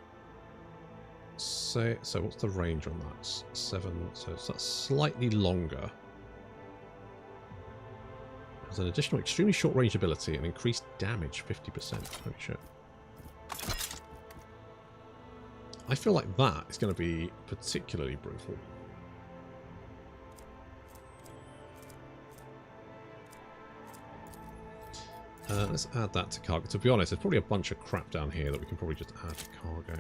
So what's the range on that? 7. So that's slightly longer. There's an additional extremely short range ability and increased damage 50%. Holy shit. I feel like that is going to be particularly brutal. Let's add that to cargo. To be honest, there's probably a bunch of crap down here that we can probably just add to cargo.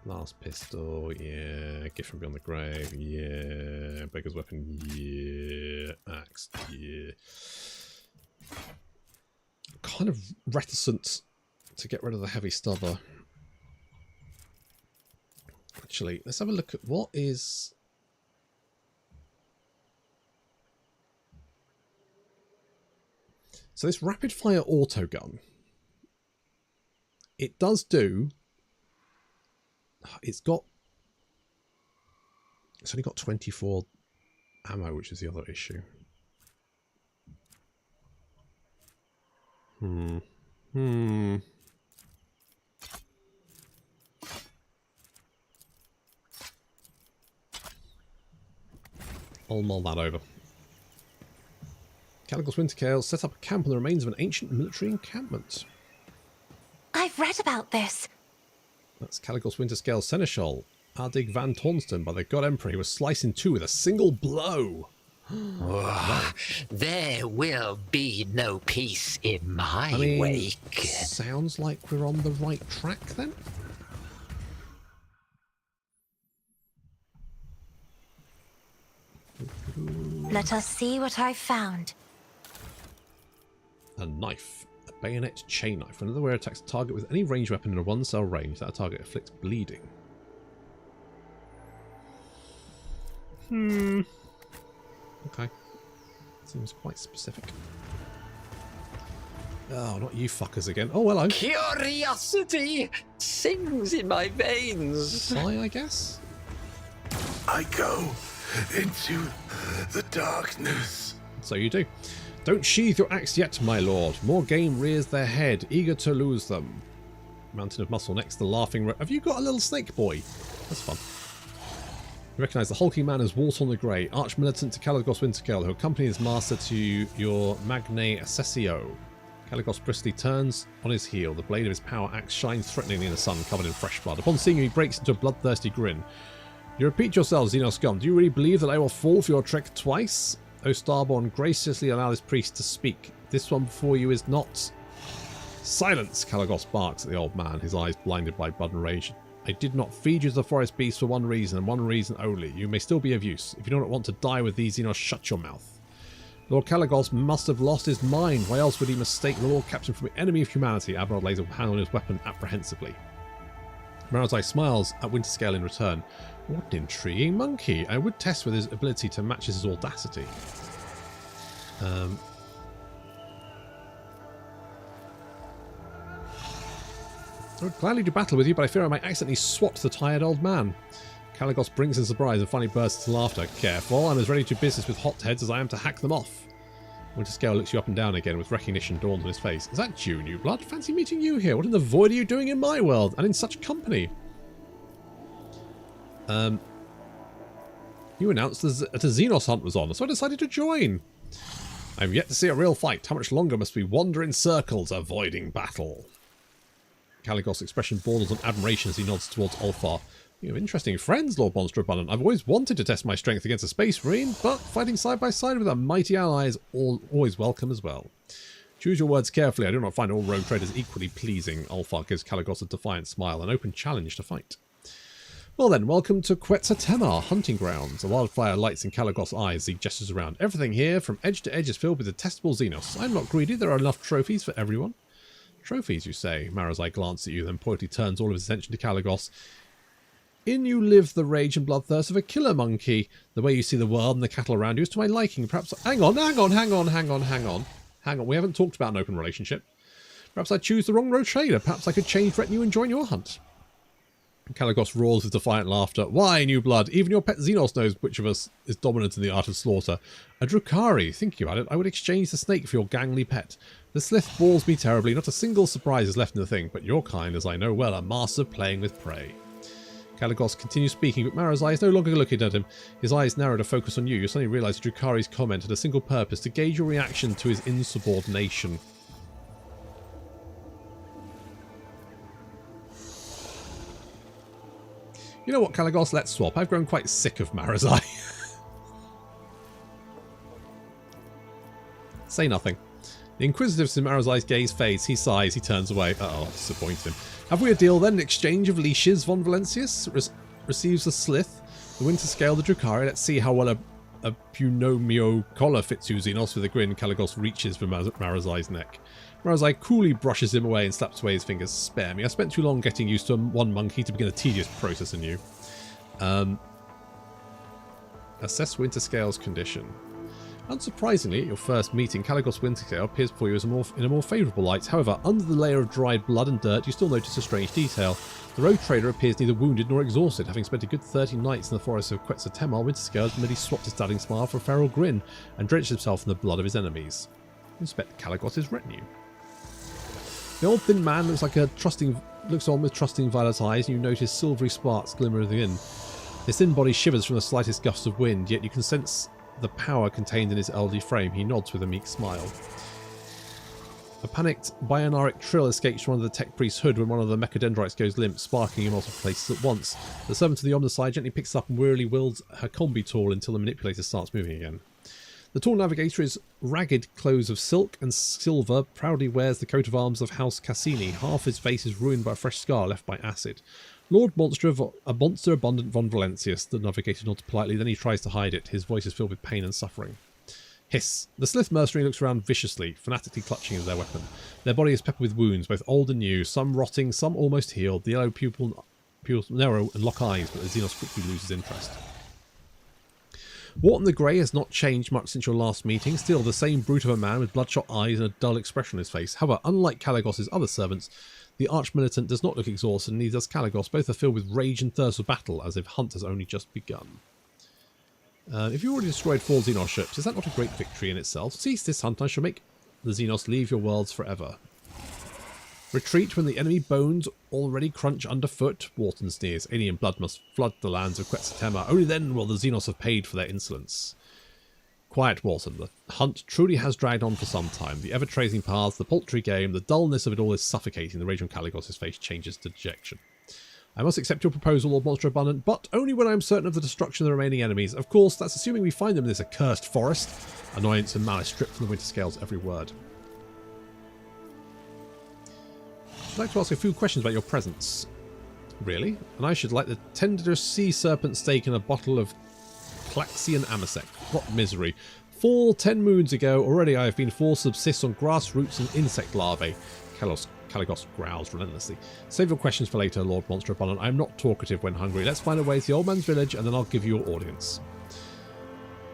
Last pistol, yeah. Gift from Beyond the Grave, yeah. Beggar's Weapon, yeah. Axe, yeah. Kind of reticent to get rid of the heavy stubber. Actually, let's have a look at what is... So this rapid fire auto gun, it does do... It's only got 24 ammo, which is the other issue. I'll mull that over. Caligos Winterscale set up a camp on the remains of an ancient military encampment. I've read about this. That's Caligos Winterscale Seneschal, Ardig van Tornsten, by the God Emperor. He was sliced in two with a single blow. There will be no peace in my wake. Sounds like we're on the right track then. Let us see what I've found. A knife. A bayonet chain knife. Another way attacks a target with any ranged weapon in a 1-cell range. That target inflicts bleeding. Okay. Seems quite specific. Oh, not you fuckers again. Oh, hello. Curiosity sings in my veins. Sigh, I guess? I go into the darkness. So you do. Don't sheathe your axe yet, my lord. More game rears their head, eager to lose them. Mountain of muscle next to the laughing... Have you got a little snake boy? That's fun. You recognise the hulking man as Walton the Grey, arch-militant to Caligos Winterscale, who accompanied his master to your Magnae Assessio. Caligos briskly turns on his heel. The blade of his power axe shines threateningly in the sun, covered in fresh blood. Upon seeing you, he breaks into a bloodthirsty grin. You repeat yourselves, Xenos scum. Do you really believe that I will fall for your trick twice? O Starborn, graciously allow this priest to speak. This one before you is not... Silence! Caligos barks at the old man, his eyes blinded by blood and rage. I did not feed you to the forest beast for one reason, and one reason only. You may still be of use. If you do not want to die with these xenos, shut your mouth. Lord Kalagos must have lost his mind. Why else would he mistake the Lord Captain for an enemy of humanity? Admiral lays a hand on his weapon apprehensively. Marazai smiles at Winterscale in return. What an intriguing monkey. I would test with his ability to match his audacity. I would gladly do battle with you, but I fear I might accidentally swat the tired old man. Kalagos brings in surprise and finally bursts into laughter. Careful, I'm as ready to do business with hotheads as I am to hack them off. Winterscale looks you up and down again with recognition dawned on his face. Is that you, new blood? Fancy meeting you here. What in the void are you doing in my world, and in such company? You announced that a Xenos hunt was on, so I decided to join. I'm yet to see a real fight. How much longer must we wander in circles, avoiding battle? Kalagos' expression borders on admiration as he nods towards Ulfar. You have interesting friends, Lord Monster Abundant. I've always wanted to test my strength against a space marine, but fighting side by side with a mighty ally is always welcome as well. Choose your words carefully. I do not find all rogue traders equally pleasing. Ulfar gives Kalagos a defiant smile, an open challenge to fight. Well then, welcome to Quetzaltemar, hunting grounds. A wildfire lights in Kalagos' eyes as he gestures around. Everything here, from edge to edge, is filled with detestable xenos. I'm not greedy. There are enough trophies for everyone. Trophies, you say? Marazai glances at you, then pointedly turns all of his attention to Kalagos. In you live the rage and bloodthirst of a killer monkey. The way you see the world and the cattle around you is to my liking. Perhaps... Hang on. We haven't talked about an open relationship. Perhaps I choose the wrong road trader. Perhaps I could change retinue and join your hunt. Kalagos roars with defiant laughter. Why, new blood? Even your pet Xenos knows which of us is dominant in the art of slaughter. A Drukhari. Thinking about it, I would exchange the snake for your gangly pet. The slith bores me terribly. Not a single surprise is left in the thing, but your kind, as I know well, are masters of playing with prey. Kalagos continues speaking, but Marazai is no longer looking at him. His eyes narrow to focus on you. You suddenly realise Drukhari's comment had a single purpose, to gauge your reaction to his insubordination. You know what, Kalagos? Let's swap. I've grown quite sick of Marazai. Say nothing. The inquisitiveness in Marazai's gaze fades. He sighs. He turns away. Uh-oh, disappointed him. Have we a deal then? An exchange of leashes, Von Valencius? Receives the slith, the Winterscale, the Drukhari. Let's see how well a Punomio collar fits you, Xenos. With a grin, Kalagos reaches for Marazai's neck. Marazai coolly brushes him away and slaps away his fingers. Spare me. I spent too long getting used to one monkey to begin a tedious process anew. Assess Winterscale's condition. Unsurprisingly, at your first meeting, Kalagos Winterscale appears before you as in a more favourable light. However, under the layer of dried blood and dirt, you still notice a strange detail. The rogue trader appears neither wounded nor exhausted. Having spent a good 30 nights in the forest of Quetzaltemar, Winterscale has merely swapped his dazzling smile for a feral grin and drenched himself in the blood of his enemies. Inspect Kalagos' retinue. The old thin man looks on with trusting violet eyes, and you notice silvery sparks glimmer within. His thin body shivers from the slightest gust of wind, yet you can sense the power contained in his elderly frame. He nods with a meek smile. A panicked bionaric trill escapes from under the tech priest's hood when one of the mechadendrites goes limp, sparking in multiple places at once. The servant to the omnicide gently picks up and wearily wields her combi tool until the manipulator starts moving again. The tall navigator is ragged clothes of silk and silver, proudly wears the coat of arms of House Cassini. Half his face is ruined by a fresh scar left by acid. Lord Monster Abundant Von Valencius, the navigator nods politely, then he tries to hide it. His voice is filled with pain and suffering. Hiss. The slith mercenary looks around viciously, fanatically clutching at their weapon. Their body is peppered with wounds, both old and new, some rotting, some almost healed. The yellow pupils narrow and lock eyes, but the Xenos quickly loses interest. Wharton the Grey has not changed much since your last meeting, still the same brute of a man with bloodshot eyes and a dull expression on his face. However, unlike Kalagos' other servants, the arch-militant does not look exhausted, and neither does Kalagos. Both are filled with rage and thirst for battle, as if hunt has only just begun. If you already destroyed 4 Xenos ships, is that not a great victory in itself? Cease this hunt, I shall make the Xenos leave your worlds forever. Retreat when the enemy bones already crunch underfoot, Wharton sneers. Alien blood must flood the lands of Quetzaltemar. Only then will the Xenos have paid for their insolence. Quiet, Wharton. The hunt truly has dragged on for some time. The ever-tracing paths, the paltry game, the dullness of it all is suffocating. The rage on Kalagos' face changes to dejection. I must accept your proposal, Lord Monster Abundant, but only when I am certain of the destruction of the remaining enemies. Of course, that's assuming we find them in this accursed forest. Annoyance and malice strip from the Winterscale's every word. I'd like to ask a few questions about your presence. Really? And I should like the tender sea serpent steak and a bottle of Claxian Amasec. What misery. 10 moons ago, already I have been forced to subsist on grass roots and insect larvae. Caligos growls relentlessly. Save your questions for later, Lord Monster Opponent. I am not talkative when hungry. Let's find a way to the old man's village, and then I'll give you your audience.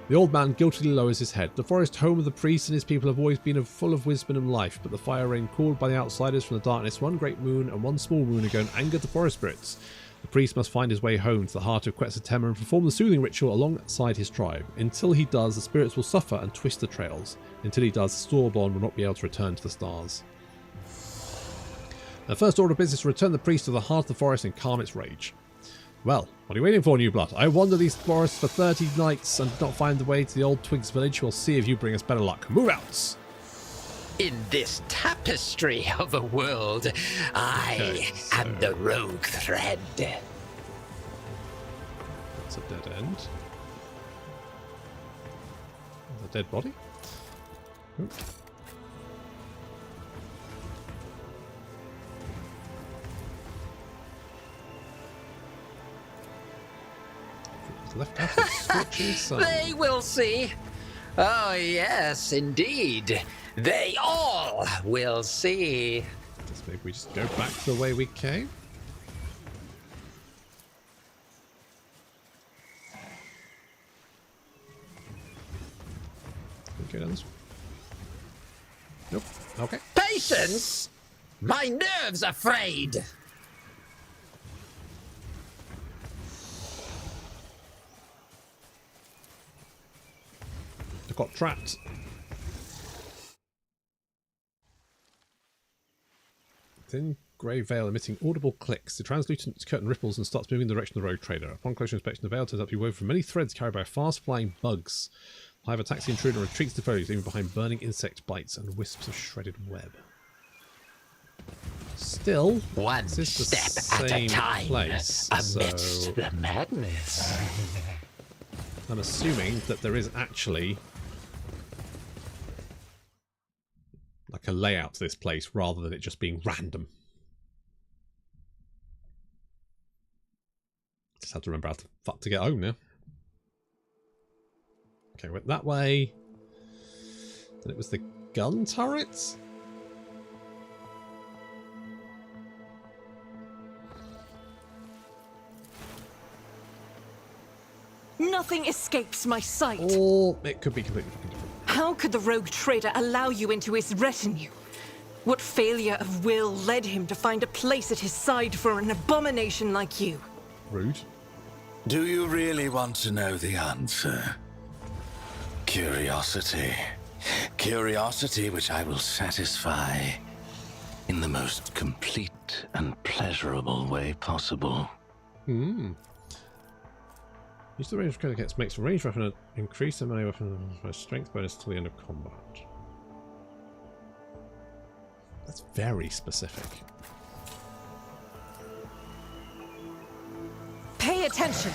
The old man guiltily lowers his head. The forest home of the priest and his people have always been full of wisdom and life, but the fire rain called by the outsiders from the darkness one great moon and one small moon ago angered the forest spirits. The priest must find his way home to the heart of Quetzaltemma and perform the soothing ritual alongside his tribe. Until he does, the spirits will suffer and twist the trails. Until he does, Storeborn will not be able to return to the stars. The first order of business is to return the priest to the heart of the forest and calm its rage. Well, what are you waiting for, new blood? I wandered these forests for 30 nights and did not find the way to the old Twigs village. We'll see if you bring us better luck. Move out! In this tapestry of a world, I am the rogue thread. That's a dead end. There's a dead body. Oop. Left out of scorching sun. They will see. Oh, yes, indeed. They all will see. Just maybe we just go back the way we came. Go down this way. Nope. Okay. Patience! My nerves are frayed. I got trapped. Thin grey veil emitting audible clicks. The translucent curtain ripples and starts moving in the direction of the rogue trader. Upon closer inspection, the veil turns out to be woven from many threads carried by fast-flying bugs. Hive attacks the intruder and retreats to foes, leaving behind burning insect bites and wisps of shredded web. Still, one step at a time place, amidst the madness. I'm assuming that there is actually like a layout to this place rather than it just being random. Just have to remember how the fuck to get home now. Okay, went that way. Then it was the gun turret. Nothing escapes my sight. Or it could be completely fucking different. How could the rogue trader allow you into his retinue? What failure of will led him to find a place at his side for an abomination like you? Rude. Do you really want to know the answer? Curiosity. Curiosity which I will satisfy in the most complete and pleasurable way possible. Use the range of gets makes a range weapon increase the melee weapon strength bonus till the end of combat. That's very specific. Pay attention.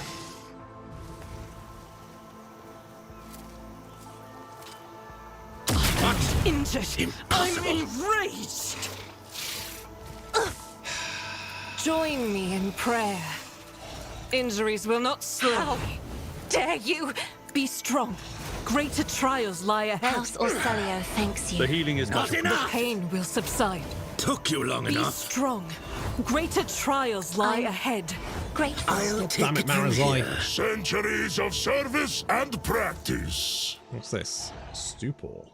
I'm injured. I'm enraged. Join me in prayer. Injuries will not slow. How dare you? Be strong. Greater trials lie ahead. House Orselio thanks you. The healing is not enough. The pain will subside. Took you long Be enough. strong. Greater trials lie ahead. Grateful. I'll take Damn it, it from Marazai. here. Centuries of service and practice. What's this? Stupor.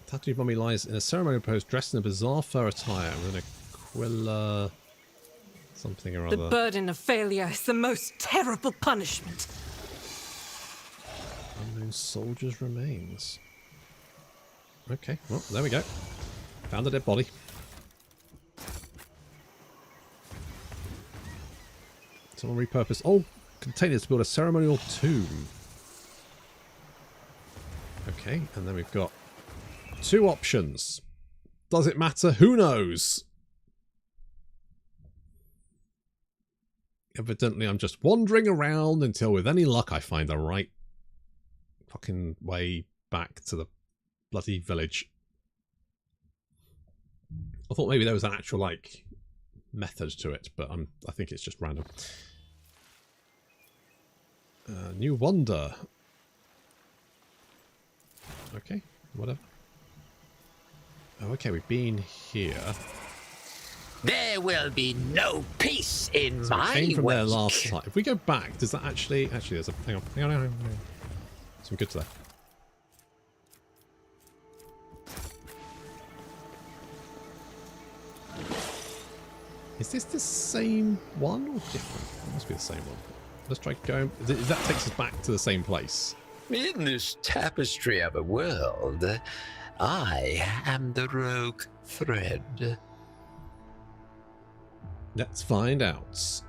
Tattooed mummy lies in a ceremonial pose dressed in a bizarre fur attire with an aquila something or The other. burden of failure is the most terrible punishment. Unknown soldier's remains. Okay, well, there we go. Found a dead body. Someone repurposed old containers to build a ceremonial tomb. Okay, and then we've got two options. Does it matter? Who knows? Evidently, I'm just wandering around until with any luck I find the right fucking way back to the bloody village. I thought maybe there was an actual, like, method to it, but I think it's just random. New wonder. Okay, whatever. Oh, okay, we've been here. There will be no peace in So my we came from wake. there last time. If we go back, does that actually... Actually, there's a... Hang on. Some good to there. Is this the same one or different? It must be the same one. Let's try going... That takes us back to the same place. In this tapestry of a world, I am the rogue thread. Let's find out.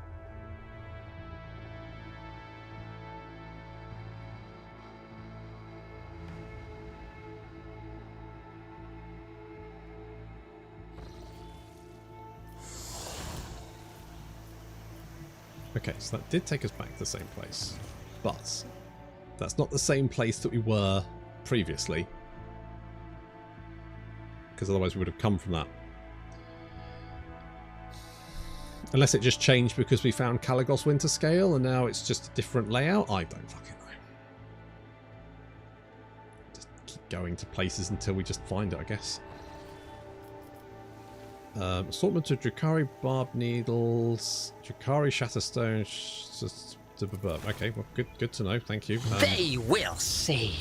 Okay, so that did take us back to the same place, but that's not the same place that we were previously, because otherwise we would have come from that. Unless it just changed because we found Caligos Winterscale and now it's just a different layout. I don't fucking know. Just keep going to places until we just find it, I guess. Assortment of Drakari barb needles, Drakari shatterstone. Okay, well, good to know. Thank you. They will see.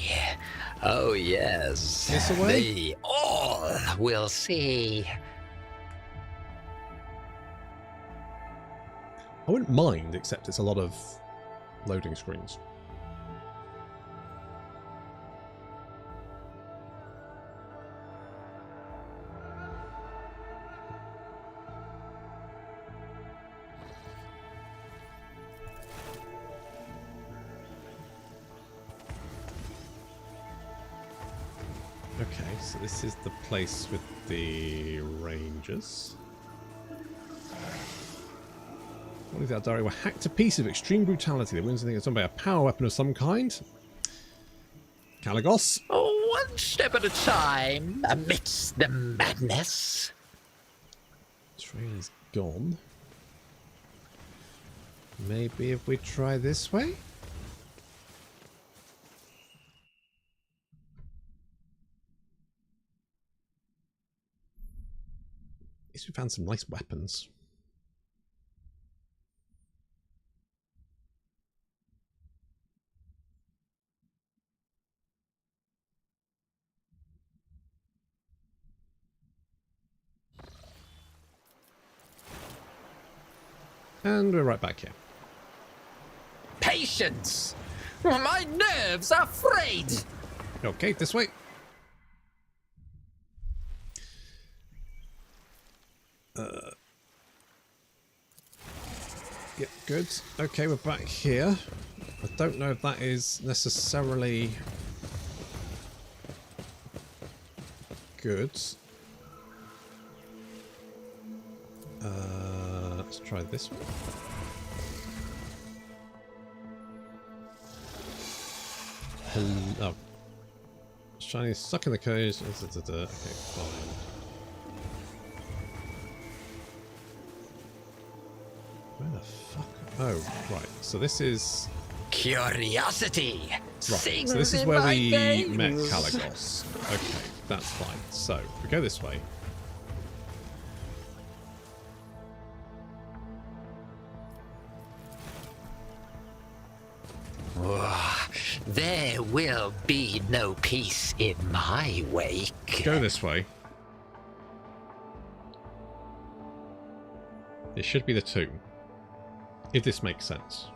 Oh yes, this away? They all will see. I wouldn't mind, except it's a lot of loading screens. Okay, so this is the place with the rangers. What is that diary? We're hacked to pieces of extreme brutality. The wins is done by a power weapon of some kind. Caligos. Oh, one step at a time amidst the madness. Train's gone. Maybe if we try this way? At least we found some nice weapons. And we're right back here. Patience! My nerves are frayed! Okay, this way. Yep, good. Okay, we're back here. I don't know if that is necessarily good. Let's try this one. Oh. Shiny stuck in the cage. Okay, fine. Where the fuck? Oh, right. So this is... Curiosity! Right, so this is where we met Caligos. Okay, that's fine. So, if we go this way... There will be no peace in my wake. Go this way. It should be the tomb. If this makes sense.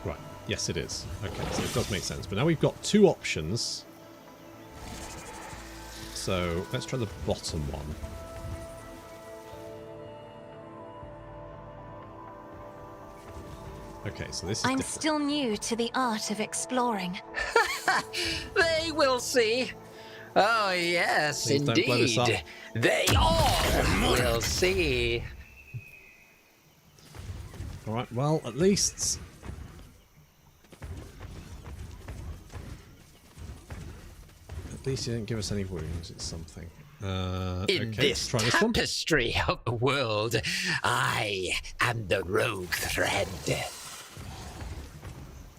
Right. Yes, it is. Okay, so it does make sense. But now we've got two options. So let's try the bottom one. Okay, so this is I'm different. still new to the art of exploring. They will see. Oh, yes, Please don't blow this up. indeed. They all will see. Alright, well, at least... At least you didn't give us any wounds. It's something. In okay, this try this one. tapestry of the world, I am the rogue thread.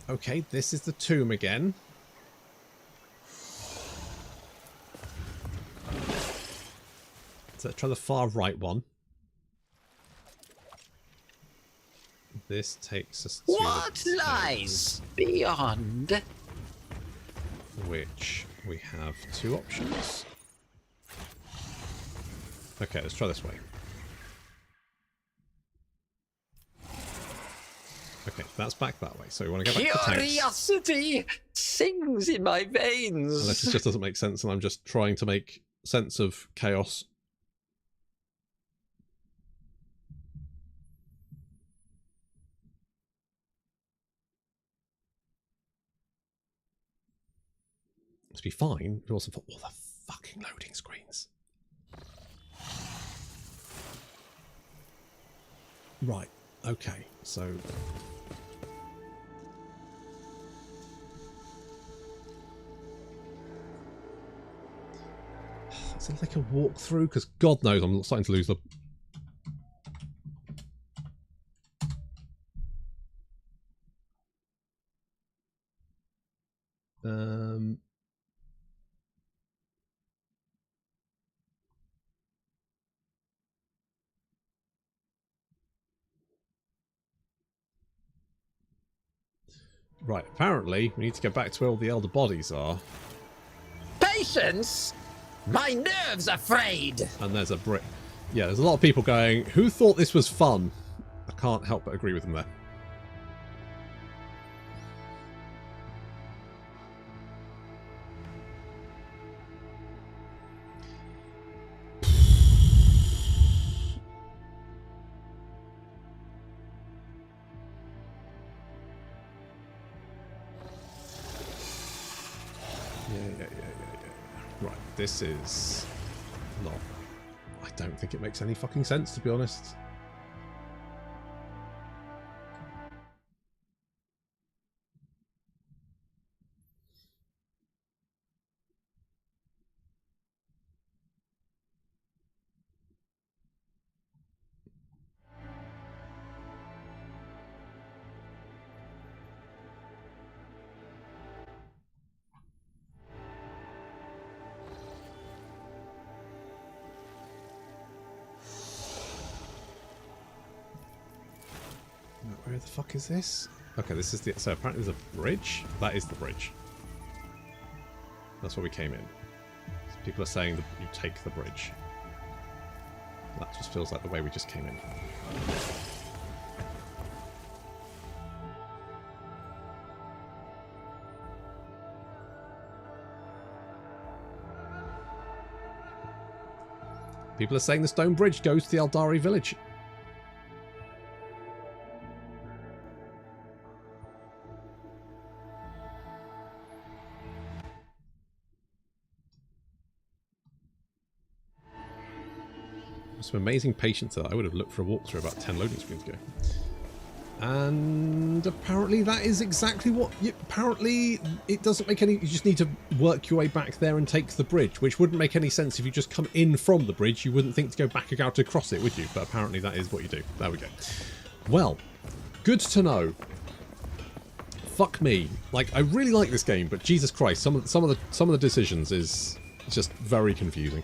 Okay, this is the tomb again. So let's try the far right one. This takes us to What lies beyond? Which we have two options. Okay, let's try this way. Okay, that's back that way. So we want to go back to the tanks. Curiosity sings in my veins. Unless it just doesn't make sense and I'm just trying to make sense of chaos. Must be fine. We also put all the fucking loading screens. Right. Okay. So. Is it like a walkthrough? Because God knows I'm starting to lose the. Right, apparently we need to go back to where all the elder bodies are. Patience! My nerves are frayed! And there's a brick. Yeah, there's a lot of people going, who thought this was fun? I can't help but agree with them there. Yeah. Right, this is not... I don't think it makes any fucking sense, to be honest. Where the fuck is this? Okay, this is the... So apparently there's a bridge? That is the bridge. That's where we came in. So people are saying that you take the bridge. That just feels like the way we just came in. People are saying the stone bridge goes to the Eldari village. Some amazing patience that I would have looked for a walkthrough about 10 loading screens ago. And apparently that is exactly what... apparently it doesn't make any... You just need to work your way back there and take the bridge, which wouldn't make any sense if you just come in from the bridge. You wouldn't think to go back out to cross it, would you? But apparently that is what you do. There we go. Well, good to know. Fuck me. Like, I really like this game, but Jesus Christ, some of the decisions is just very confusing.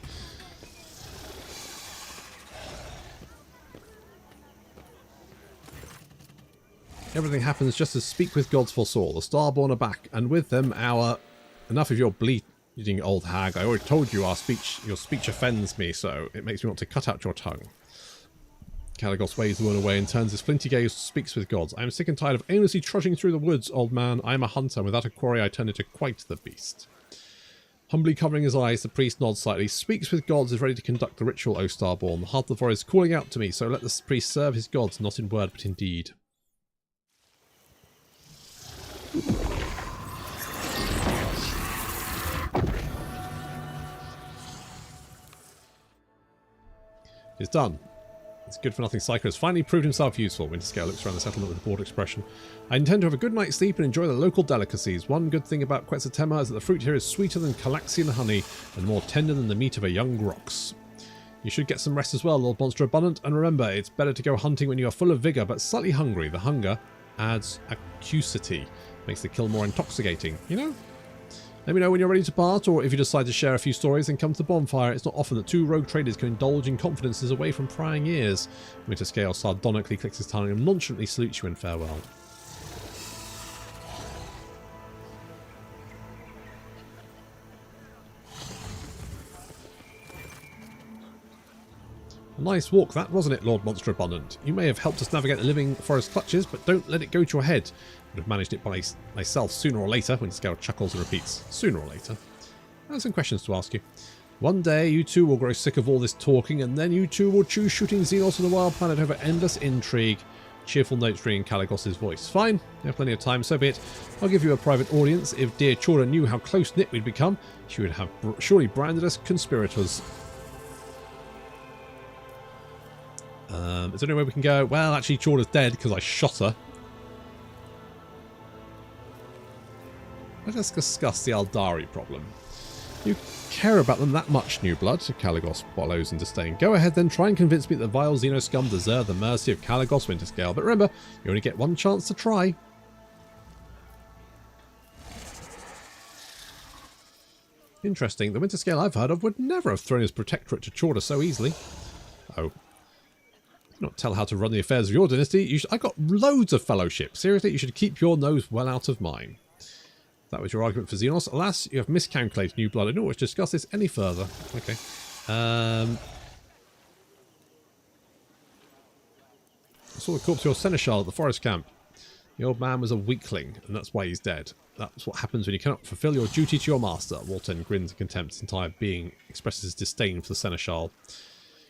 Everything happens just as speak with gods foresaw. The Starborn are back, and with them our... Enough of your bleating old hag. I already told you your speech offends me, so it makes me want to cut out your tongue. Caligos waves the woman away and turns his flinty gaze to speaks with gods. I am sick and tired of aimlessly trudging through the woods, old man. I am a hunter, and without a quarry I turn into quite the beast. Humbly covering his eyes, the priest nods slightly. Speaks with gods, is ready to conduct the ritual, O Starborn. The heart of the forest is calling out to me, so let the priest serve his gods, not in word but in deed. It's done. It's good for nothing Psycho has finally proved himself useful. Winterscale looks around the settlement with a bored expression. I intend to have a good night's sleep and enjoy the local delicacies. One good thing about Quetzaltemma is that the fruit here is sweeter than Calaxian honey and more tender than the meat of a young grox. You should get some rest as well, Lord Monster Abundant, and remember, it's better to go hunting when you are full of vigour but slightly hungry. The hunger adds acuity, makes the kill more intoxicating, you know? Let me know when you're ready to part, or if you decide to share a few stories and come to the bonfire. It's not often that two rogue traders can indulge in confidences away from prying ears. Winterscale sardonically clicks his tongue and nonchalantly salutes you in farewell. A nice walk that, wasn't it, Lord Monster Abundant? You may have helped us navigate the living forest clutches, but don't let it go to your head. Would have managed it by myself sooner or later. Winterscale chuckles and repeats, sooner or later. I have some questions to ask you. One day you two will grow sick of all this talking, and then you two will choose shooting xenos on the wild planet over endless intrigue. Cheerful notes ringing Caligos's voice. Fine, you have plenty of time, so be it. I'll give you a private audience. If dear Chorda knew how close-knit we'd become, she would have surely branded us conspirators. Is there any way we can go? Well, actually, Chorda's dead because I shot her. Let's discuss the Aldari problem. You care about them that much, New Blood? Caligos follows in disdain. Go ahead then, try and convince me that the vile Xeno scum deserve the mercy of Caligos Winterscale. But remember, you only get one chance to try. Interesting. The Winterscale I've heard of would never have thrown his protectorate to Chorda so easily. Oh. Not tell how to run the affairs of your dynasty. I've got loads of fellowship. Seriously, you should keep your nose well out of mine. That was your argument for Xenos. Alas, you have miscalculated, New Blood. I don't wish to discuss this any further. Okay. I saw the corpse of your seneschal at the forest camp. The old man was a weakling, and that's why he's dead. That's what happens when you cannot fulfill your duty to your master. Walton grins in contempt. His entire being expresses his disdain for the seneschal.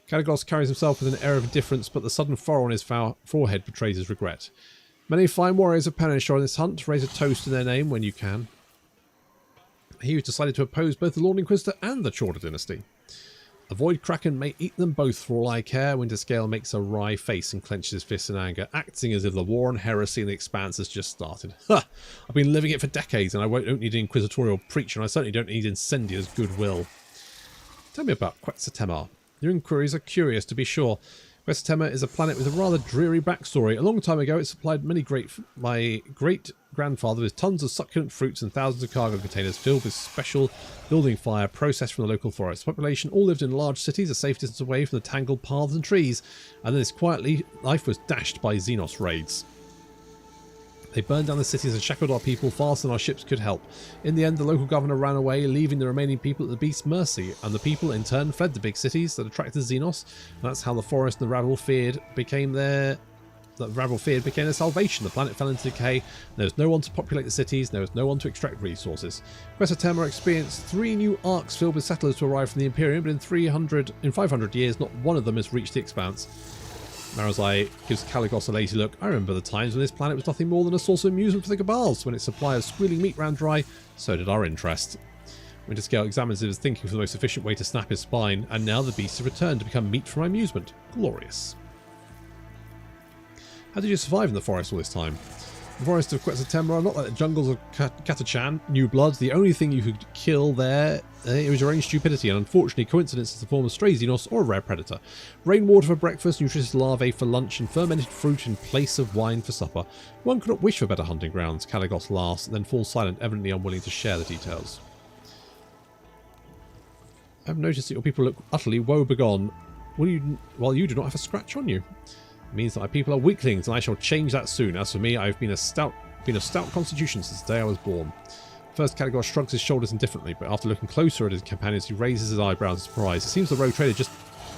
Caligos carries himself with an air of indifference, but the sudden furrow on his forehead betrays his regret. Many fine warriors have perished on this hunt. Raise a toast in their name when you can. He who decided to oppose both the Lord Inquisitor and the Chorda dynasty. The Void Kraken may eat them both for all I care. Winterscale makes a wry face and clenches his fists in anger, acting as if the war on heresy in the Expanse has just started. Ha! I've been living it for decades, and I don't need an inquisitorial preacher, and I certainly don't need Incendia's goodwill. Tell me about Quetzaltemma. Your inquiries are curious, to be sure. Quetzaltemma is a planet with a rather dreary backstory. A long time ago, it supplied my great-grandfather with tons of succulent fruits and thousands of cargo containers filled with special building fire processed from the local forest. The population all lived in large cities, a safe distance away from the tangled paths and trees, and then this quietly life was dashed by Xenos raids. They burned down the cities and shackled our people faster than our ships could help. In the end, the local governor ran away, leaving the remaining people at the beast's mercy, and the people in turn fled the big cities that attracted Xenos. And that's how the forest and the rabble feared became their salvation. The planet fell into decay. There was no one to populate the cities. There was no one to extract resources. Quetzaltemma experienced 3 new arcs filled with settlers to arrive from the Imperium, but in 500 years, not one of them has reached the Expanse. Marazai gives Caligos a lazy look. I remember the times when this planet was nothing more than a source of amusement for the Cabals. When its supply of squealing meat ran dry, so did our interest. Winterscale examines his thinking for the most efficient way to snap his spine, and now the beast has returned to become meat for my amusement. Glorious. How did you survive in the forest all this time? The forests of Quetzaltemma are not like the jungles of Catachan, New Blood. The only thing you could kill there, it was your own stupidity, and unfortunately coincidence is the form of stray Xenos or a rare predator. Rainwater for breakfast, nutritious larvae for lunch, and fermented fruit in place of wine for supper. One could not wish for better hunting grounds. Caligos laughs, and then falls silent, evidently unwilling to share the details. I have noticed that your people look utterly woebegone, while you do not have a scratch on you. It means that my people are weaklings, and I shall change that soon. As for me, I have been of stout constitution since the day I was born. First, Caligos shrugs his shoulders indifferently, but after looking closer at his companions, he raises his eyebrows in surprise. It seems the rogue trader just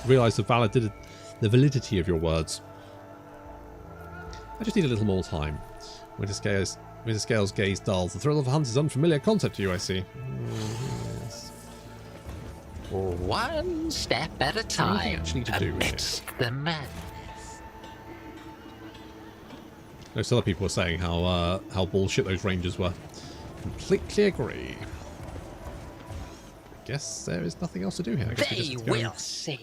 realised the validity of your words. I just need a little more time. Winterscale's gaze dulls. The thrill of the hunt is an unfamiliar concept to you, I see. Yes. One step at a time actually to do amidst the madness. Most other people were saying how bullshit those rangers were. Completely agree. I guess there is nothing else to do here. I guess They will see.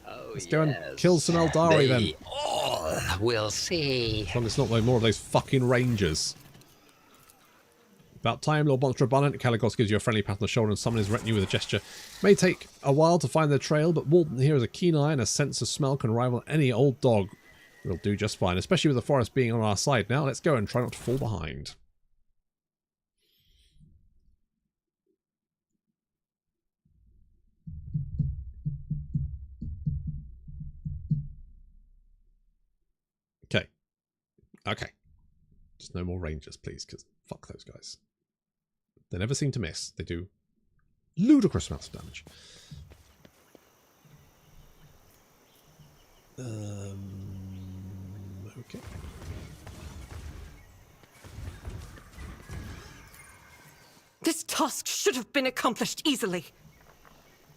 Oh, Let's go and kill some Eldari then. They all will see. As long as it's not like more of those fucking rangers. About time, Lord Monster Abundant. Caligos gives you a friendly pat on the shoulder and summons his retinue with a gesture. It may take a while to find their trail, but Walton here has a keen eye and a sense of smell can rival any old dog. We'll do just fine, especially with the forest being on our side now. Let's go and try not to fall behind. Okay. Okay. Just no more rangers, please, because fuck those guys. They never seem to miss. They do ludicrous amounts of damage. Okay. This task should have been accomplished easily.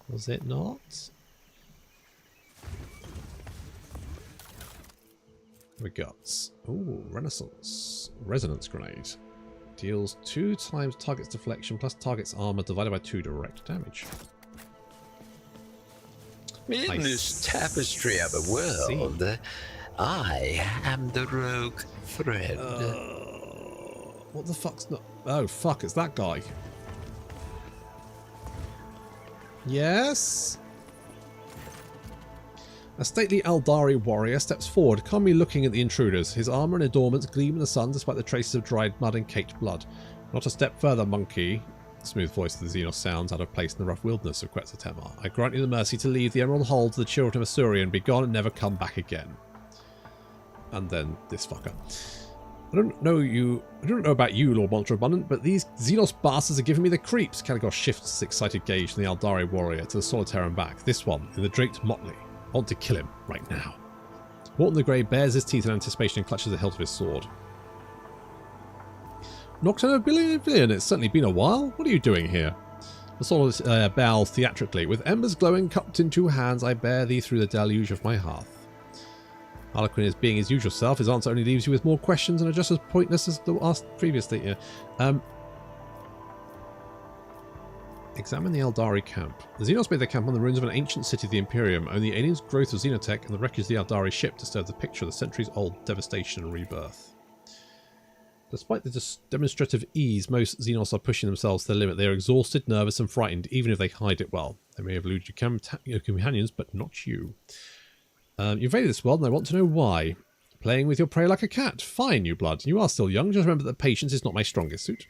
Was it not? We got Renaissance Resonance Grenade. Deals 2 times target's deflection plus target's armor divided by 2 direct damage. In this tapestry of a world, I am the rogue thread. What the fuck's not? Oh fuck! It's that guy. Yes. A stately Eldari warrior steps forward, calmly looking at the intruders. His armor and adornments gleam in the sun despite the traces of dried mud and caked blood. Not a step further, monkey. The smooth voice of the xenos sounds out of place in the rough wilderness of Quetzaltemar. I grant you the mercy to leave the Emerald Hold to the children of Assyria and be gone and never come back again. And then this fucker. I don't know about you, Lord Monster Abundant, but these Xenos bastards are giving me the creeps. Caligos shifts his excited gaze from the Eldari warrior to the solitaire and back. This one, in the draped motley. I want to kill him right now. Morton the Grey bares his teeth in anticipation and clutches the hilt of his sword. Nocturne of Billion, it's certainly been a while. What are you doing here? The sword bow theatrically. With embers glowing cupped in 2 hands, I bear thee through the deluge of my hearth. Harlequin is being his usual self. His answer only leaves you with more questions and are just as pointless as the asked previously. Examine the Eldari camp. The Xenos made their camp on the ruins of an ancient city of the Imperium. Only the aliens' growth of xenotech and the wreckage of the Eldari ship disturb the picture of the centuries-old devastation and rebirth. Despite the demonstrative ease most Xenos are pushing themselves to their limit, they are exhausted, nervous and frightened, even if they hide it well. They may have eluded your companions, but not you. You invaded this world and I want to know why. Playing with your prey like a cat. Fine, you blood. You are still young. Just remember that patience is not my strongest suit.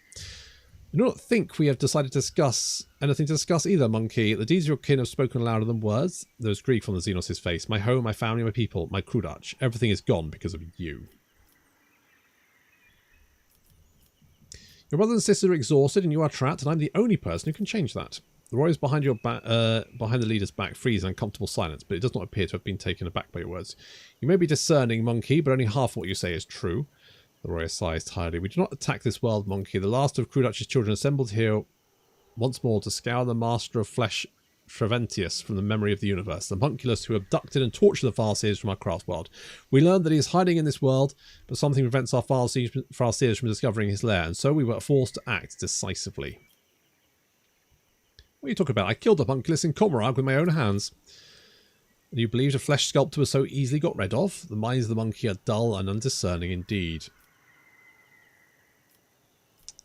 I do not think we have decided to discuss anything to discuss either, monkey. The deeds of your kin have spoken louder than words. There was grief on the Xenos' face. My home, my family, my people, my Krudach. Everything is gone because of you. Your brothers and sisters are exhausted and you are trapped, and I'm the only person who can change that. The warriors behind behind the leader's back freeze in uncomfortable silence, but it does not appear to have been taken aback by your words. You may be discerning, monkey, but only half of what you say is true. The warrior sighs tiredly. We do not attack this world, monkey. The last of Krudach's children assembled here once more to scour the master of flesh, Treventius, from the memory of the universe, the monculus who abducted and tortured the Farseers from our craft world. We learned that he is hiding in this world, but something prevents our Farseers from discovering his lair, and so we were forced to act decisively. What are you talking about? I killed the monculus in Comarag with my own hands. And you believed a flesh sculptor was so easily got rid of? The minds of the monkey are dull and undiscerning indeed.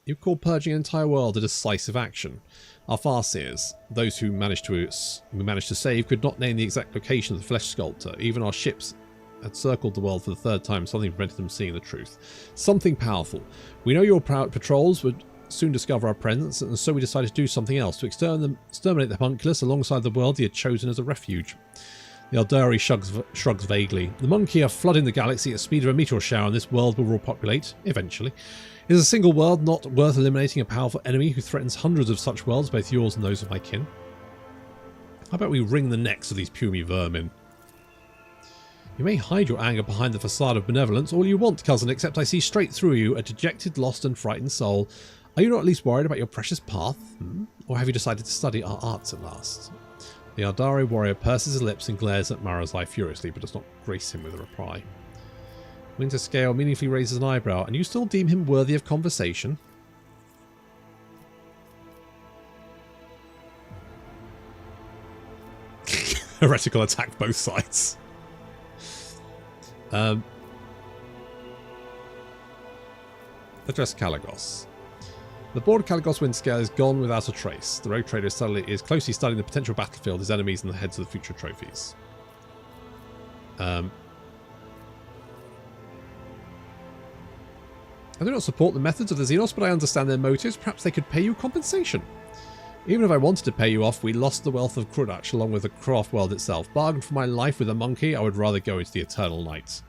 You call purging an entire world a decisive action. Our Farseers, those who managed to save, could not name the exact location of the flesh sculptor. Even our ships had circled the world for the 3rd time. Something prevented them seeing the truth. Something powerful. We know your patrols would soon discover our presence, and so we decided to do something else, to exterminate the homunculus alongside the world he had chosen as a refuge. The Eldari shrugs vaguely. The monkey are flooding the galaxy at the speed of a meteor shower, and this world will repopulate, eventually. Is a single world not worth eliminating a powerful enemy who threatens hundreds of such worlds, both yours and those of my kin? How about we wring the necks of these puny vermin? You may hide your anger behind the facade of benevolence all you want, cousin, except I see straight through you, a dejected, lost and frightened soul. Are you not at least worried about your precious path? Or have you decided to study our arts at last? The Eldari warrior purses his lips and glares at Marazai furiously, but does not grace him with a reply. Winterscale meaningfully raises an eyebrow. And you still deem him worthy of conversation? heretical attack both sides. Address Kalagos. The board Kalagos Winterscale is gone without a trace. The rogue trader is closely studying the potential battlefield, his enemies, and the heads of the future trophies. I do not support the methods of the Xenos, but I understand their motives. Perhaps they could pay you compensation. Even if I wanted to pay you off, we lost the wealth of Krudach along with the craft world itself. Bargain for my life with a monkey, I would rather go into the Eternal Night.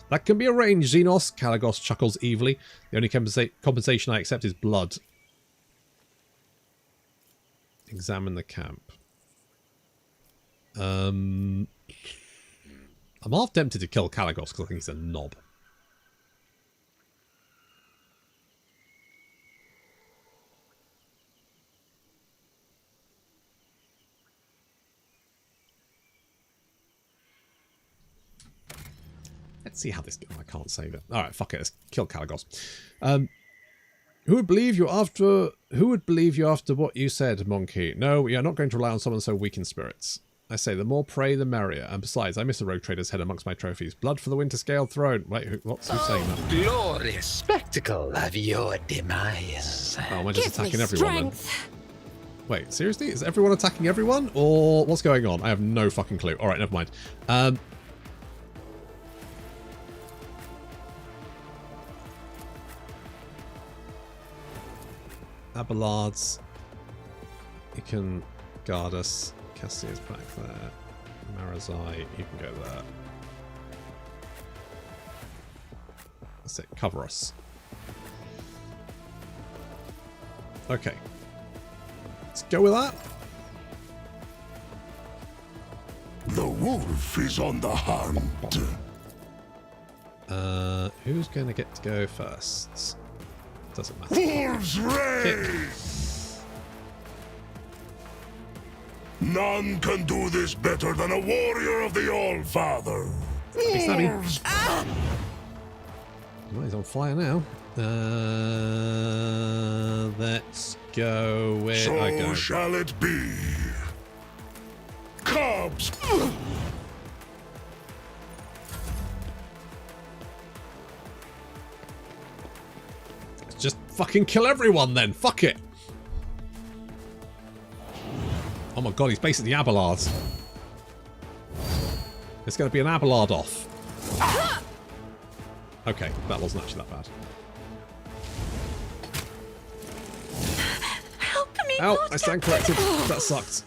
That can be arranged, Xenos. Kalagos chuckles evilly. The only compensation I accept is blood. Examine the camp. I'm half tempted to kill Kalagos because I think he's a knob. Let's see how this goes. I can't save it. Alright, fuck it. Let's kill Kalagos. Who would believe you after what you said, Monkey? No, we are not going to rely on someone so weak in spirits. I say, the more prey, the merrier. And besides, I miss a rogue trader's head amongst my trophies. Blood for the Winterscale throne. Wait, who's saying that? Glorious spectacle of your demise. Oh, am I just attacking everyone then? Wait, seriously? Is everyone attacking everyone? Or what's going on? I have no fucking clue. Alright, never mind. Abelards. You can guard us. Cassier's back there. Marazai, you can go there. That's it. Cover us. Okay. Let's go with that. The wolf is on the hunt. Who's going to get to go first? Doesn't matter. Wolves race! None can do this better than a warrior of the All-Father. Wolves! Well, he's on fire now. Let's go with... So shall it be. Cubs! Just fucking kill everyone then. Fuck it. Oh my god, he's basically Abelard. There's going to be an Abelard off. Okay, that wasn't actually that bad. Help me! Ow, I stand corrected. That sucked.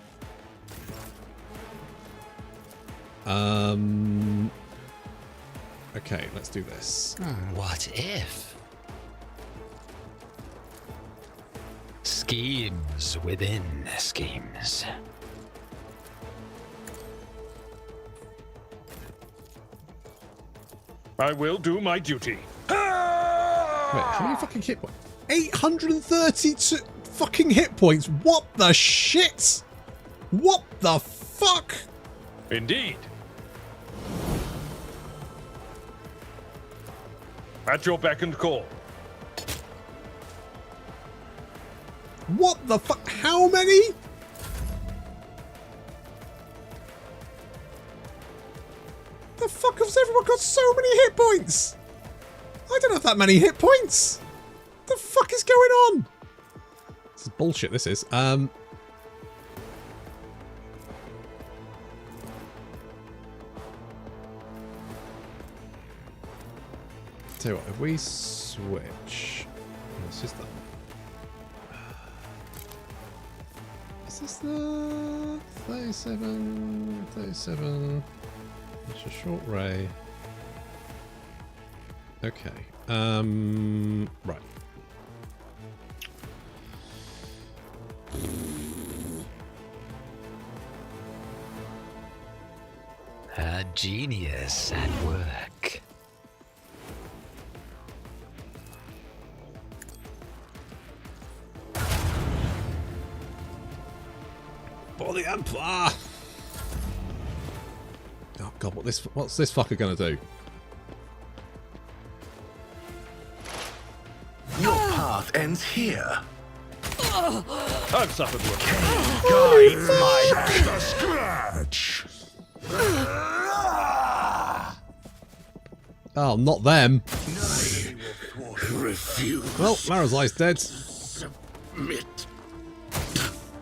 Okay, let's do this. What if? Schemes within schemes. I will do my duty. Wait, how many fucking hit points? 832 fucking hit points. What the shit? What the fuck? Indeed. At your beck and call. What the fuck? How many? The fuck has everyone got so many hit points? I don't have that many hit points. The fuck is going on? This is bullshit, this is. Tell you what, if we switch... It's just that. Is this the 37? 37. It's a short ray. Okay. Right. A genius at work. For the Emperor! Oh god, what's this fucker gonna do? Your path ends here. I've suffered worse. Guide my master scratch! Oh, not them. I refuse. Well, Marazai's dead. Submit.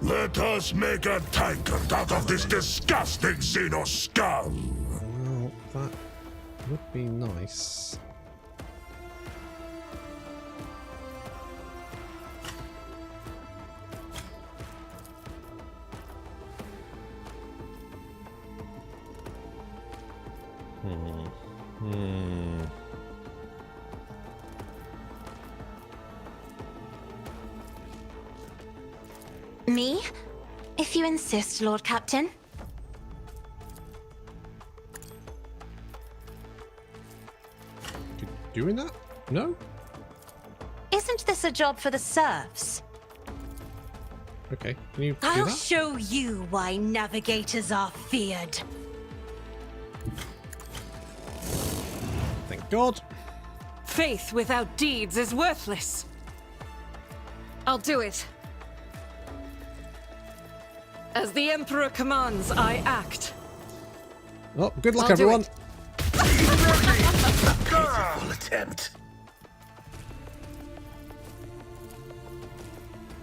Let us make a tankard out of this disgusting xenos skull. Well, that would be nice. Me? If you insist, Lord Captain. Doing that? No? Isn't this a job for the serfs? Okay, can you do I'll that? show you why navigators are feared. Thank God. Faith without deeds is worthless. I'll do it. As the Emperor commands, I act. Oh, good luck, I'll do everyone. it. Pitiful attempt.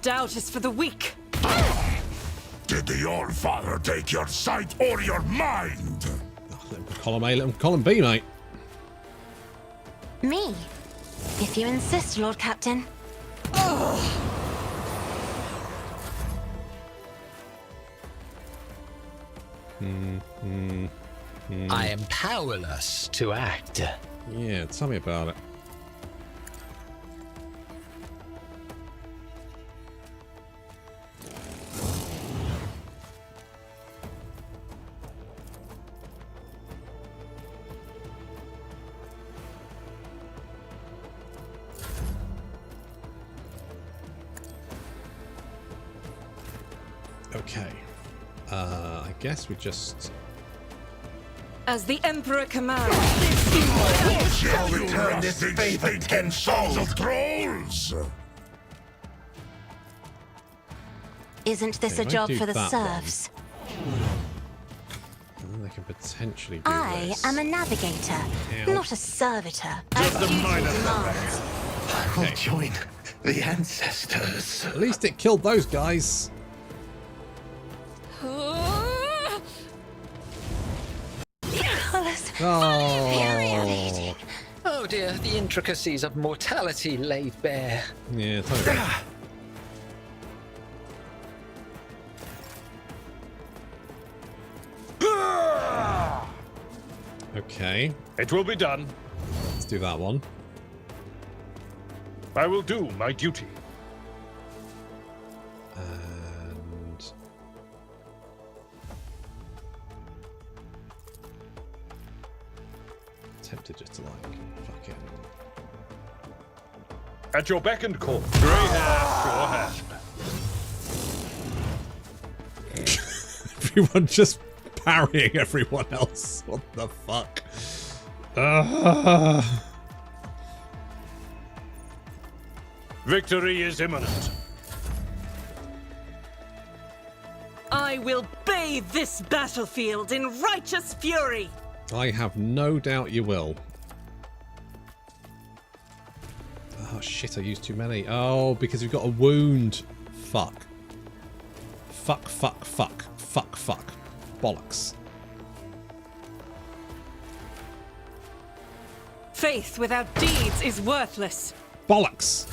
Doubt is for the weak. Did the All-Father take your sight or your mind? Oh, let him column A, let him column B, mate. Me? If you insist, Lord Captain. I am powerless to act. Yeah, tell me about it. Okay. I guess we just... As the Emperor commands. Shall we return this favor tenfold of trolls? Isn't this Okay, a if I job do for the that serfs? then they can potentially do I this. am a navigator, Ow. not a servitor. Just As a duty minor demands. I will join the ancestors. At least it killed those guys. Nicholas, Oh. Oh dear, the intricacies of mortality laid bare. Yeah, totally. Okay, It will be done. let's do that one. I will do my duty. And... tempted just to like, fucking... At your beck and call. Grey hair, sure hand. Everyone just parrying everyone else. What the fuck? Victory is imminent. I will bathe this battlefield in righteous fury. I have no doubt you will. Oh shit, I used too many. Oh, because we've got a wound. Fuck. Fuck, fuck, fuck. Fuck, fuck. Bollocks. Faith without deeds is worthless. Bollocks!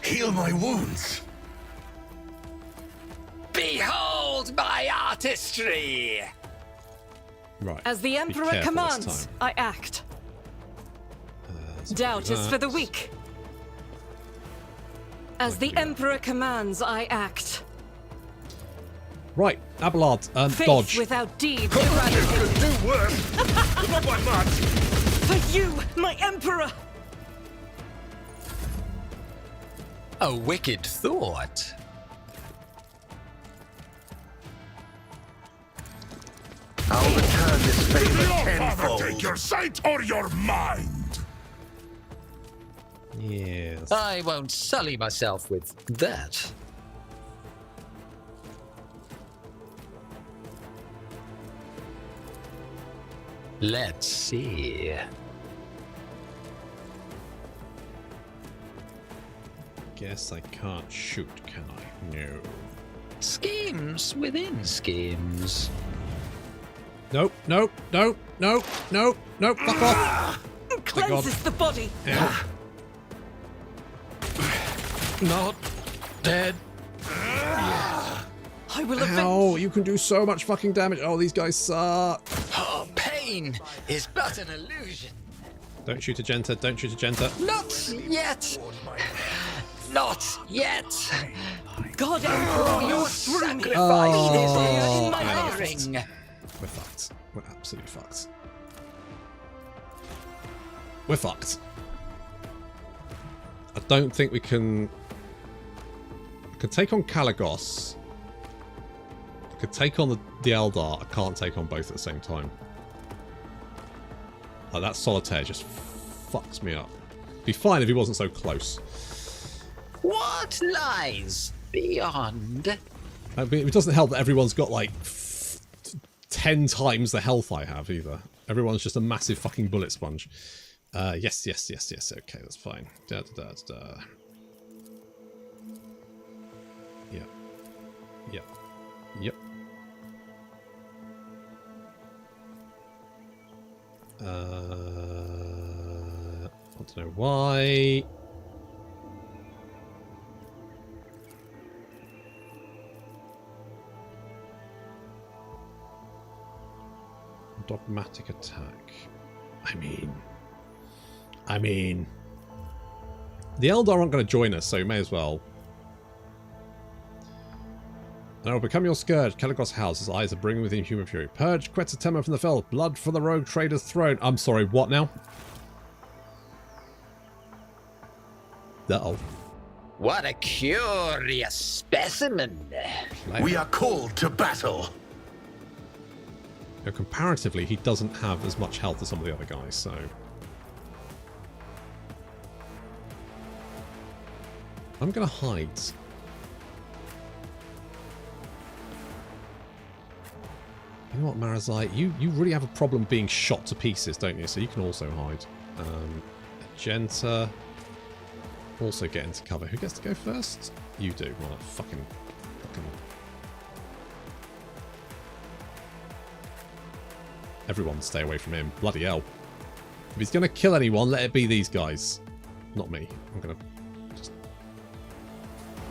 Heal my wounds. Behold my artistry! Right. As the be Emperor careful this commands, time. I act. Let's do Doubt is for the that. weak. As the Emperor commands, I act. Right, Abelard, Faith dodge. without deeds. Could do worse, but not by much. For you, my Emperor! A wicked thought. I'll return this favor Did your father tenfold. take your sight or your mind? Yes. I won't sully myself with that. Let's see. Guess I can't shoot, can I? No. Schemes within schemes. Nope, nope, nope, nope, nope, nope, fuck off! Cleanses the body. Ow. Not dead. I will avenge. Ow, you can do so much fucking damage. Oh, these guys suck. Oh, pain is but an illusion. Don't shoot a Genta, don't shoot a Genta. Not yet. Not yet. God Emperor, Your through me. sacrifice is Oh, inspiring. We're fucked. We're absolutely fucked. We're fucked. I don't think we can... I can take on Kalagos. I could take on the Eldar. I can't take on both at the same time. Like, that Solitaire just fucks me up. Be fine if he wasn't so close. What lies beyond? It doesn't help that everyone's got like 10 times the health I have either. Everyone's just a massive fucking bullet sponge. Yes. Okay, that's fine. Da. Yep. I don't know why. Dogmatic attack. I mean, the Eldar aren't going to join us, so you may as well. And I will become your scourge. Kalagos house, his eyes are brimming with inhuman fury. Purge Quetzaltema from the fell. Blood for the rogue trader's throne. I'm sorry, what now? Uh-oh. What a curious specimen. We are called to battle. You know, comparatively, he doesn't have as much health as some of the other guys, so... I'm going to hide. You know what, Marazite? You really have a problem being shot to pieces, don't you? So you can also hide. Agenta. Also get into cover. Who gets to go first? You do. Well, fucking... Everyone stay away from him. Bloody hell. If he's going to kill anyone, let it be these guys. Not me. I'm going to just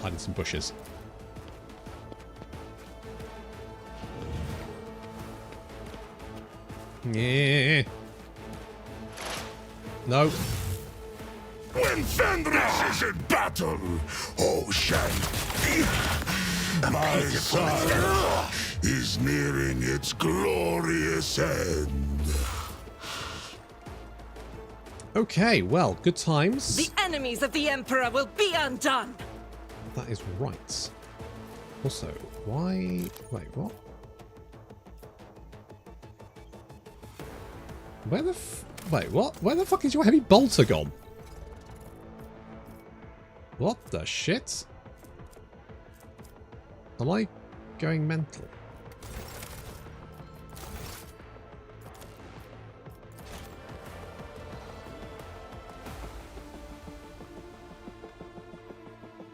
hide in some bushes. Yeah. No. When Fenris is in battle, Ocean, my son is nearing its glorious end. Okay, well, good times. The enemies of the Emperor will be undone. That is right. Also, why... Wait, what? Where the Wait, what? Where the fuck is your heavy bolter gone? What the shit? Am I going mental?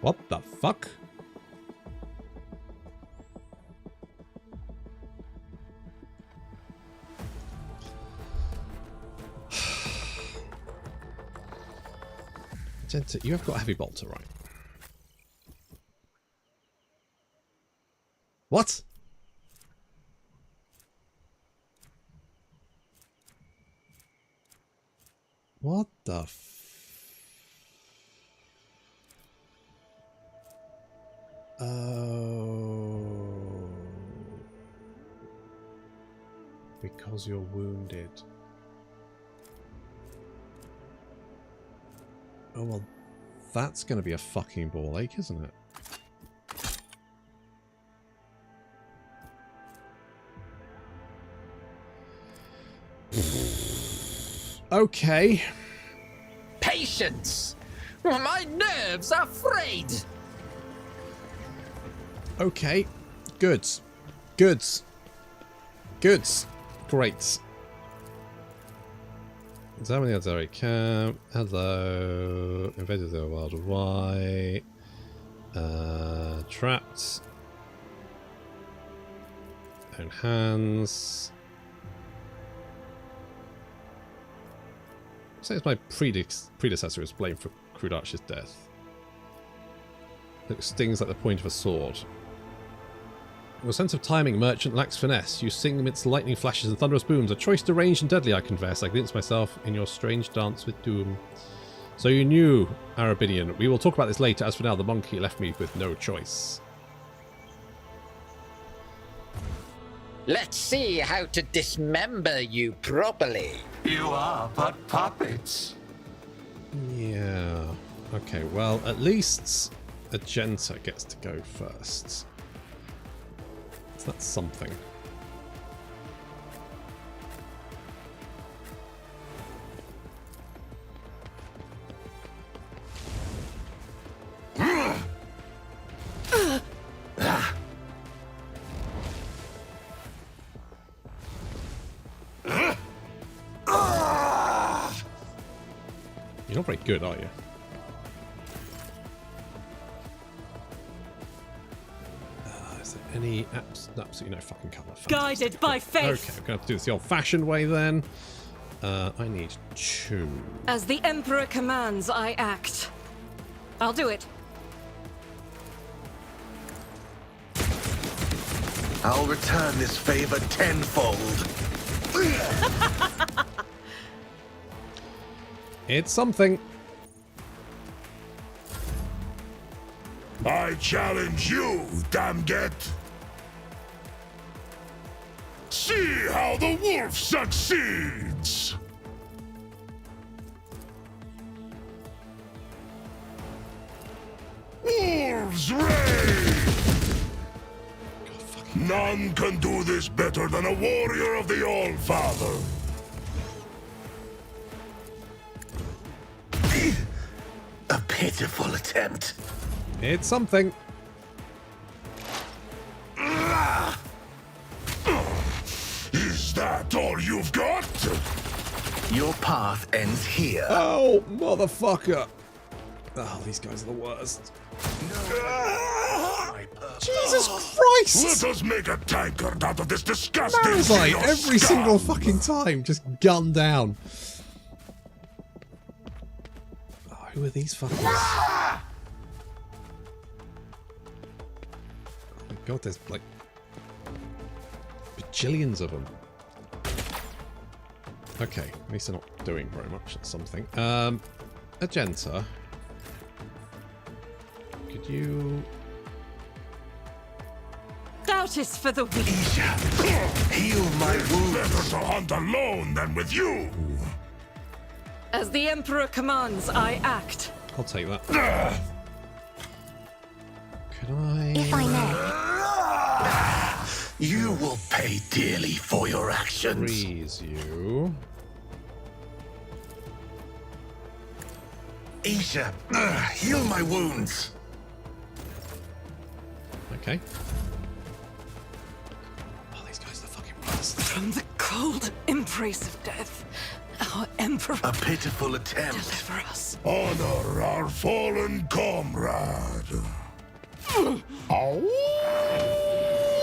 What the fuck? Genta, you have got a heavy bolter, right? What? What the Oh. Because you're wounded. Oh, well, that's going to be a fucking ball ache, isn't it? Okay. Patience! My nerves are frayed. Okay. Good. Good. Good. Great. Examine the auxiliary camp. Hello. Invaded the world. Why? Trapped. Own hands. Says my predecessor is blamed for Crude Archer's death. It stings like the point of a sword. Your sense of timing, merchant, lacks finesse. You sing amidst lightning flashes and thunderous booms. A choice deranged and deadly, I confess. I glimpse myself in your strange dance with doom. So you knew, Arabidian. We will talk about this later. As for now, the monkey left me with no choice. Let's see how to dismember you properly. You are but puppets. Yeah. Okay, well, at least Agenta gets to go first. So that's something. You're not very good, are you? Is there any absolutely no fucking cover? Guided by faith. Okay, we're gonna have to do this the old-fashioned way then. I need 2. As the Emperor commands, I act. I'll do it. I'll return this favor tenfold. It's something. I challenge you, Damget. See how the wolf succeeds. Wolves reign. None can do this better than a warrior of the All-Father. A pitiful attempt. It's something. Is that all you've got? Your path ends here. Oh, motherfucker. Oh, these guys are the worst. Jesus Christ! Let us make a tankard out of this disgusting Parasite xenos every scum. single fucking time, just gunned down. Oh, who are these fuckers? Oh my god, there's like bajillions of them. Okay, at least they're not doing very much. That's something. Agenta. Could you... Doubt is for the weak. Heal my wounds. Better to hunt alone than with you. As the Emperor commands, I act. I'll take that. Could I... If I may. You will pay dearly for your actions. Freeze you. Isha, heal my wounds. Okay. Oh, these guys are the fucking worst. From the cold embrace of death, our Emperor, A pitiful attempt. deliver us. Honor our fallen comrade.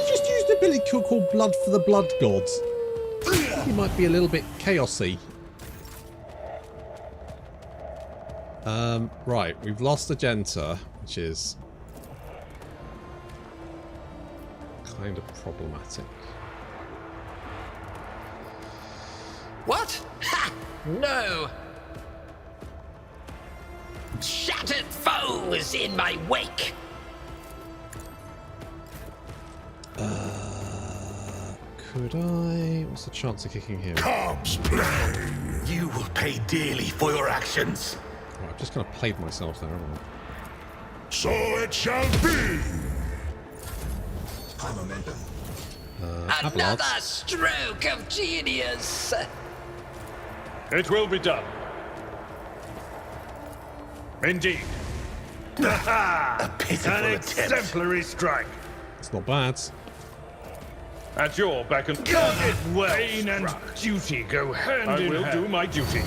Just used the ability to call blood for the blood gods. He might be a little bit chaosy. Right, we've lost Agenta, which is kind of problematic. What? Ha! No! Shattered foes in my wake! Could I... What's the chance of kicking him? Cubs play. You will pay dearly for your actions. Right, I've just kind of played myself there, haven't I? So it shall be. Another stroke of genius! It will be done. Indeed. A pitiful An attempt. exemplary strike. It's not bad. At your beck and pain and duty go hand in hand. I will do my duty.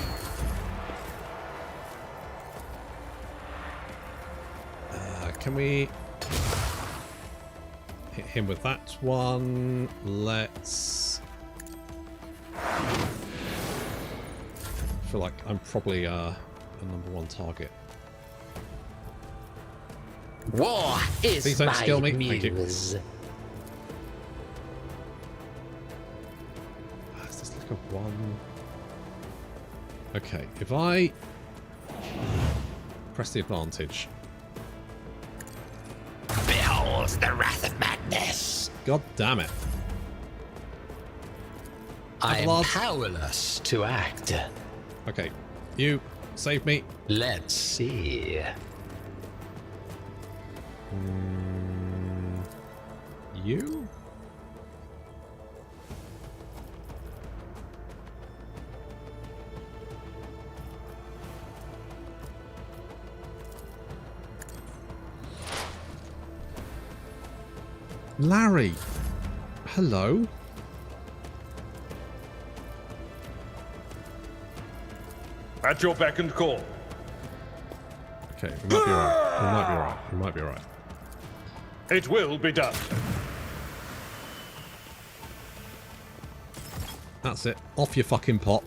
Can we hit him with that one? Let's... I feel like I'm probably a #1 target. War is Please don't my skill me. Thank you. muse. Is this like a 1? Okay, if I press the advantage. Behold the wrath of madness. God damn it. I am Blood. powerless to act. Okay, you save me. Let's see. You? Larry. Hello. At your beck and call. Okay, we might be alright. We might be alright. We might be alright. It will be done. That's it. Off your fucking pot.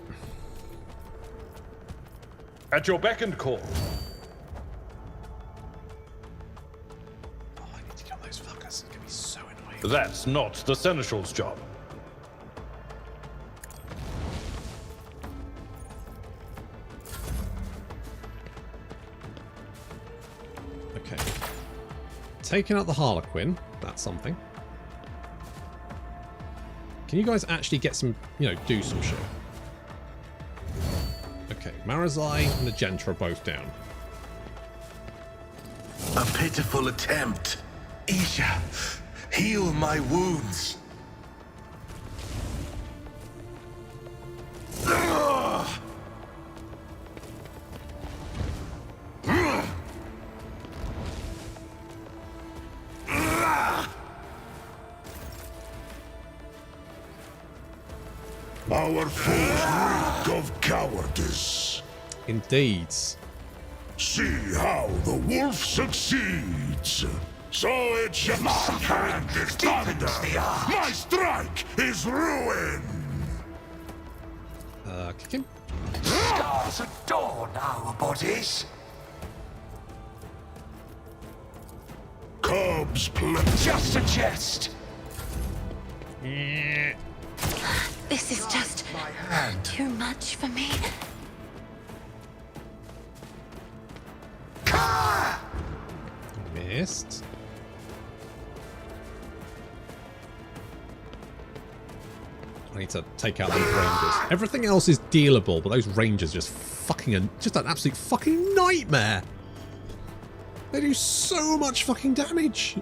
At your beck and call. Oh, I need to kill those fuckers. It's gonna be so annoying. That's not the Seneschal's job. Okay. Taking out the Harlequin. That's something. Can you guys actually get some, you know, do some shit? Okay, Marazai and the Genta are both down. A pitiful attempt. Isha, heal my wounds. Our foes reek of cowardice. Indeed. See how the wolf succeeds. So it shall suffering is thunder. My strike is ruin. Kick him. Stars adorn our bodies. Cubs play. Just a jest. This is just too much for me. Missed. I need to take out those rangers. Everything else is dealable, but those rangers just fucking just an absolute fucking nightmare. They do so much fucking damage.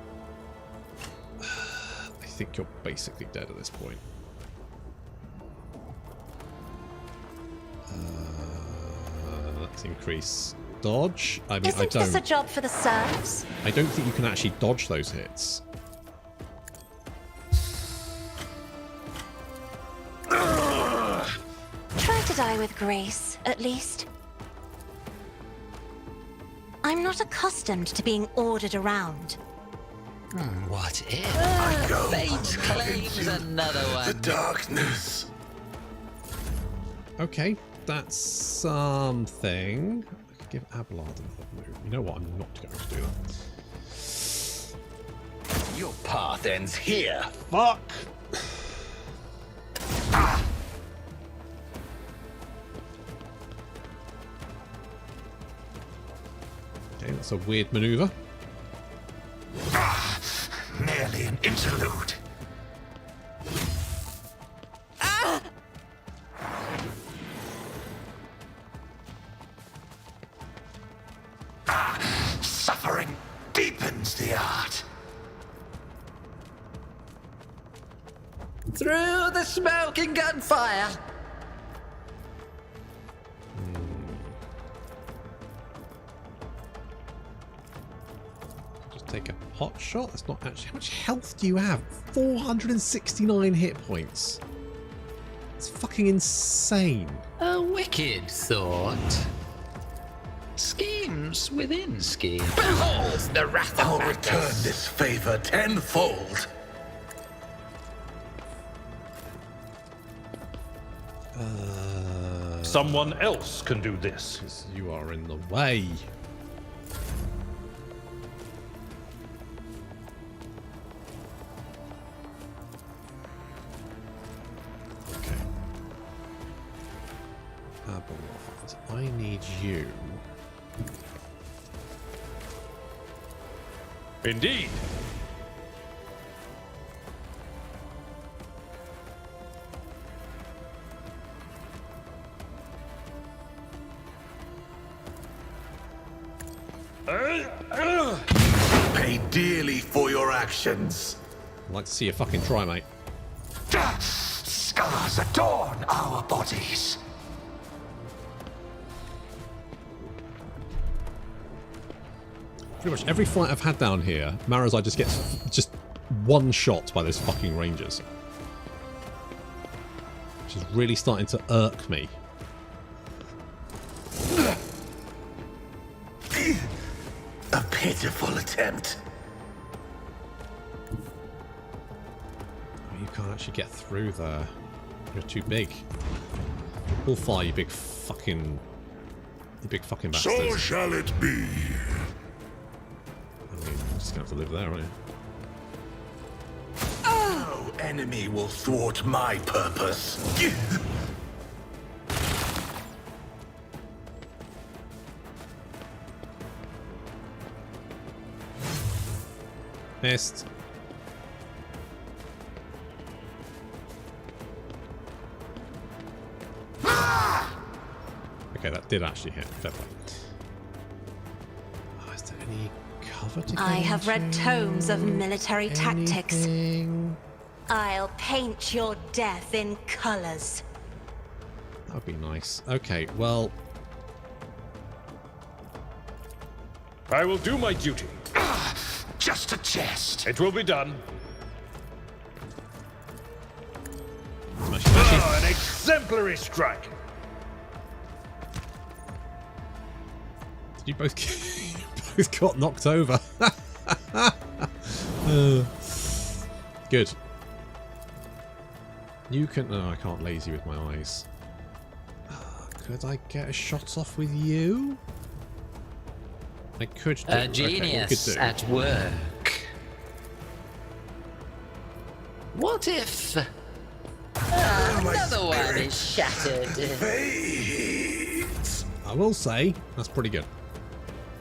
I think you're basically dead at this point. Let's increase dodge. I mean, Isn't this a job for the serfs? I don't think you can actually dodge those hits. Try to die with grace, at least. I'm not accustomed to being ordered around. What if fate claims another one? The darkness. Okay, that's something. I could give Abelard another move. You know what? I'm not going to do that. Your path ends here. Fuck! Okay, that's a weird maneuver. Merely an interlude. Suffering deepens the art. Through the smoke and gunfire. take a pot shot. That's not actually... How much health do you have? 469 hit points. It's fucking insane. A wicked thought. Schemes within schemes. Behold the wrath of I'll Magus. return this favor tenfold. Someone else can do this. 'Cause you are in the way. Okay. I need you. Indeed. Pay dearly for your actions. I'd like to see you fucking try, mate. Scars adorn our bodies. Pretty much every fight I've had down here, Marazai just gets just one shot by those fucking rangers. Which is really starting to irk me. A pitiful attempt. You can't actually get through there. You're too big. Bullfire, you big fucking bastards. So shall it be. I mean, you're just gonna have to live there, aren't you? No enemy will thwart my purpose. Missed. Okay, that did actually hit. Fair play. Oh, is there any cover to get I have read into? tomes of military tactics. Anything? I'll paint your death in colors. That would be nice. Okay, well... I will do my duty. Just a jest. It will be done. Smash, smash it. An exemplary strike. You both, you both got knocked over. Good. You can... No, I can't lazy with my eyes. Could I get a shot off with you? I could do. A genius okay, at work. What if another one is shattered? I will say, that's pretty good.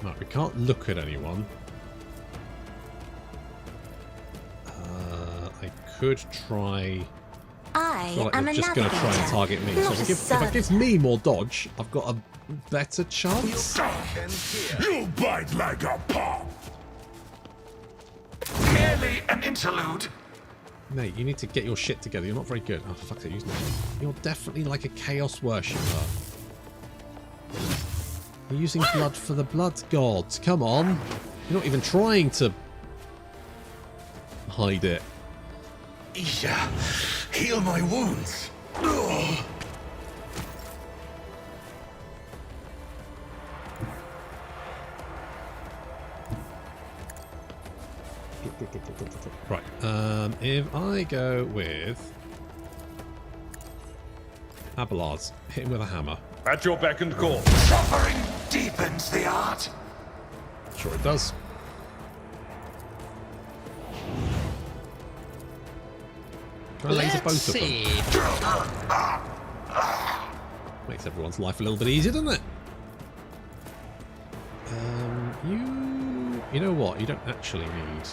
Right, we can't look at anyone. I could try... I feel like am they're a just going to try and navigator, target me. not So a if it gives me more dodge, I've got a better chance. You bite like a pop. Merely an interlude. Mate, you need to get your shit together. You're not very good. Oh, fuck it. You're definitely like a chaos worshipper. You're using blood for the blood gods. Come on. You're not even trying to hide it. Isha, heal my wounds. Ugh. Right. If I go with Abelard, hit him with a hammer. At your beck and call. Suffering deepens the art. Sure it does. Can I laser both of them? Makes everyone's life a little bit easier, doesn't it? You know what? You don't actually need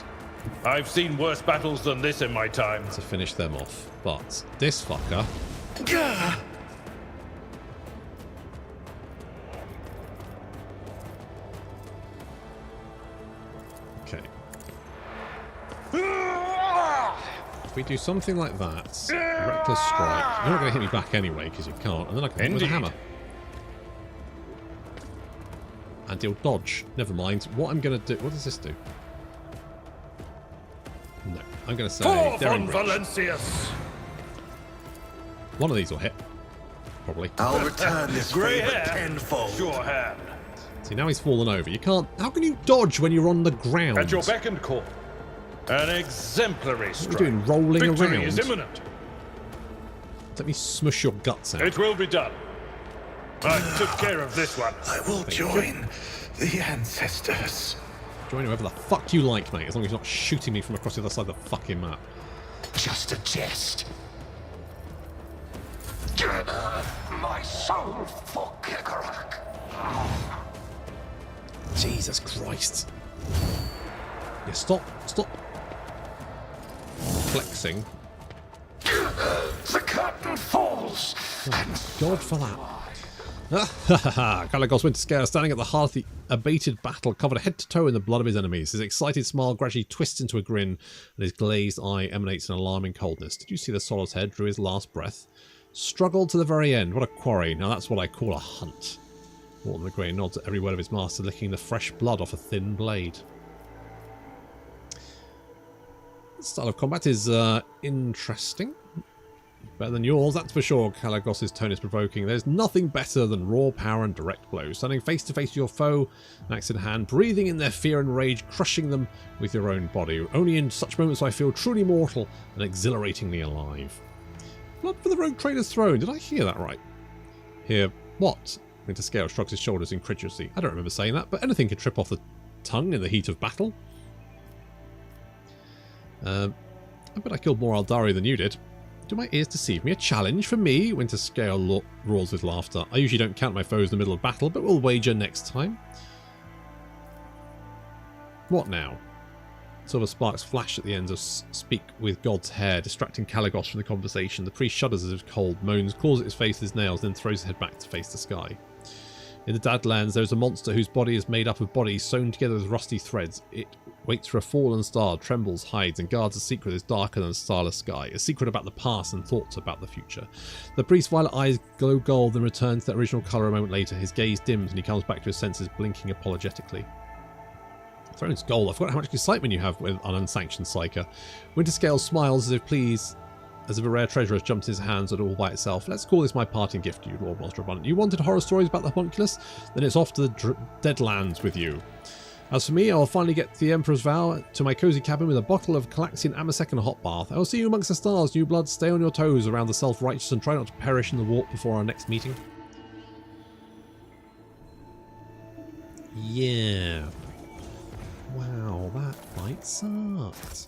I've seen worse battles than this in my time. to finish them off, but this fucker. Okay. If we do something like that, reckless strike. You're not going to hit me back anyway because you can't, and then I can hit with a hammer. And he'll dodge. Never mind. What I'm going to do... What does this do? No, I'm going to say For they're in von range. Valencius! One of these will hit. Probably. I'll return this Grey favor hair. tenfold. Sure hand. See, now he's fallen over. You can't... How can you dodge when you're on the ground? At your beck and call. An exemplary What strike. are you doing, rolling Victory around? is imminent. Let me smush your guts out. It will be done. I took care of this one. I will join the ancestors. Join whoever the fuck you like, mate, as long as you're not shooting me from across the other side of the fucking map. Just a jest. Give my soul for Kakarot. Jesus Christ. Yeah, stop. Flexing. The curtain falls. God for that. Caligos Winterscale, standing at the heart of the abated battle, covered head to toe in the blood of his enemies. His excited smile gradually twists into a grin, and his glazed eye emanates an alarming coldness. Did you see the Solar's head drew his last breath? Struggled to the very end. What a quarry. Now that's what I call a hunt. Morton the Grey nods at every word of his master, licking the fresh blood off a thin blade. This style of combat is interesting. Better than yours, that's for sure. Caligos' tone is provoking. There's nothing better than raw power and direct blows. Standing face to face with your foe, axe in hand, breathing in their fear and rage, crushing them with your own body. Only in such moments do I feel truly mortal and exhilaratingly alive. Blood for the rogue trader's throne. Did I hear that right? Hear what? Winterscale shrugs his shoulders incredulously. I don't remember saying that, but anything can trip off the tongue in the heat of battle. I bet I killed more Aldari than you did. Do my ears deceive me? A challenge for me? Winterscale roars with laughter. I usually don't count my foes in the middle of battle, but we'll wager next time. What now? Silver sparks flash at the ends of Speak with God's hair, distracting Caligos from the conversation. The priest shudders as if cold, moans, claws at his face with his nails, then throws his head back to face the sky. In the Dadlands, there is a monster whose body is made up of bodies sewn together with rusty threads. It waits for a fallen star, trembles, hides, and guards a secret that is darker than a starless sky. A secret about the past and thoughts about the future. The priest's violet eyes glow gold and return to their original colour a moment later. His gaze dims and he comes back to his senses, blinking apologetically. Throne's gold. I forgot how much excitement you have with an unsanctioned psyker. Winterscale smiles as if pleased, as if a rare treasure has jumped in his hands and all by itself. Let's call this my parting gift to you, Lord Master Abundant. You wanted horror stories about the homunculus? Then it's off to the Deadlands with you. As for me, I will finally get the Emperor's Vow to my cosy cabin with a bottle of Calaxian Amasec and a hot bath. I will see you amongst the stars, new blood. Stay on your toes around the self-righteous and try not to perish in the warp before our next meeting. Yeah. Wow, that fight sucked.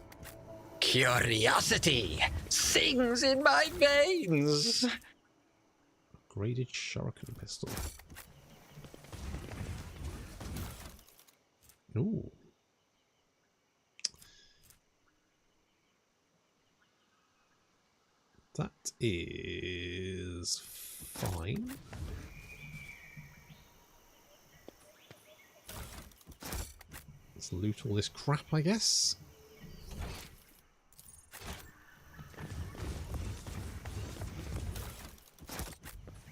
Curiosity sings in my veins. Graded shuriken pistol. Ooh. That is fine. Let's loot all this crap, I guess.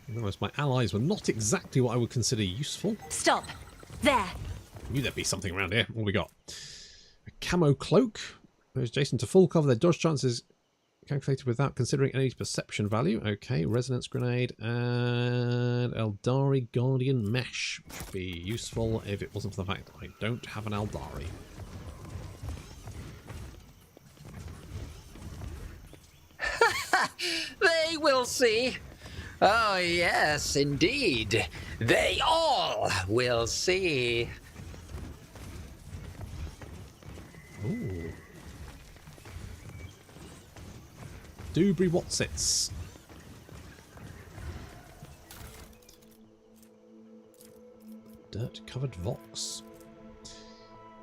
Otherwise, my allies were not exactly what I would consider useful. Stop. There. Knew there'd be something around here. What we got? A camo cloak. Those adjacent to full cover, their dodge chances calculated without considering any perception value. Okay, resonance grenade and Eldari Guardian mesh. Which would be useful if it wasn't for the fact that I don't have an Eldari. They will see. Oh, yes, indeed. They all will see. Ooh. Dubry Watsits. Dirt-covered Vox.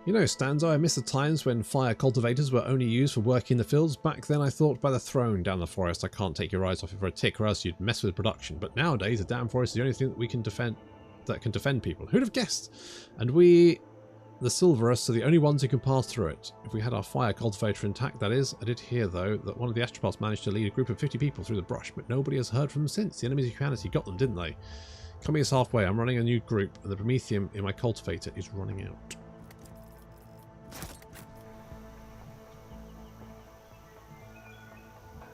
You know, Stanzo, I miss the times when fire cultivators were only used for working the fields. Back then I thought by the throne down the forest I can't take your eyes off it for a tick or else you'd mess with production. But nowadays a damn forest is the only thing that we can defend people. Who'd have guessed? And we, the Silverus, are the only ones who can pass through it. If we had our fire cultivator intact, that is. I did hear, though, that one of the astropods managed to lead a group of 50 people through the brush, but nobody has heard from them since. The enemies of humanity got them, didn't they? Coming us halfway, I'm running a new group, and the Promethium in my cultivator is running out.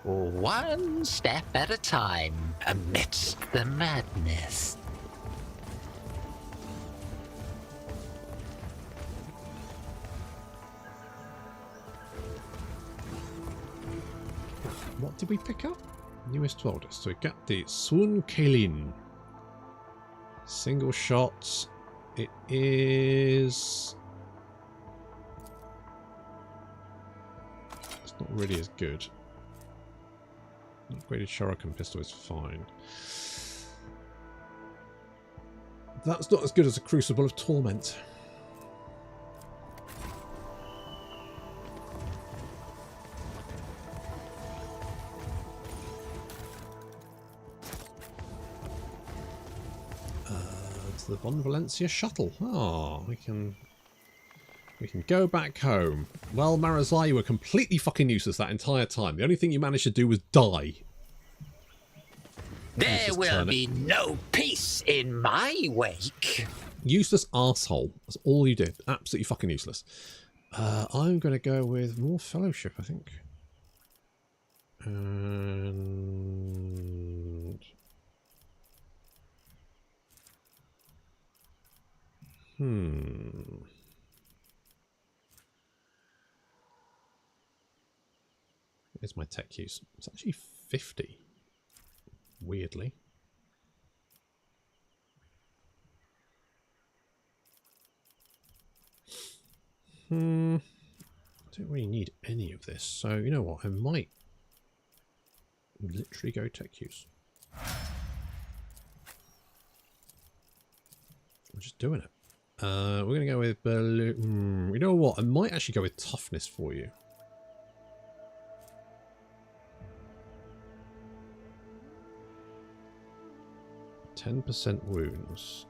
One step at a time amidst the madness. What did we pick up? Newest to oldest. So we got the Sun Kaelin. Single shots. It is... It's not really as good. Upgraded Shuriken pistol is fine. That's not as good as a Crucible of Torment. The Von Valencia shuttle. Oh, we can go back home. Well, Marazai, you were completely fucking useless that entire time. The only thing you managed to do was die. There will be no peace in my wake. Useless arsehole. That's all you did. Absolutely fucking useless. I'm going to go with more Fellowship, I think. And... Here's my tech use. It's actually 50. Weirdly. I don't really need any of this. So, you know what? I might literally go tech use. I'm just doing it. We're going to go with balloon. You know what? I might actually go with toughness for you. %% wounds.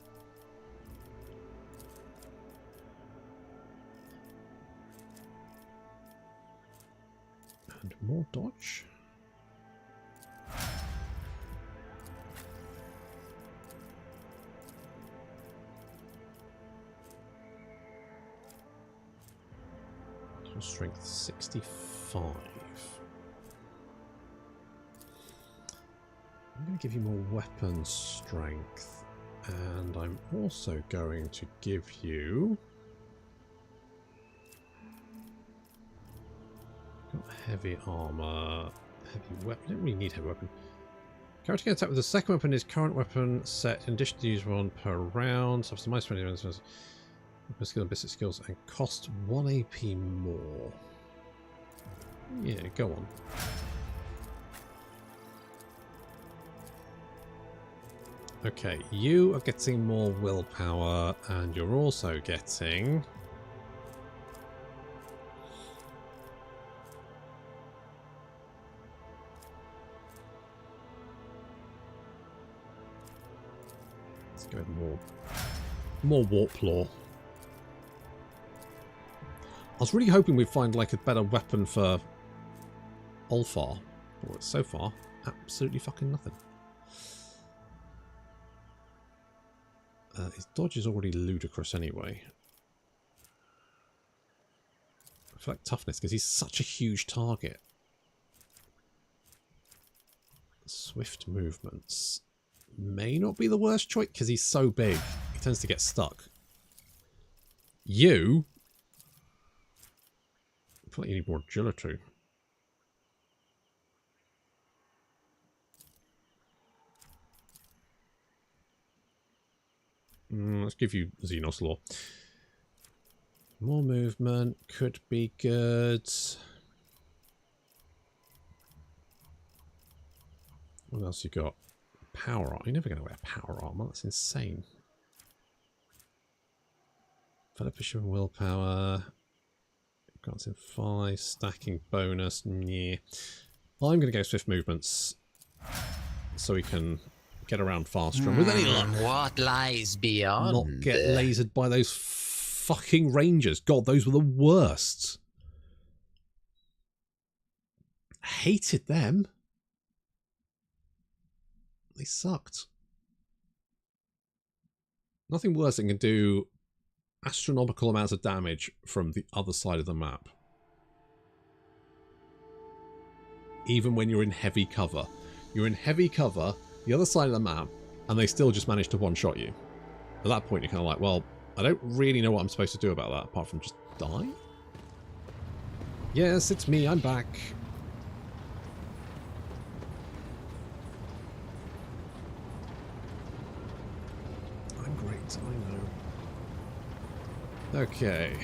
And more dodge. Strength 65. I'm going to give you more weapon strength, and I'm also going to give you got heavy armor, heavy weapon. Don't really need heavy weapon. Character can attack with the second weapon is current weapon set in addition to use one per round. So my spending skill and basic skills and cost 1 AP more. Yeah, go on. Okay, you are getting more willpower and you're also getting... Let's go with more warp lore. I was really hoping we'd find like a better weapon for Ulfar, but so far, absolutely fucking nothing. His dodge is already ludicrous anyway. I feel like toughness because he's such a huge target. Swift movements may not be the worst choice because he's so big. He tends to get stuck. You... I feel like you need more agility. Let's give you Xenos Law. More movement could be good. What else you got? Power armor. You're never going to wear power armor. That's insane. Fellowship and willpower. Got in 5, stacking bonus. Yeah. I'm going to go swift movements so we can get around faster and with any luck. What lies beyond? Not get lasered by those fucking rangers. God, those were the worst. Hated them. They sucked. Nothing worse than can do astronomical amounts of damage from the other side of the map. even when you're in heavy cover. You're in heavy cover, the other side of the map, and they still just manage to one-shot you. At that point, you're kind of like, well, I don't really know what I'm supposed to do about that, apart from just die? Yes, it's me, I'm back. I'm great, I know. Okay.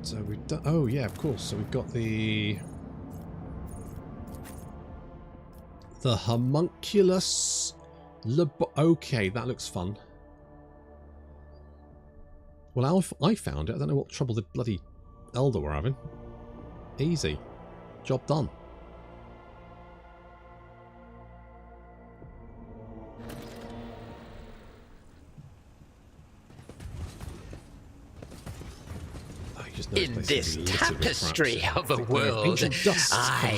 So we've done... Oh, yeah, of course. So we've got the homunculus... Okay, that looks fun. Well, I found it. I don't know what trouble the bloody Elder were having. Easy. Job done. In this tapestry of a world, I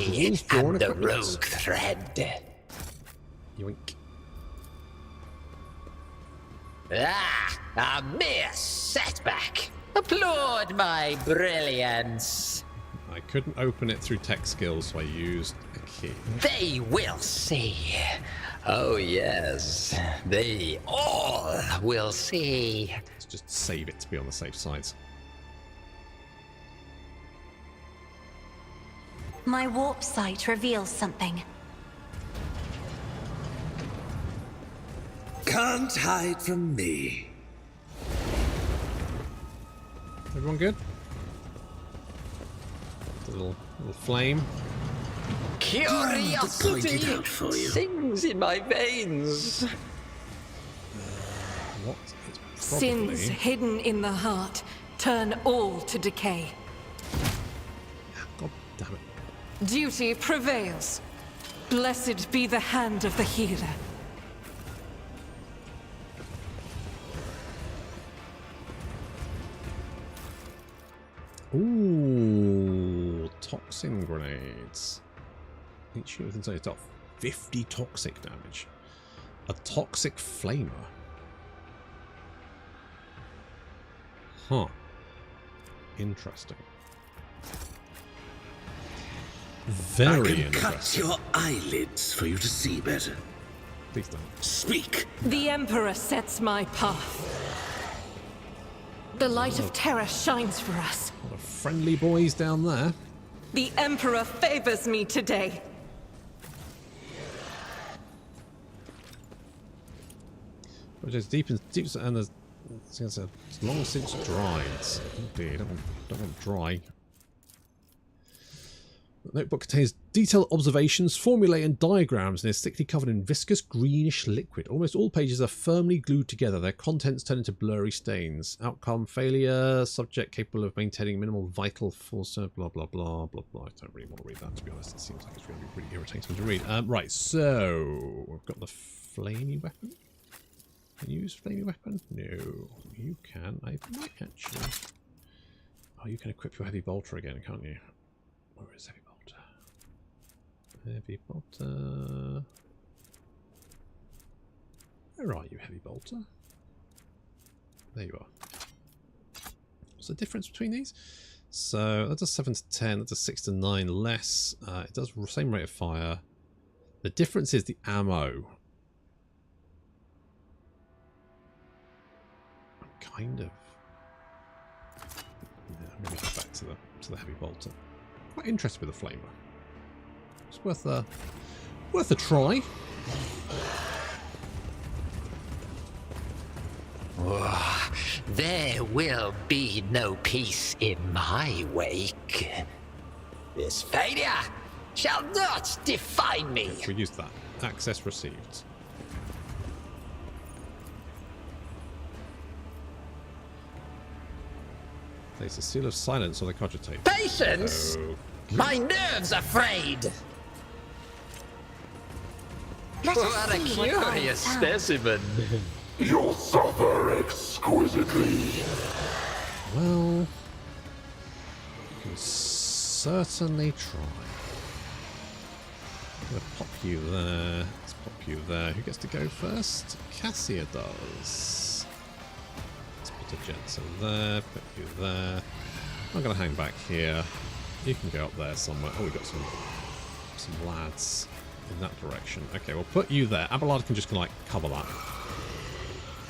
am the rogue thread. Yoink. A mere setback. Applaud my brilliance. I couldn't open it through tech skills, so I used a key. They will see. Oh yes, they all will see. Let's just save it to be on the safe side. My warp sight reveals something. Can't hide from me. Everyone good? A little flame. Curiosity sings in my veins. What? Sins hidden in the heart turn all to decay. God damn it. Duty prevails. Blessed be the hand of the healer. Ooh, toxin grenades. Each shot within zone dealt 50 toxic damage. A toxic flamer. Huh. Interesting. Very interesting. Cut your eyelids for you to see better. Please don't. Speak. The Emperor sets my path. The light of terror shines for us. A lot of friendly boys down there. The Emperor favors me today. Which is deep and there's it's long since dried. Oh dear, don't want dry. The notebook contains detailed observations, formulae and diagrams and is thickly covered in viscous greenish liquid. Almost all pages are firmly glued together. Their contents turn into blurry stains. Outcome, failure, subject capable of maintaining minimal vital force, blah, blah, blah, blah, blah. I don't really want to read that, to be honest. It seems like it's going to be pretty irritating to read. Right, so we've got the flamey weapon. Can you use flamey weapon? No, you can. I might actually. Oh, you can equip your heavy bolter again, can't you? Where is heavy bolter? Heavy bolter. Where are you, heavy bolter? There you are. What's the difference between these? So that does 7 to 10, that does 6 to 9 less. It does the same rate of fire. The difference is the ammo. I'm kind of. Yeah, I'm going to go back to the heavy bolter. Quite interested with the flamer. It's worth a try. Oh, there will be no peace in my wake. This failure shall not define me. We used that. Access received. Place a seal of silence or they cogitate. Patience! Okay. My nerves are frayed. What a curious specimen. You'll suffer exquisitely. Well, you can certainly try. gonna pop you there. Let's pop you there. Who gets to go first? Cassia does. Let's put a Jensen there. Put you there. I'm gonna hang back here. You can go up there somewhere. Oh, we got some lads in that direction. Okay, we'll put you there. Abelard can just kind of like cover that.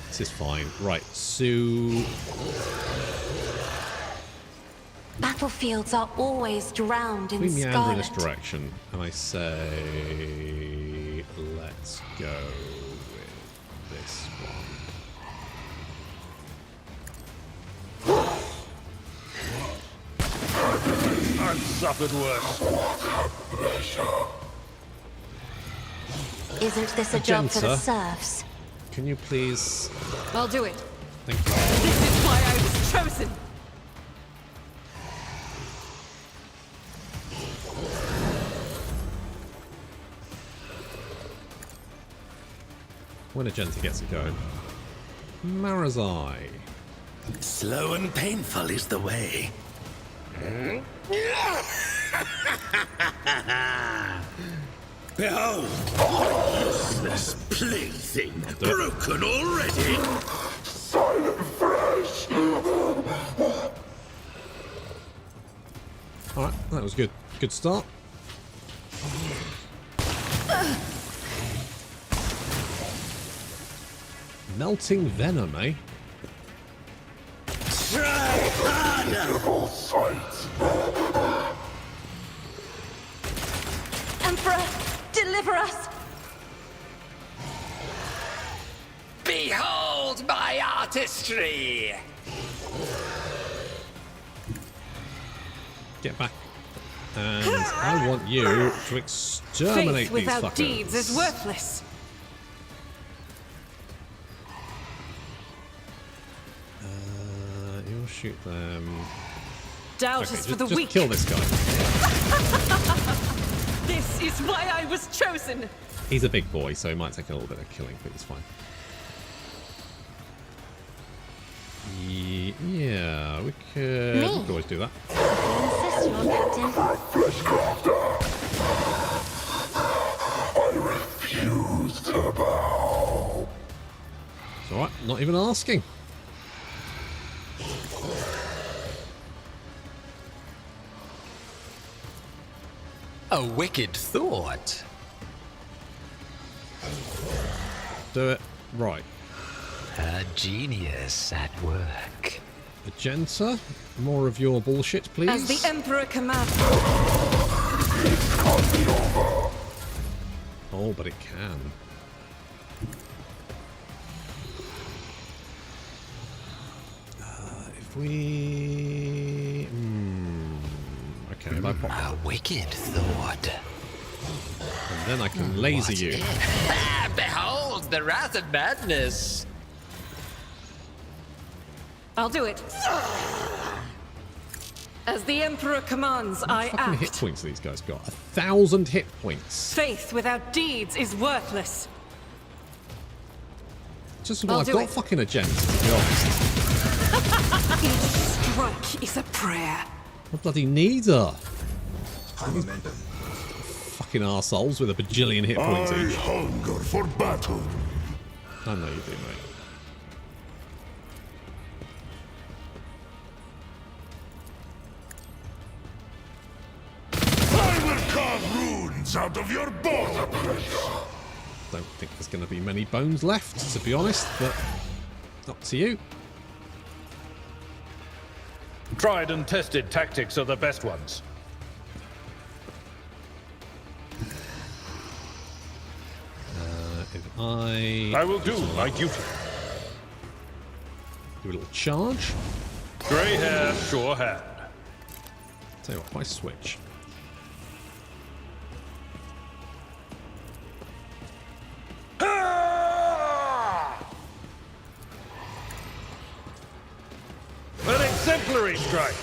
This is fine. Right, Sue. Battlefields are always drowned in We meander in scarlet. this direction, and I say, let's go with this one. I've suffered worse. Isn't this a job for the Magenta. serfs? Can you please? I'll do it. Thank you. This is why I was chosen. When Agenta gets it going. Marazai. Slow and painful is the way. Behold! Useless plaything! Broken already! Alright, that was good. Good start. Melting venom, eh? Try harder! Emperor, deliver us! Behold my artistry! Get back. And I want you to exterminate Faith these without fuckers. deeds is worthless. You'll shoot them. Doubt Okay, is for the just weak. kill this guy. This is why I was chosen. He's a big boy, so he might take a little bit of killing, but it's fine. Yeah, we could always do that. Insist, Lord Captain. I refuse to bow. It's alright, not even asking. A wicked thought. Do it. Right. A genius at work. Agenta, more of your bullshit, please. As the Emperor commands. Oh, but it can. If we... Okay, if I pop A wicked thought. and then I can laser What you. if- Behold the wrath of madness. I'll do it. As the Emperor commands, I How many hit act. points these guys got? 1,000 hit points. Faith without deeds is worthless. Just I'll well, I've do got it. fucking agenda, to be honest. Each strike is a prayer. I bloody need her. Fucking arseholes with a bajillion hit points I each. hunger for battle. I know you do, mate. I will carve runes out of your bone. Don't think there's going to be many bones left, to be honest, but up to you. Tried and tested tactics are the best ones. If I I will do my duty. do a little charge, Grey hair, sure hand. tell you what, if I switch. An exemplary strike.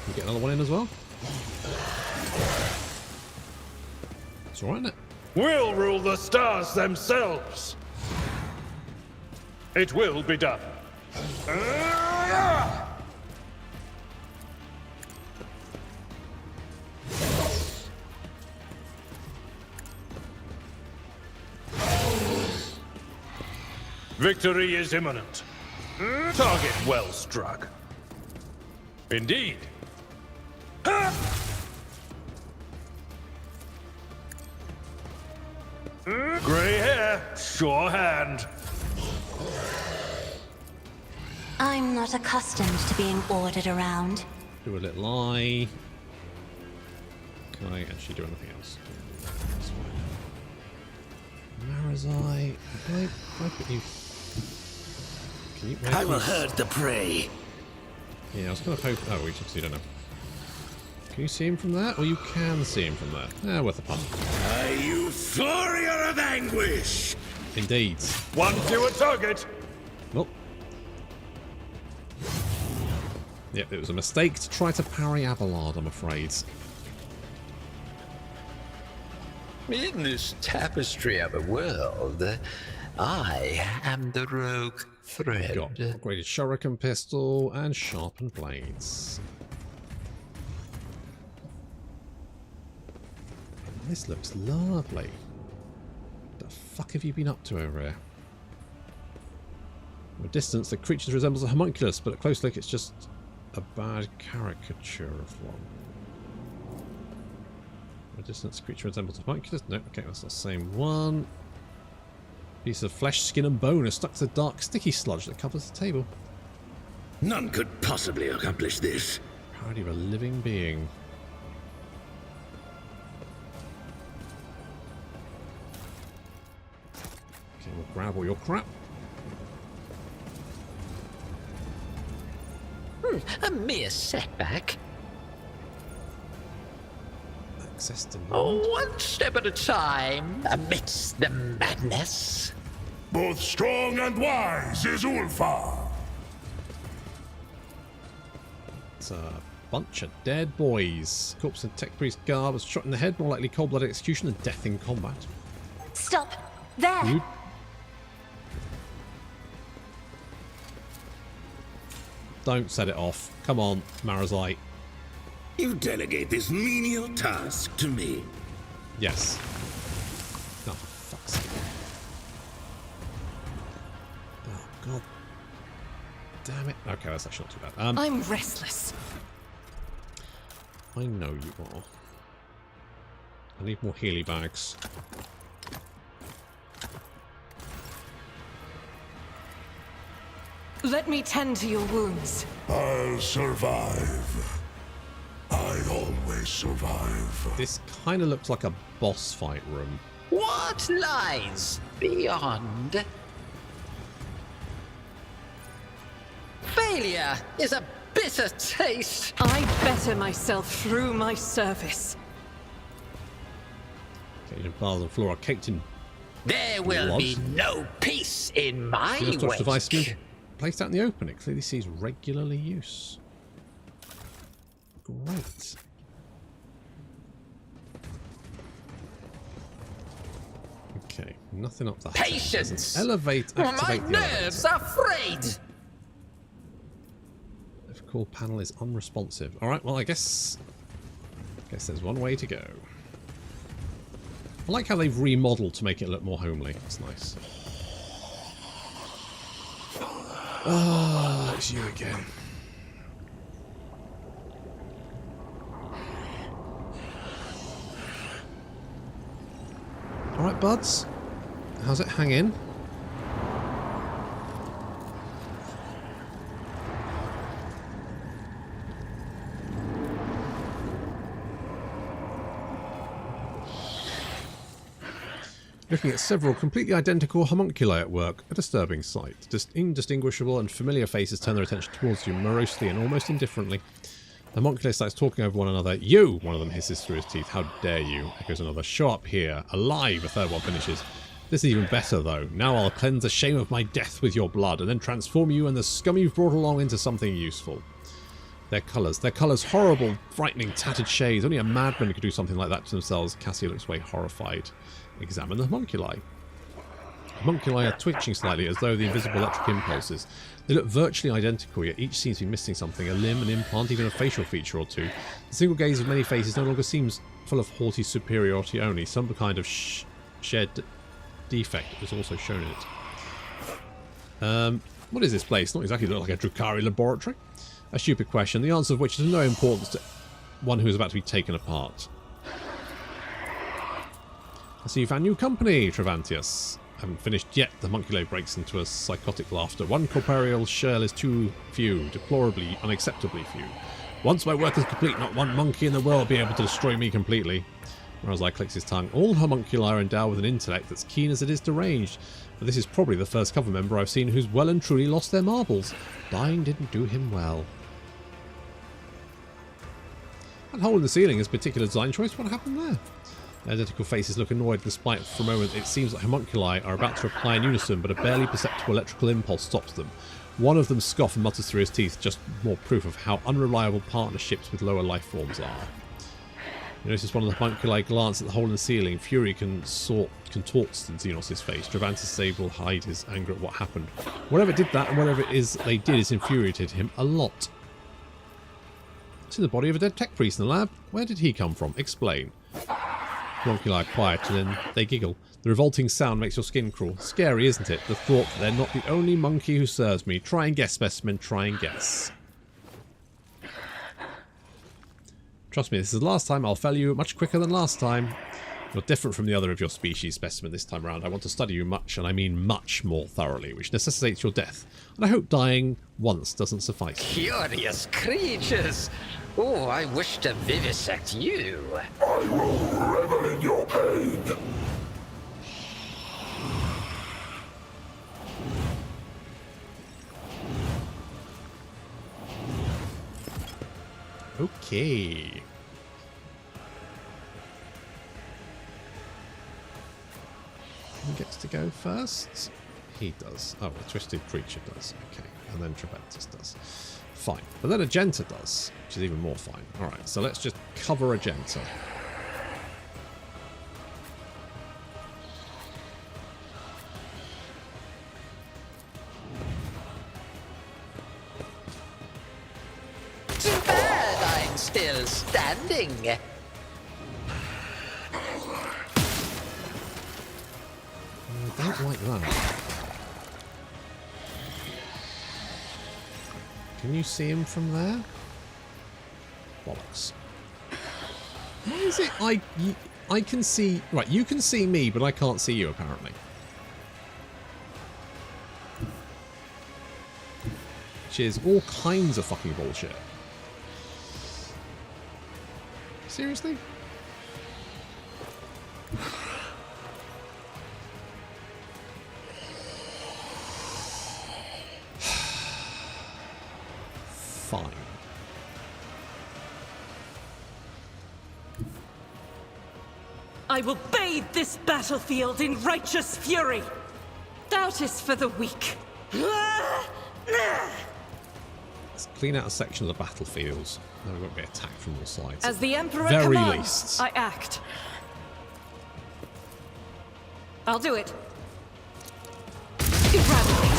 You get another one in as well. It's alright, isn't it? We'll rule the stars themselves. It will be done. Victory is imminent. Target well struck. Indeed. Ha! Grey hair, sure hand. I'm not accustomed to being ordered around. Do a little eye. Can I actually do anything else? Marazai. Can I put you... Can you... I will herd the prey. Yeah, I was going to poke... Oh, we just don't know. Can you see him from there? Or you can see him from there? Worth a punt. Are you Furia of Anguish? Indeed. One fewer target. Well. Yep, it was a mistake to try to parry Abelard, I'm afraid. In this tapestry of a world, I am the rogue thread. Got upgraded shuriken pistol and sharpened blades. This looks lovely. What the fuck have you been up to over here? From a distance, the creature resembles a homunculus, but at close look, it's just a bad caricature of one. From a distance, the creature resembles a homunculus. No, okay, that's not the same one. Piece of flesh, skin, and bone are stuck to the dark, sticky sludge that covers the table. None could possibly accomplish this. Parody of a living being. Okay, we'll grab all your crap. A mere setback. Access denied. Oh, one step at a time, amidst the madness. Both strong and wise is Ulfar. It's a bunch of dead boys. Corpse in tech priest garb was shot in the head, more likely cold-blooded execution than death in combat. Stop! There! You... Don't set it off. Come on, Marazite. You delegate this menial task to me. Yes. Oh, for fuck's sake. Oh, God. Damn it. Okay, that's actually not too bad. I'm restless. I know you are. I need more Healy bags. Let me tend to your wounds. I'll survive. I always survive. This kind of looks like a boss fight room. What lies beyond? Failure is a bitter taste. I better myself through my service. Cajun bars and floor are caked in There will blood. be no peace in my Xenos touch device wake. placed out in the open. It clearly sees regularly use. Great. Okay, nothing up that. Patience! Elevate, My activate the nerves are frayed! The call panel is unresponsive. Alright, well I guess there's one way to go. I like how they've remodeled to make it look more homely. It's nice. Ah, it's you again. Alright, buds. How's it hanging? Looking at several completely identical homunculi at work, a disturbing sight. Just indistinguishable and familiar faces turn their attention towards you morosely and almost indifferently. The homunculi starts talking over one another. You! One of them hisses through his teeth. How dare you? Echoes another. Show up here. Alive! A third one finishes. This is even better, though. Now I'll cleanse the shame of my death with your blood, and then transform you and the scum you've brought along into something useful. Their colours horrible, frightening, tattered shades. Only a madman could do something like that to themselves. Cassia looks away horrified. Examine the homunculi. Homunculi are twitching slightly as though the invisible electric impulses. They look virtually identical, yet each seems to be missing something, a limb, an implant, even a facial feature or two. The single gaze of many faces no longer seems full of haughty superiority only. Some kind of shared defect is also shown in it. What is this place? Not exactly look like a Drukhari laboratory. A stupid question, the answer of which is of no importance to one who is about to be taken apart. I see you found new company, Trevantius. Haven't finished yet. The homunculi breaks into a psychotic laughter. One corporeal shell is too few, deplorably, unacceptably few. Once my work is complete, not one monkey in the world will be able to destroy me completely. Razai clicks his tongue. All homunculi are endowed with an intellect that's keen as it is deranged. But this is probably the first cover member I've seen who's well and truly lost their marbles. Dying didn't do him well. That hole in the ceiling is a particular design choice. What happened there? Identical faces look annoyed despite for a moment it seems like homunculi are about to reply in unison, but a barely perceptible electrical impulse stops them. One of them scoffs and mutters through his teeth, just more proof of how unreliable partnerships with lower life forms are. You notice one of the homunculi glance at the hole in the ceiling. Fury contorts in Xenos' face. Trevantius is able to hide his anger at what happened. Whatever did that, and whatever it is they did, has infuriated him a lot. It's in the body of a dead tech priest in the lab. Where did he come from? Explain. Homunculi are quiet, and then they giggle. The revolting sound makes your skin crawl. Scary, isn't it? The thought that they're not the only monkey who serves me. Try and guess, specimen. Try and guess. Trust me, this is the last time. I'll fell you much quicker than last time. You're different from the other of your species, specimen, this time around. I want to study you much, and I mean much more thoroughly, which necessitates your death. And I hope dying once doesn't suffice. Curious creatures! Oh, I wish to vivisect you. I will revel in your pain. Okay. Who gets to go first? He does. Oh, a twisted creature does. Okay. And then Trevantius does. Fine. But then Agenta does, which is even more fine. Alright, so let's just cover Agenta. Too bad I'm still standing. I don't like that. Can you see him from there? Bollocks. Why is it I can see... Right, you can see me, but I can't see you, apparently. Which is all kinds of fucking bullshit. Seriously? Fine. I will bathe this battlefield in righteous fury. Doubt is for the weak. Let's clean out a section of the battlefields. Then we won't be attacked from all sides. As the Emperor Very commands, least. I act. I'll do it. Eradicate.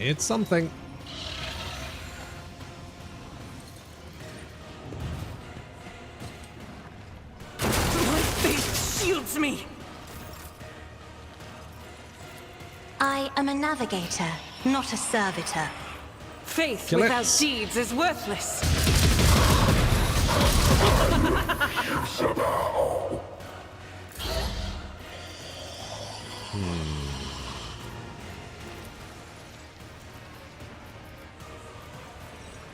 It's something. My faith shields me. I am a navigator, not a servitor. Faith Kill it. without deeds is worthless.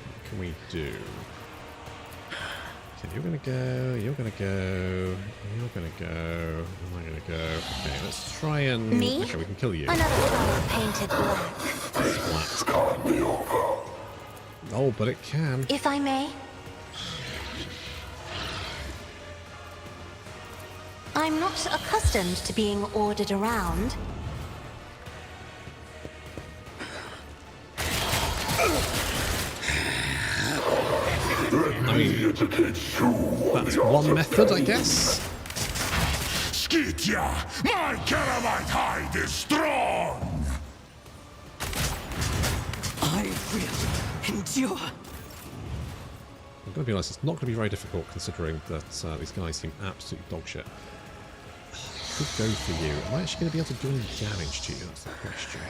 What can we do? Okay, you're gonna go, you're gonna go, you're gonna go, I'm gonna go. Okay, let's try and... Me? Okay, we can kill you. Another flower painted black. This can't be over. Oh, but it can. If I may. I'm not accustomed to being ordered around. I mean, that's one method, I guess. Skytia, my Calamite hide is strong! I will endure. I'm going to be honest, it's not going to be very difficult considering that these guys seem absolute dog shit. could go for you. Am I actually going to be able to do any damage to you? That's the question.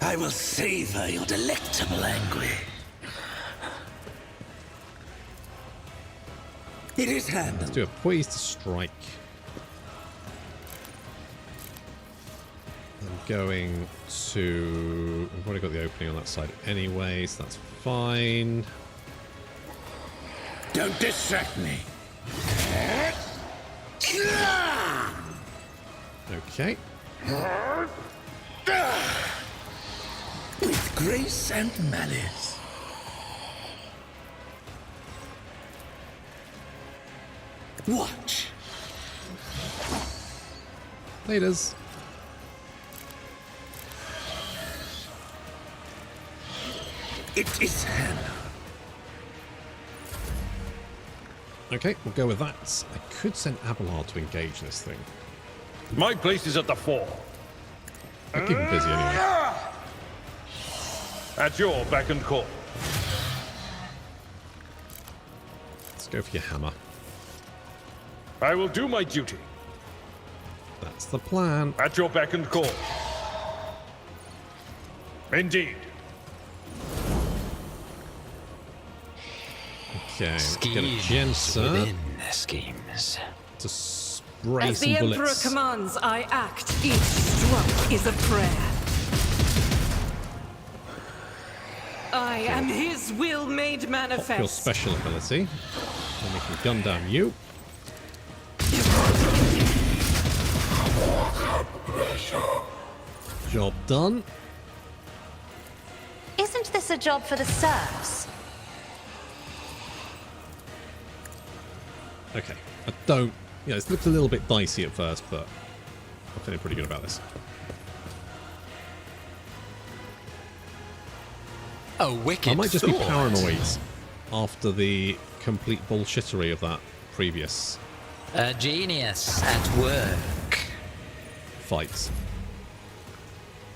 I will savor your delectable anguish. It is hand. Let's do a poised strike. I'm going to... We've already got the opening on that side anyway, so that's fine. Don't distract me. Okay. With grace and malice. Watch. Laters. It is hand. Okay, we'll go with that. I could send Abelard to engage this thing. My place is at the fore. I'll keep him busy anyway. At your beck and call. Let's go for your hammer. I will do my duty. That's the plan. At your beck and call. Indeed. Okay, let's get a Schemes Genser within schemes. to spray As some the Emperor bullets. commands, I act. Each stroke is a prayer. I am his will made Pop your manifest. special ability. And we can gun down you. Job done. Isn't this a job for the serfs? Okay. I don't... Yeah, it looks a little bit dicey at first, but I'm feeling pretty good about this. A wicked I might just be thought. paranoid after the complete bullshittery of that previous A genius at work. fight.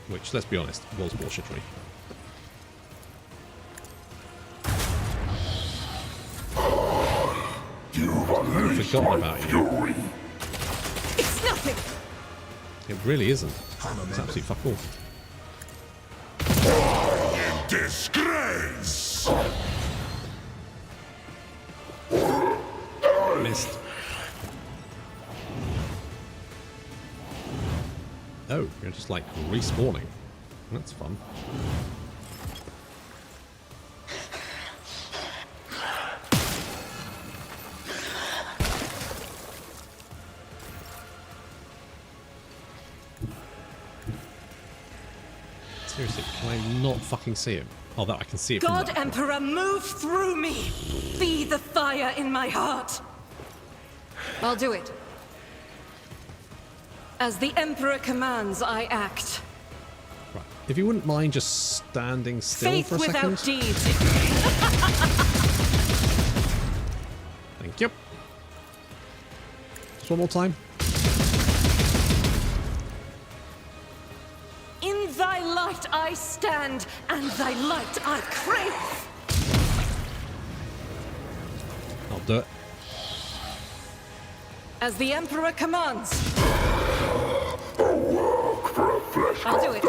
Which, let's be honest, was bullshittery. I've forgotten about you. It's nothing. It really isn't. It's absolutely fuck all. In disgrace! Missed. Oh, you're just like respawning. That's fun. Seriously, can I not fucking see him? Oh, that I can see it from God that. Emperor, move through me. Be the fire in my heart. I'll do it. As the Emperor commands, I act. Right. If you wouldn't mind just standing still Faith for a without second. deeds. Thank you. Just one more time. In thy light I stand, and thy light I crave. I'll do it. As the Emperor commands. I'll do it.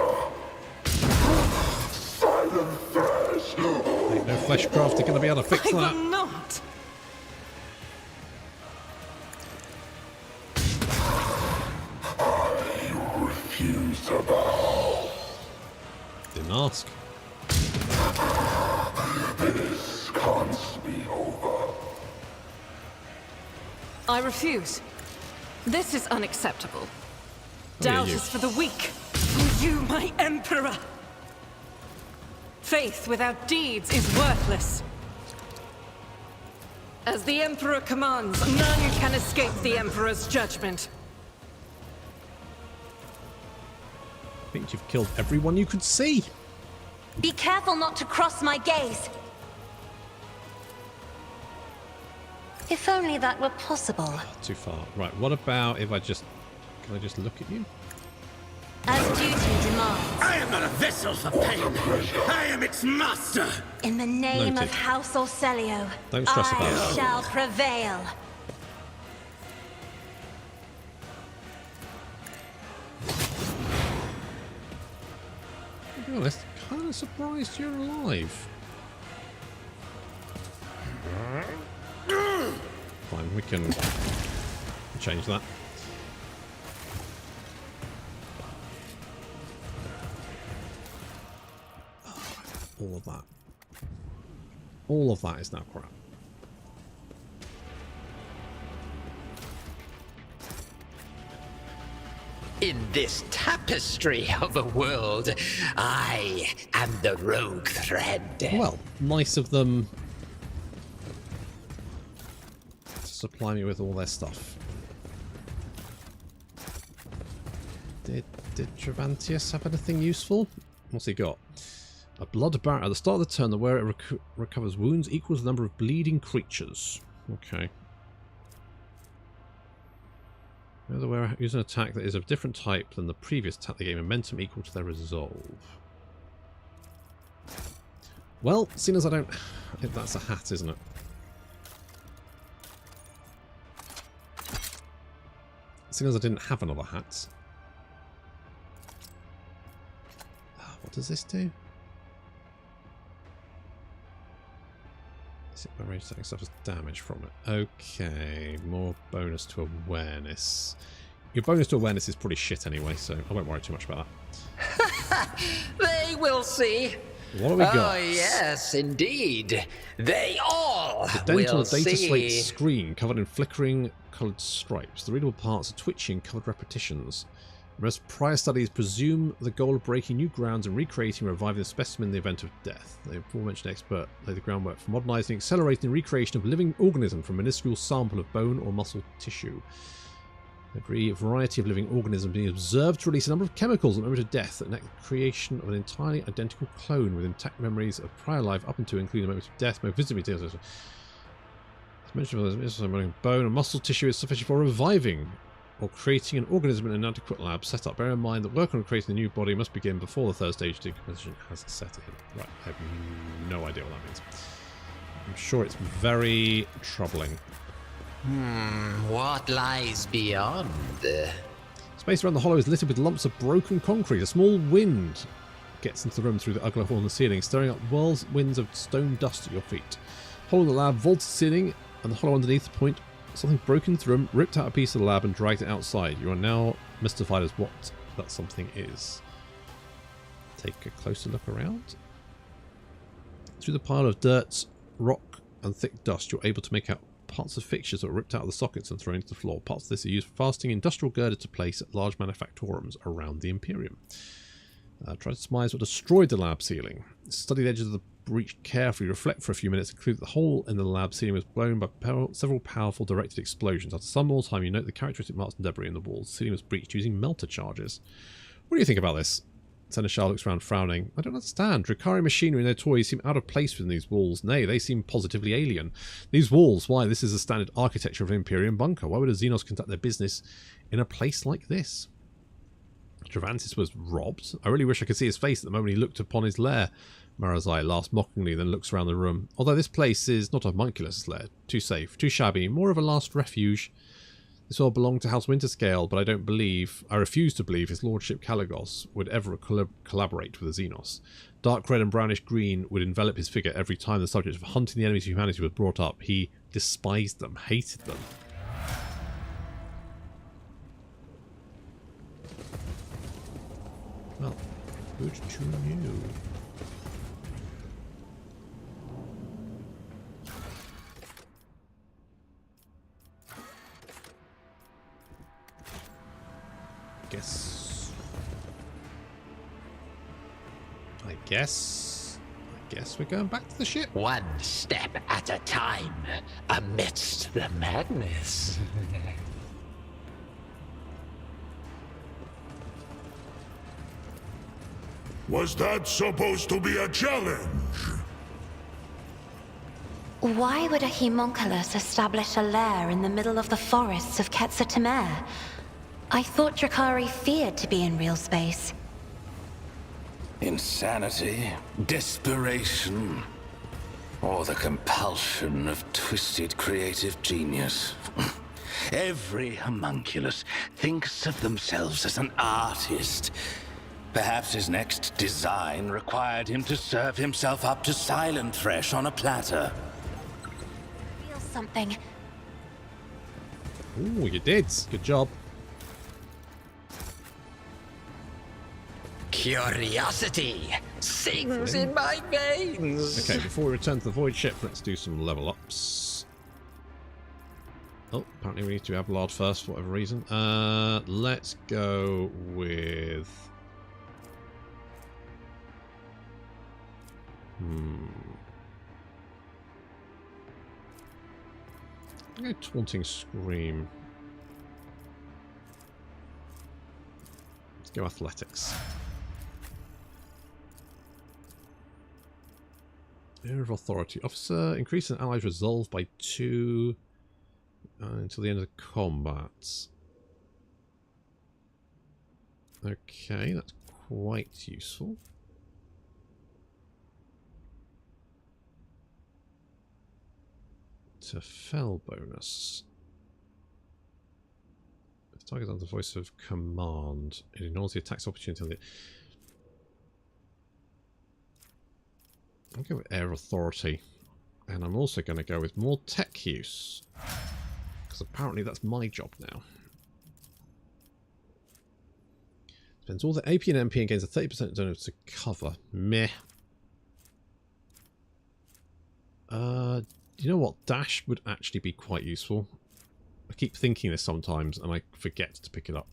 Ain't no fleshcraft are going to be able to fix I that. will not. You refuse to bow. Didn't ask. This can't be over. I refuse. This is unacceptable. yeah, Doubt you. is for the weak. For you, my Emperor. Faith without deeds is worthless. As the Emperor commands, none can escape the Emperor's judgment. I think you've killed everyone you could see. Be careful not to cross my gaze. If only that were possible. Too far. Right, what about if I just... Can I just look at you? As duty demands. I am not a vessel for pain. I am its master. In the name Noted. of House Orcelio, Don't stress about I it. shall prevail. To be honest, kind of surprised you're alive. Fine, we can change that. All of that. All of that is now crap. In this tapestry of a world, I am the rogue thread. Well, nice of them to supply me with all their stuff. Did Travantius have anything useful? What's he got? A blood barrier. At the start of the turn, the wearer recovers wounds equals the number of bleeding creatures. Okay. The wearer use an attack that is of a different type than the previous attack they gain momentum equal to their resolve. Well, seeing as I don't... I think that's a hat, isn't it? Seeing as I didn't have another hat. What does this do? My range attack suffers damage from it. Okay, more bonus to awareness. Your bonus to awareness is pretty shit anyway, so I won't worry too much about that. They will see. What have we got? Oh, yes, indeed. They all The dental will data see. slate screen covered in flickering coloured stripes. The readable parts are twitching, covered repetitions. Whereas prior studies presume the goal of breaking new grounds and recreating and reviving the specimen in the event of death. The aforementioned expert laid the groundwork for modernising, accelerating the recreation of a living organism from a minuscule sample of bone or muscle tissue. Every variety of living organism being observed to release a number of chemicals at the moment of death that enact the creation of an entirely identical clone with intact memories of prior life up until including the moment of death, most visibly details. As mentioned, bone and muscle tissue is sufficient for reviving or creating an organism in an inadequate lab setup. Bear in mind that work on creating a new body must begin before the third stage of decomposition has set in. Right, I have no idea what that means. I'm sure it's very troubling. What lies beyond? Space around the hollow is littered with lumps of broken concrete. A small wind gets into the room through the ugly hole in the ceiling, stirring up whirlwinds of stone dust at your feet. Hole in the lab, vaulted ceiling, and the hollow underneath the point. Something broken through them, ripped out a piece of the lab and dragged it outside. You are now mystified as what that something is. Take a closer look around. Through the pile of dirt, rock and thick dust, you're able to make out parts of fixtures that were ripped out of the sockets and thrown into the floor. Parts of this are used for fastening industrial girders to place at large manufactorums around the Imperium. Try to surmise what destroyed the lab ceiling. Study the edges of the breach carefully, reflect for a few minutes, and conclude that the hole in the lab ceiling was blown by several powerful directed explosions. After some more time, you note the characteristic marks and debris in the walls. The ceiling was breached using melter charges. What do you think about this? Seneschal looks around, frowning. I don't understand. Drakari machinery and their toys seem out of place within these walls. Nay, they seem positively alien. These walls, why? This is the standard architecture of an Imperium bunker. Why would a Xenos conduct their business in a place like this? Travantis was robbed. I really wish I could see his face at the moment he looked upon his lair. Marazai laughs mockingly, then looks around the room. Although this place is not a homunculus lair. Too safe, too shabby, more of a last refuge. This all belonged to House Winterscale, but I refuse to believe his lordship Caligos would ever collaborate with the Xenos. Dark red and brownish green would envelop his figure every time the subject of hunting the enemies of humanity was brought up. He despised them, hated them. Well, good to know. I guess we're going back to the ship. One step at a time, amidst the madness. Was that supposed to be a challenge? Why would a homunculus establish a lair in the middle of the forests of Quetzaltemer? I thought Drakari feared to be in real space. Insanity, desperation, or the compulsion of twisted creative genius. Every homunculus thinks of themselves as an artist. Perhaps his next design required him to serve himself up to silent fresh on a platter. Feel something. Ooh, you did. Good job. Curiosity sings in my veins. Okay, before we return to the void ship, let's do some level ups. Oh, apparently we need to do Abelard first for whatever reason. Let's go with... I'm going to Taunting Scream. Let's go Athletics. Air of Authority. Officer, increase an ally's resolve by 2 until the end of the combat. Okay, that's quite useful. To fell bonus. If target under the voice of command, it ignores the attack's opportunity. I'll go with Air Authority. And I'm also going to go with more tech use. Because apparently that's my job now. Spends all the AP and MP and gains a 30% donor to cover. Meh. You know what? Dash would actually be quite useful. I keep thinking this sometimes and I forget to pick it up.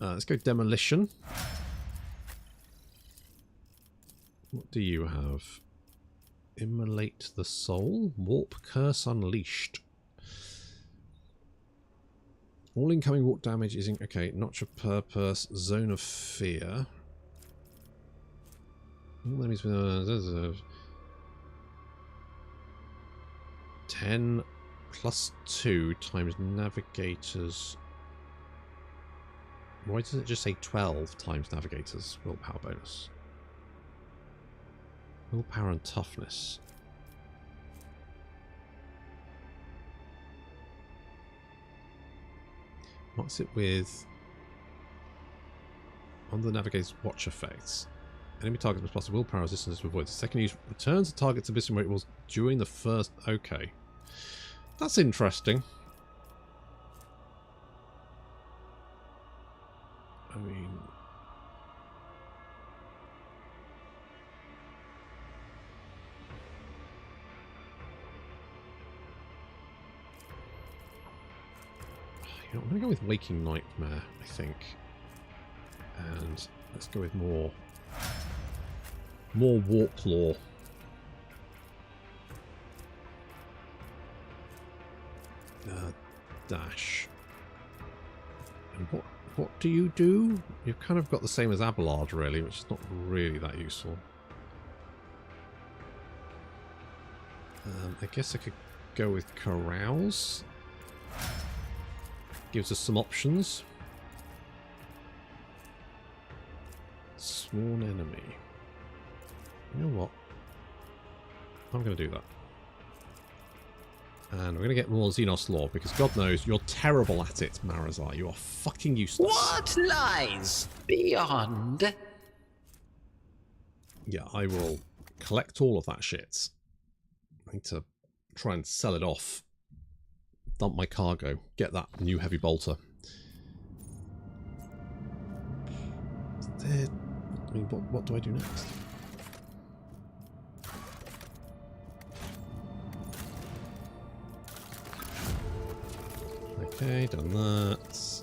Let's go Demolition. What do you have? Immolate the Soul. Warp Curse Unleashed. All incoming warp damage is in... Okay, Notch of Purpose. Zone of Fear. All enemies with... 10 plus 2 times Navigators. Why does it just say 12 times Navigators willpower bonus? Willpower and toughness. What's it with? On the Navigator's watch effects. Enemy target must pass a willpower resistance to avoid. The second use returns the target to position where it was during the first... Okay. That's interesting. I mean... You know, I'm going to go with Waking Nightmare, I think. And let's go with more Warp Law. Dash. And what do you do? You've kind of got the same as Abelard, really, which is not really that useful. I guess I could go with Carouse. Gives us some options. Sworn Enemy. You know what? I'm going to do that. And we're going to get more Xenos lore, because God knows you're terrible at it, Marazar. You are fucking useless. What lies beyond? Yeah, I will collect all of that shit. I need to try and sell it off. Dump my cargo. Get that new heavy bolter. I mean, what do I do next? Okay, done that.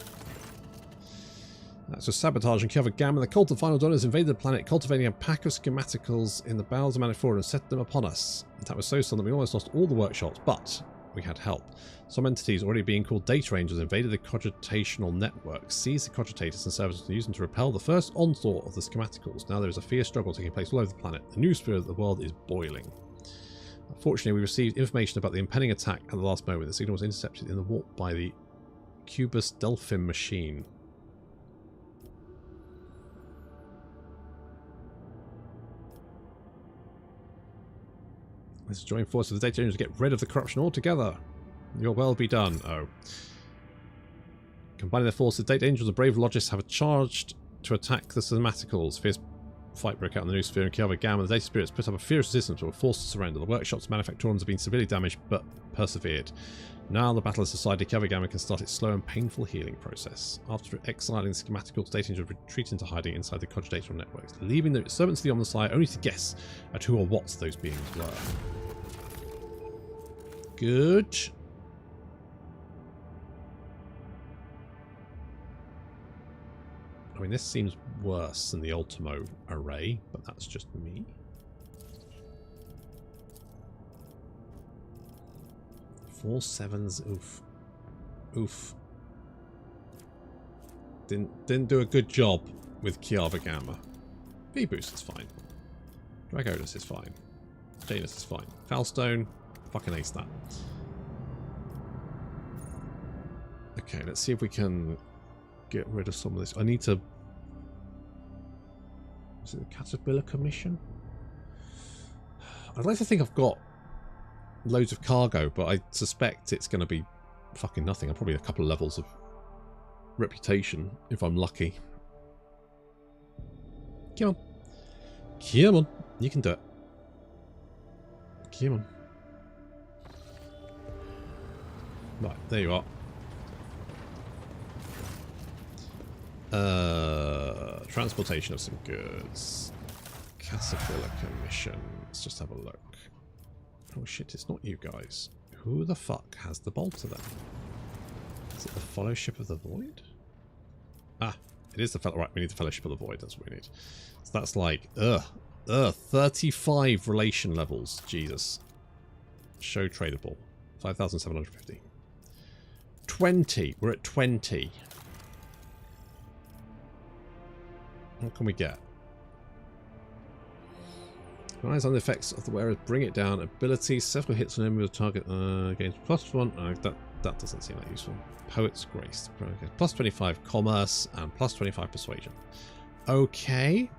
So sabotage and cover Gamma. The cult of final donors invaded the planet, cultivating a pack of schematicals in the bowels of Manifold and set them upon us. That was so sudden that we almost lost all the workshops, but we had help. Some entities already being called Data Rangers invaded the cogitational network, seized the cogitators and services and used them to repel the first onslaught of the schematicals. Now there is a fierce struggle taking place all over the planet. The new spirit of the world is boiling. Unfortunately, we received information about the impending attack at the last moment. The signal was intercepted in the warp by the Cubus Delphin machine. Let's join forces with the data engine to get rid of the corruption altogether. Your well be done. Oh. Combining their forces, the data angels and brave logists have charged to attack the cinematicals. Fierce fight broke out in the new sphere and Kiava Gamma. The data spirits put up a fierce resistance but were forced to surrender. The workshops manufactorums have been severely damaged but persevered. Now the battle has decided Kiava Gamma can start its slow and painful healing process. After exiling the schematicals, data angels retreat into hiding inside the cogitational networks, leaving the servants of the Omnissiah only to guess at who or what those beings were. Good. I mean, this seems worse than the Ultimo array, but that's just me. Four sevens, oof. Oof. Didn't do a good job with Kiava Gamma. V-Boost is fine. Dragodus is fine. Janus is fine. Foulstone, fucking ace that. Okay, let's see if we can get rid of some of this. I need to... Is it the Caterpillar Commission? I'd like to think I've got loads of cargo, but I suspect it's going to be fucking nothing. I'm probably a couple of levels of reputation if I'm lucky. Come on. Come on. You can do it. Come on. Right, there you are. Transportation of some goods. Caterpillar Commission. Let's just have a look. Oh shit, it's not you guys. Who the fuck has the bolter then? Is it the Fellowship of the Void? Ah, it is the Right, we need the Fellowship of the Void, that's what we need. So that's like, 35 relation levels. Jesus. Show tradable. 5,750. 20. We're at 20. What can we get? Rise on the effects of the wearer, bring it down. Ability, several hits on enemy with target gains +1. That doesn't seem that useful. Poet's Grace. Okay. +25 commerce and +25 persuasion. Okay.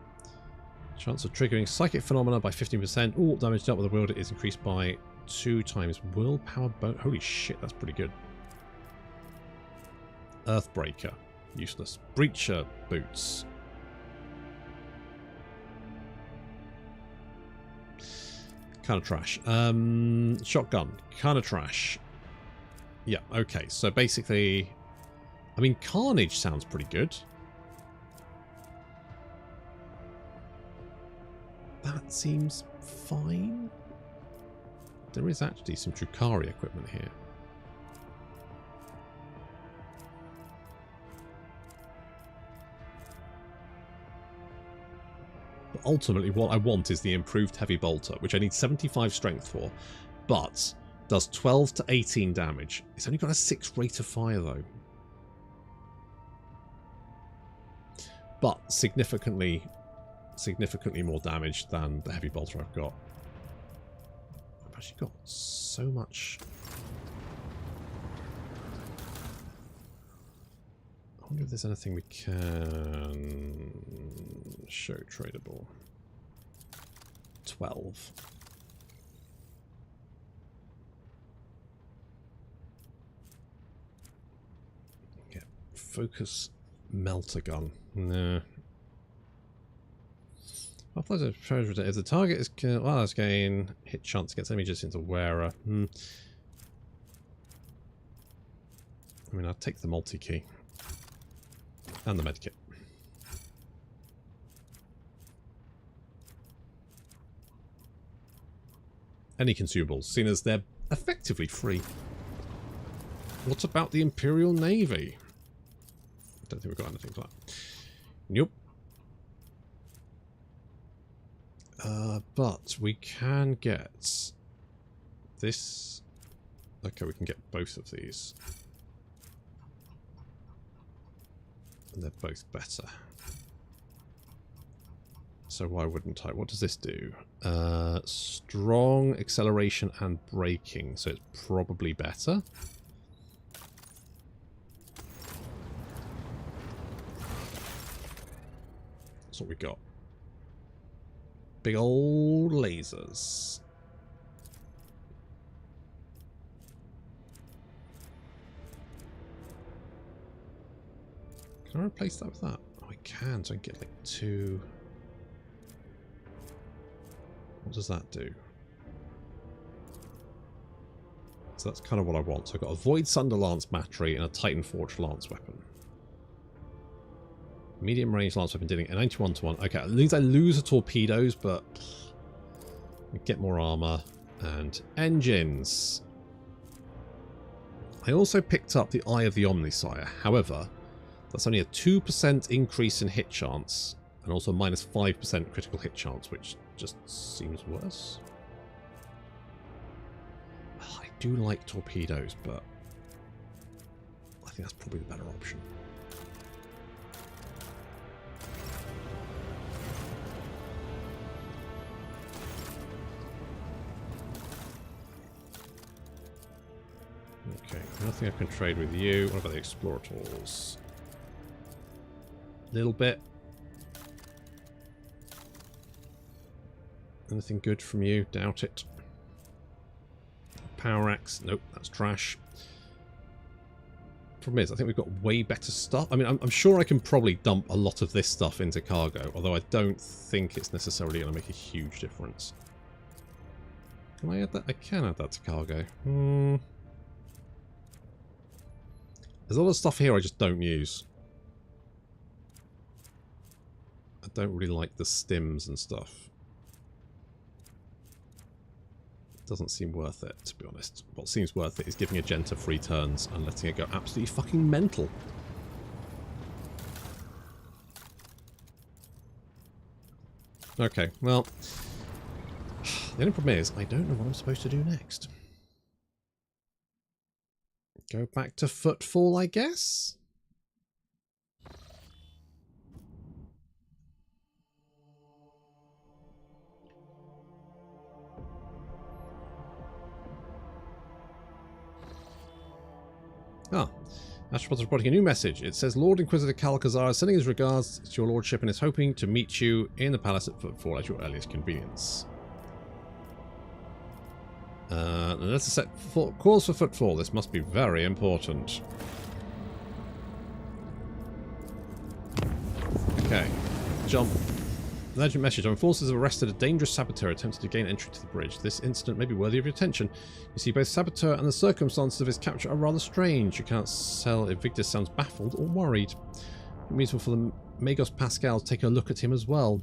Chance of triggering psychic phenomena by 15%. All damage dealt with the wielder is increased by 2 times willpower bonus. Holy shit, that's pretty good. Earthbreaker. Useless. Breacher boots. Kind of trash. Shotgun. Kind of trash. Yeah, okay. So basically, I mean, Carnage sounds pretty good. That seems fine. There is actually some Drukhari equipment here. But ultimately, what I want is the improved heavy bolter, which I need 75 strength for, but does 12 to 18 damage. It's only got a 6 rate of fire, though. But significantly more damage than the heavy bolter I've got. I've actually got so much. I wonder if there's anything we can show tradable. 12. Yeah, focus melter gun. No. If the target is well, let's gain hit chance against enemy just into wearer. I mean, I'll take the multi-key. And the medkit. Any consumables, seen as they're effectively free. What about the Imperial Navy? I don't think we've got anything like that. Nope. But we can get this. Okay, we can get both of these. And they're both better. So why wouldn't I? What does this do? Strong acceleration and braking. So it's probably better. That's what we got. Big old lasers. Can I replace that with that? Oh, I can, so I can get like 2. What does that do? So that's kind of what I want. So I've got a Void Sunder Lance battery and a Titan Forge Lance weapon. Medium range Lance weapon dealing a 91-1. Okay, it means I lose the torpedoes, but I get more armor and engines. I also picked up the Eye of the Omnisire. However, that's only a 2% increase in hit chance and also minus 5% critical hit chance, which just seems worse. I do like torpedoes, but I think that's probably the better option. Okay, nothing I can trade with you. What about the Explorators? Little bit. Anything good from you? Doubt it. Power Axe? Nope, that's trash. Problem is, I think we've got way better stuff. I mean, I'm sure I can probably dump a lot of this stuff into cargo, although I don't think it's necessarily going to make a huge difference. Can I add that? I can add that to cargo. There's a lot of stuff here I just don't use. I don't really like the stims and stuff. It doesn't seem worth it, to be honest. What seems worth it is giving Agenta free turns and letting it go absolutely fucking mental. Okay, well, the only problem is I don't know what I'm supposed to do next. Go back to Footfall, I guess? Ah, Astropod's reporting a new message. It says Lord Inquisitor Kalkazar is sending his regards to your lordship and is hoping to meet you in the palace at Footfall at your earliest convenience. Let's set calls for Footfall. This must be very important. Okay, jump. Urgent message. Our forces have arrested a dangerous saboteur attempting to gain entry to the bridge. This incident may be worthy of your attention. You see, both saboteur and the circumstances of his capture are rather strange. You cannot tell if Victor sounds baffled or worried. It means for the Magos Pascal to take a look at him as well.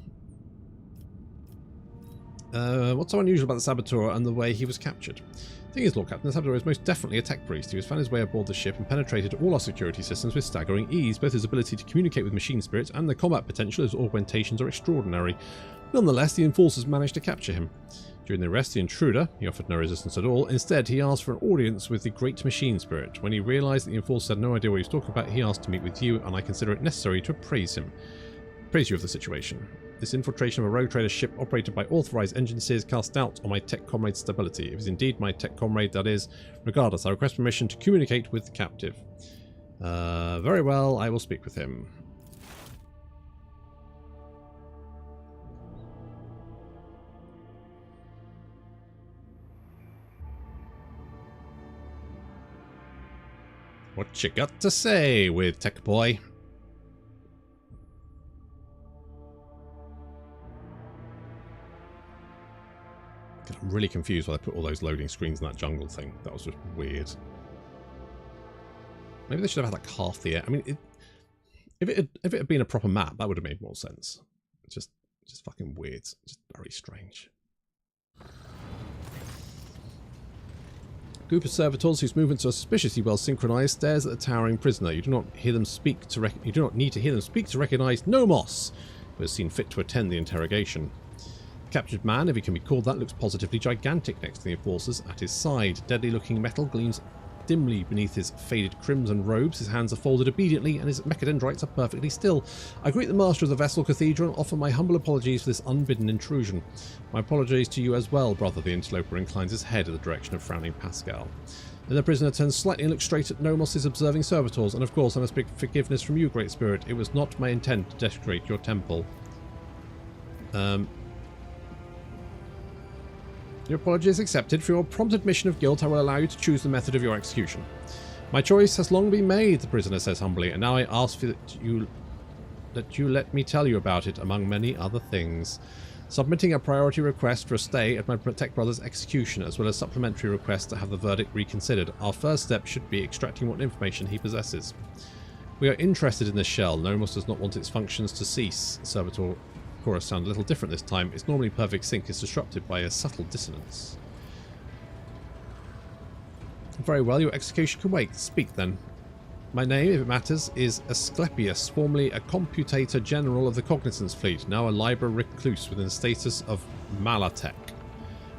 What's so unusual about the saboteur and the way he was captured? The thing is, Lord Captain, the saboteur is most definitely a tech priest. He has found his way aboard the ship and penetrated all our security systems with staggering ease. Both his ability to communicate with machine spirits and the combat potential of his augmentations are extraordinary. Nonetheless, the enforcers managed to capture him. During the arrest, the intruder, he offered no resistance at all. Instead, he asked for an audience with the great machine spirit. When he realized that the enforcers had no idea what he was talking about, he asked to meet with you, and I consider it necessary to appraise you of the situation. This infiltration of a rogue trader ship operated by authorized agencies cast doubt on my tech comrade's stability. If it is indeed my tech comrade, that is. Regardless, I request permission to communicate with the captive. Very well, I will speak with him. What you got to say with Tech Boy? I'm really confused why I put all those loading screens in that jungle thing. That was just weird. Maybe they should have had like half the air. I mean, if it had been a proper map, that would have made more sense. It's just fucking weird. Just very strange. Group of servitors whose movements are suspiciously well synchronized stares at the towering prisoner. You do not hear them speak to you do not need to hear them speak to recognize Nomos, who has seen fit to attend the interrogation. Captured man, if he can be called that, looks positively gigantic next to the enforcers at his side. Deadly-looking metal gleams dimly beneath his faded crimson robes. His hands are folded obediently, and his mechadendrites are perfectly still. I greet the master of the Vessel Cathedral and offer my humble apologies for this unbidden intrusion. My apologies to you as well, brother. The interloper inclines his head in the direction of frowning Pascal. Then the prisoner turns slightly and looks straight at Nomos' observing servitors, and of course I must beg forgiveness from you, Great Spirit. It was not my intent to desecrate your temple. Your apology is accepted. For your prompt admission of guilt, I will allow you to choose the method of your execution. My choice has long been made, the prisoner says humbly, and now I ask for that you let me tell you about it, among many other things. Submitting a priority request for a stay at my tech brother's execution, as well as supplementary requests to have the verdict reconsidered. Our first step should be extracting what information he possesses. We are interested in this shell. Nomos does not want its functions to cease. Servitor chorus sound a little different this time. Its normally perfect sync is disrupted by a subtle dissonance. Very well, your execution can wait. Speak then. My name, if it matters, is Asclepius, formerly a computator general of the Cognizance Fleet, now a library recluse within the status of Malatek.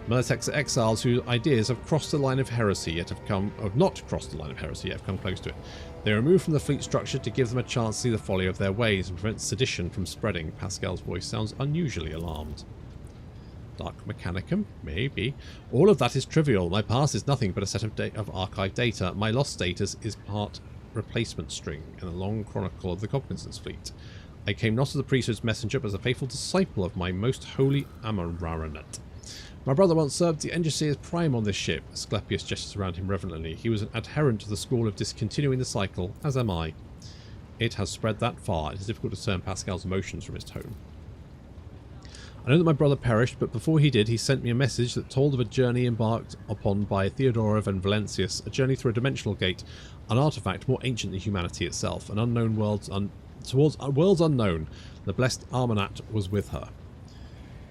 Malatek's are exiles whose ideas have crossed the line of heresy, yet have not crossed the line of heresy, yet have come close to it. They are removed from the fleet structure to give them a chance to see the folly of their ways and prevent sedition from spreading. Pascal's voice sounds unusually alarmed. Dark Mechanicum? Maybe. All of that is trivial. My past is nothing but a set of archived data. My lost status is part replacement string in the long chronicle of the Cognizance Fleet. I came not as a priesthood's messenger, but as a faithful disciple of my most holy Amaranet. My brother once served the Engineers Prime on this ship. Asclepius gestures around him reverently. He was an adherent to the school of discontinuing the cycle, as am I. It has spread that far. It is difficult to discern Pascal's emotions from his tone. I know that my brother perished, but before he did, he sent me a message that told of a journey embarked upon by Theodora and Valentius, a journey through a dimensional gate, an artifact more ancient than humanity itself, an unknown worlds towards worlds unknown. The blessed Armanat was with her.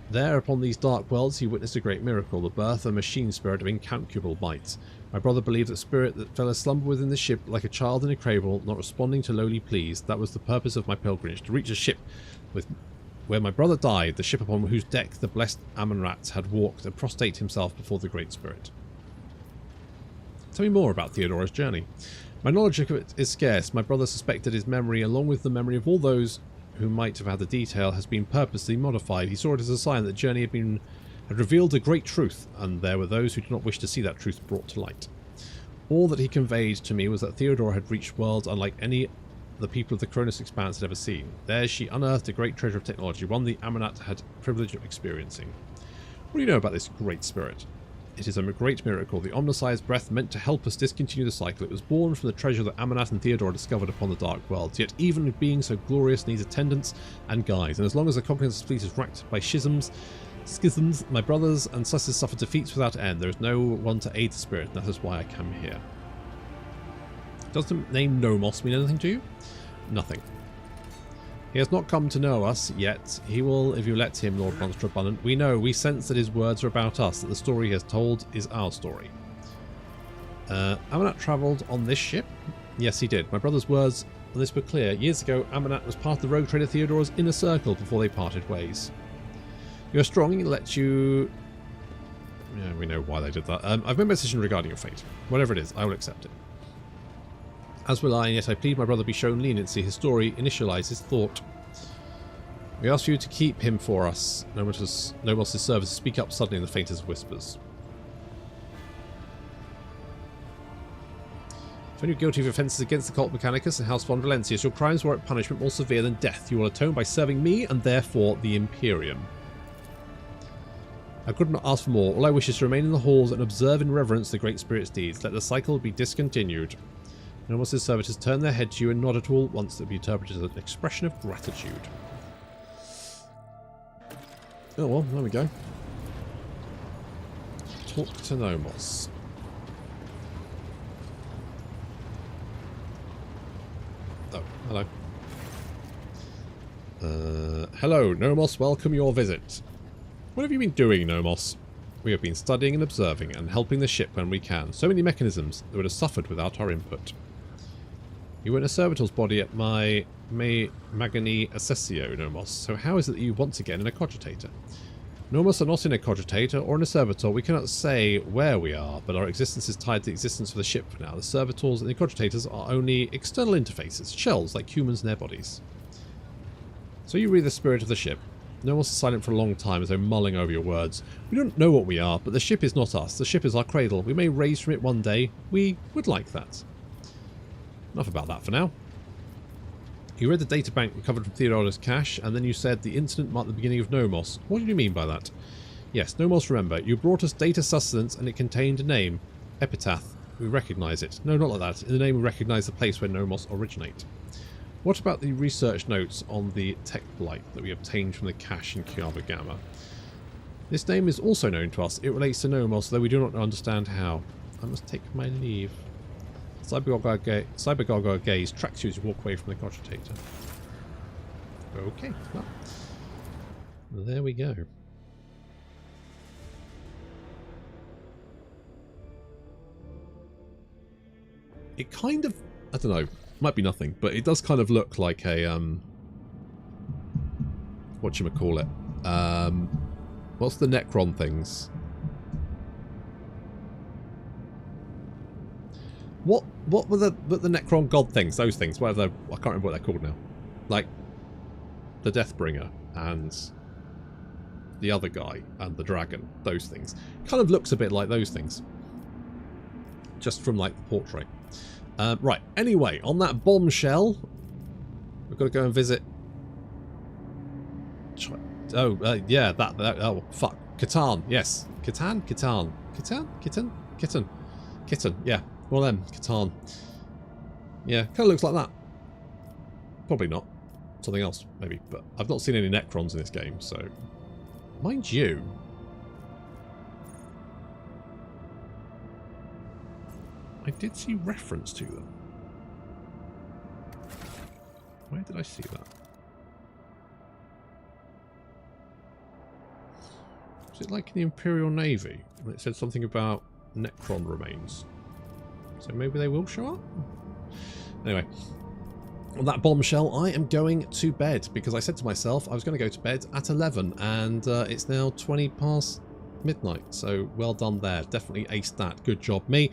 There, upon these dark worlds, he witnessed a great miracle, the birth of a machine spirit of incalculable might. My brother believed that spirit that fell asleep within the ship like a child in a cradle, not responding to lowly pleas. That was the purpose of my pilgrimage, to reach a ship where my brother died, the ship upon whose deck the blessed Amonrat had walked and prostrate himself before the Great Spirit. Tell me more about Theodora's journey. My knowledge of it is scarce. My brother suspected his memory, along with the memory of all those who might have had the detail, has been purposely modified. He saw it as a sign that the journey had revealed a great truth, and there were those who did not wish to see that truth brought to light. All that he conveyed to me was that Theodora had reached worlds unlike any the people of the Cronus Expanse had ever seen. There she unearthed a great treasure of technology, one the Amonat had the privilege of experiencing. What do you know about this great spirit? It is a great miracle, the omniscience breath meant to help us discontinue the cycle. It was born from the treasure that Amonat and Theodora discovered upon the Dark Worlds, yet even being so glorious needs attendants and guides, and as long as the Cognizance Fleet is racked by schisms, my brothers and sisters suffer defeats without end. There is no one to aid the spirit, and that is why I come here. Does the name Nomos mean anything to you? Nothing. He has not come to know us yet. He will, if you let him, Lord Monster Abundant. We sense that his words are about us, that the story he has told is our story. Amonat travelled on this ship? Yes, he did. My brother's words on this were clear. Years ago, Amonat was part of the rogue trader Theodora's inner circle before they parted ways. You're strong, he lets you... Yeah, we know why they did that. I've made my decision regarding your fate. Whatever it is, I will accept it. As will I, and yet I plead my brother be shown leniency. His story initializes thought. We ask you to keep him for us. Nomos' service to speak up suddenly in the faintest of whispers. If you're guilty of offences against the Cult Mechanicus and House von Valentius, your crimes warrant punishment more severe than death. You will atone by serving me and therefore the Imperium. I could not ask for more. All I wish is to remain in the halls and observe in reverence the Great Spirit's deeds. Let the cycle be discontinued. Nomos' servitors turn their head to you and nod at all once to be interpreted as an expression of gratitude. Oh well, there we go. Talk to Nomos. Oh, hello. Hello, Nomos, welcome your visit. What have you been doing, Nomos? We have been studying and observing and helping the ship when we can. So many mechanisms that would have suffered without our input. You were in a servitor's body at my Magani Assessio, Nomos, so how is it that you once again in a cogitator? Nomos are not in a cogitator or in a servitor. We cannot say where we are, but our existence is tied to the existence of the ship for now. The servitors and the cogitators are only external interfaces, shells like humans in their bodies. So you read the spirit of the ship. Nomos is silent for a long time as though mulling over your words. We don't know what we are, but the ship is not us. The ship is our cradle. We may raise from it one day. We would like that. Enough about that for now. You read the databank recovered from Theodora's cache, and then you said the incident marked the beginning of Nomos. What did you mean by that? Yes, Nomos, remember. You brought us data sustenance, and it contained a name. Epitaph. We recognise it. No, not like that. In the name we recognise the place where Nomos originate. What about the research notes on the tech blight that we obtained from the cache in Kiava Gamma? This name is also known to us. It relates to Nomos, though we do not understand how. I must take my leave. Cybergargoyle gaze tracks you as you walk away from the cogitator. Okay, well, there we go. It kind of, I don't know, might be nothing, but it does kind of look like a, whatchamacallit, what's the Necron things? What were the Necron god things? Those things, whatever. I can't remember what they're called now. Like the Deathbringer and the other guy and the dragon. Those things kind of looks a bit like those things, just from like the portrait. Right. Anyway, on that bombshell, we've got to go and visit. Yeah, that. Oh fuck, Catan. Yes, Catan. Yeah. Well then, Catan. Yeah, kind of looks like that. Probably not. Something else, maybe. But I've not seen any Necrons in this game, so... Mind you... I did see reference to them. Where did I see that? Was it like in the Imperial Navy? It said something about Necron remains. So maybe they will show up? Anyway, on that bombshell, I am going to bed because I said to myself I was going to go to bed at 11 and it's now 20 past midnight. So well done there. Definitely aced that. Good job, me.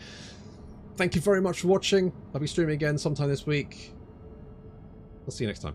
Thank you very much for watching. I'll be streaming again sometime this week. I'll see you next time.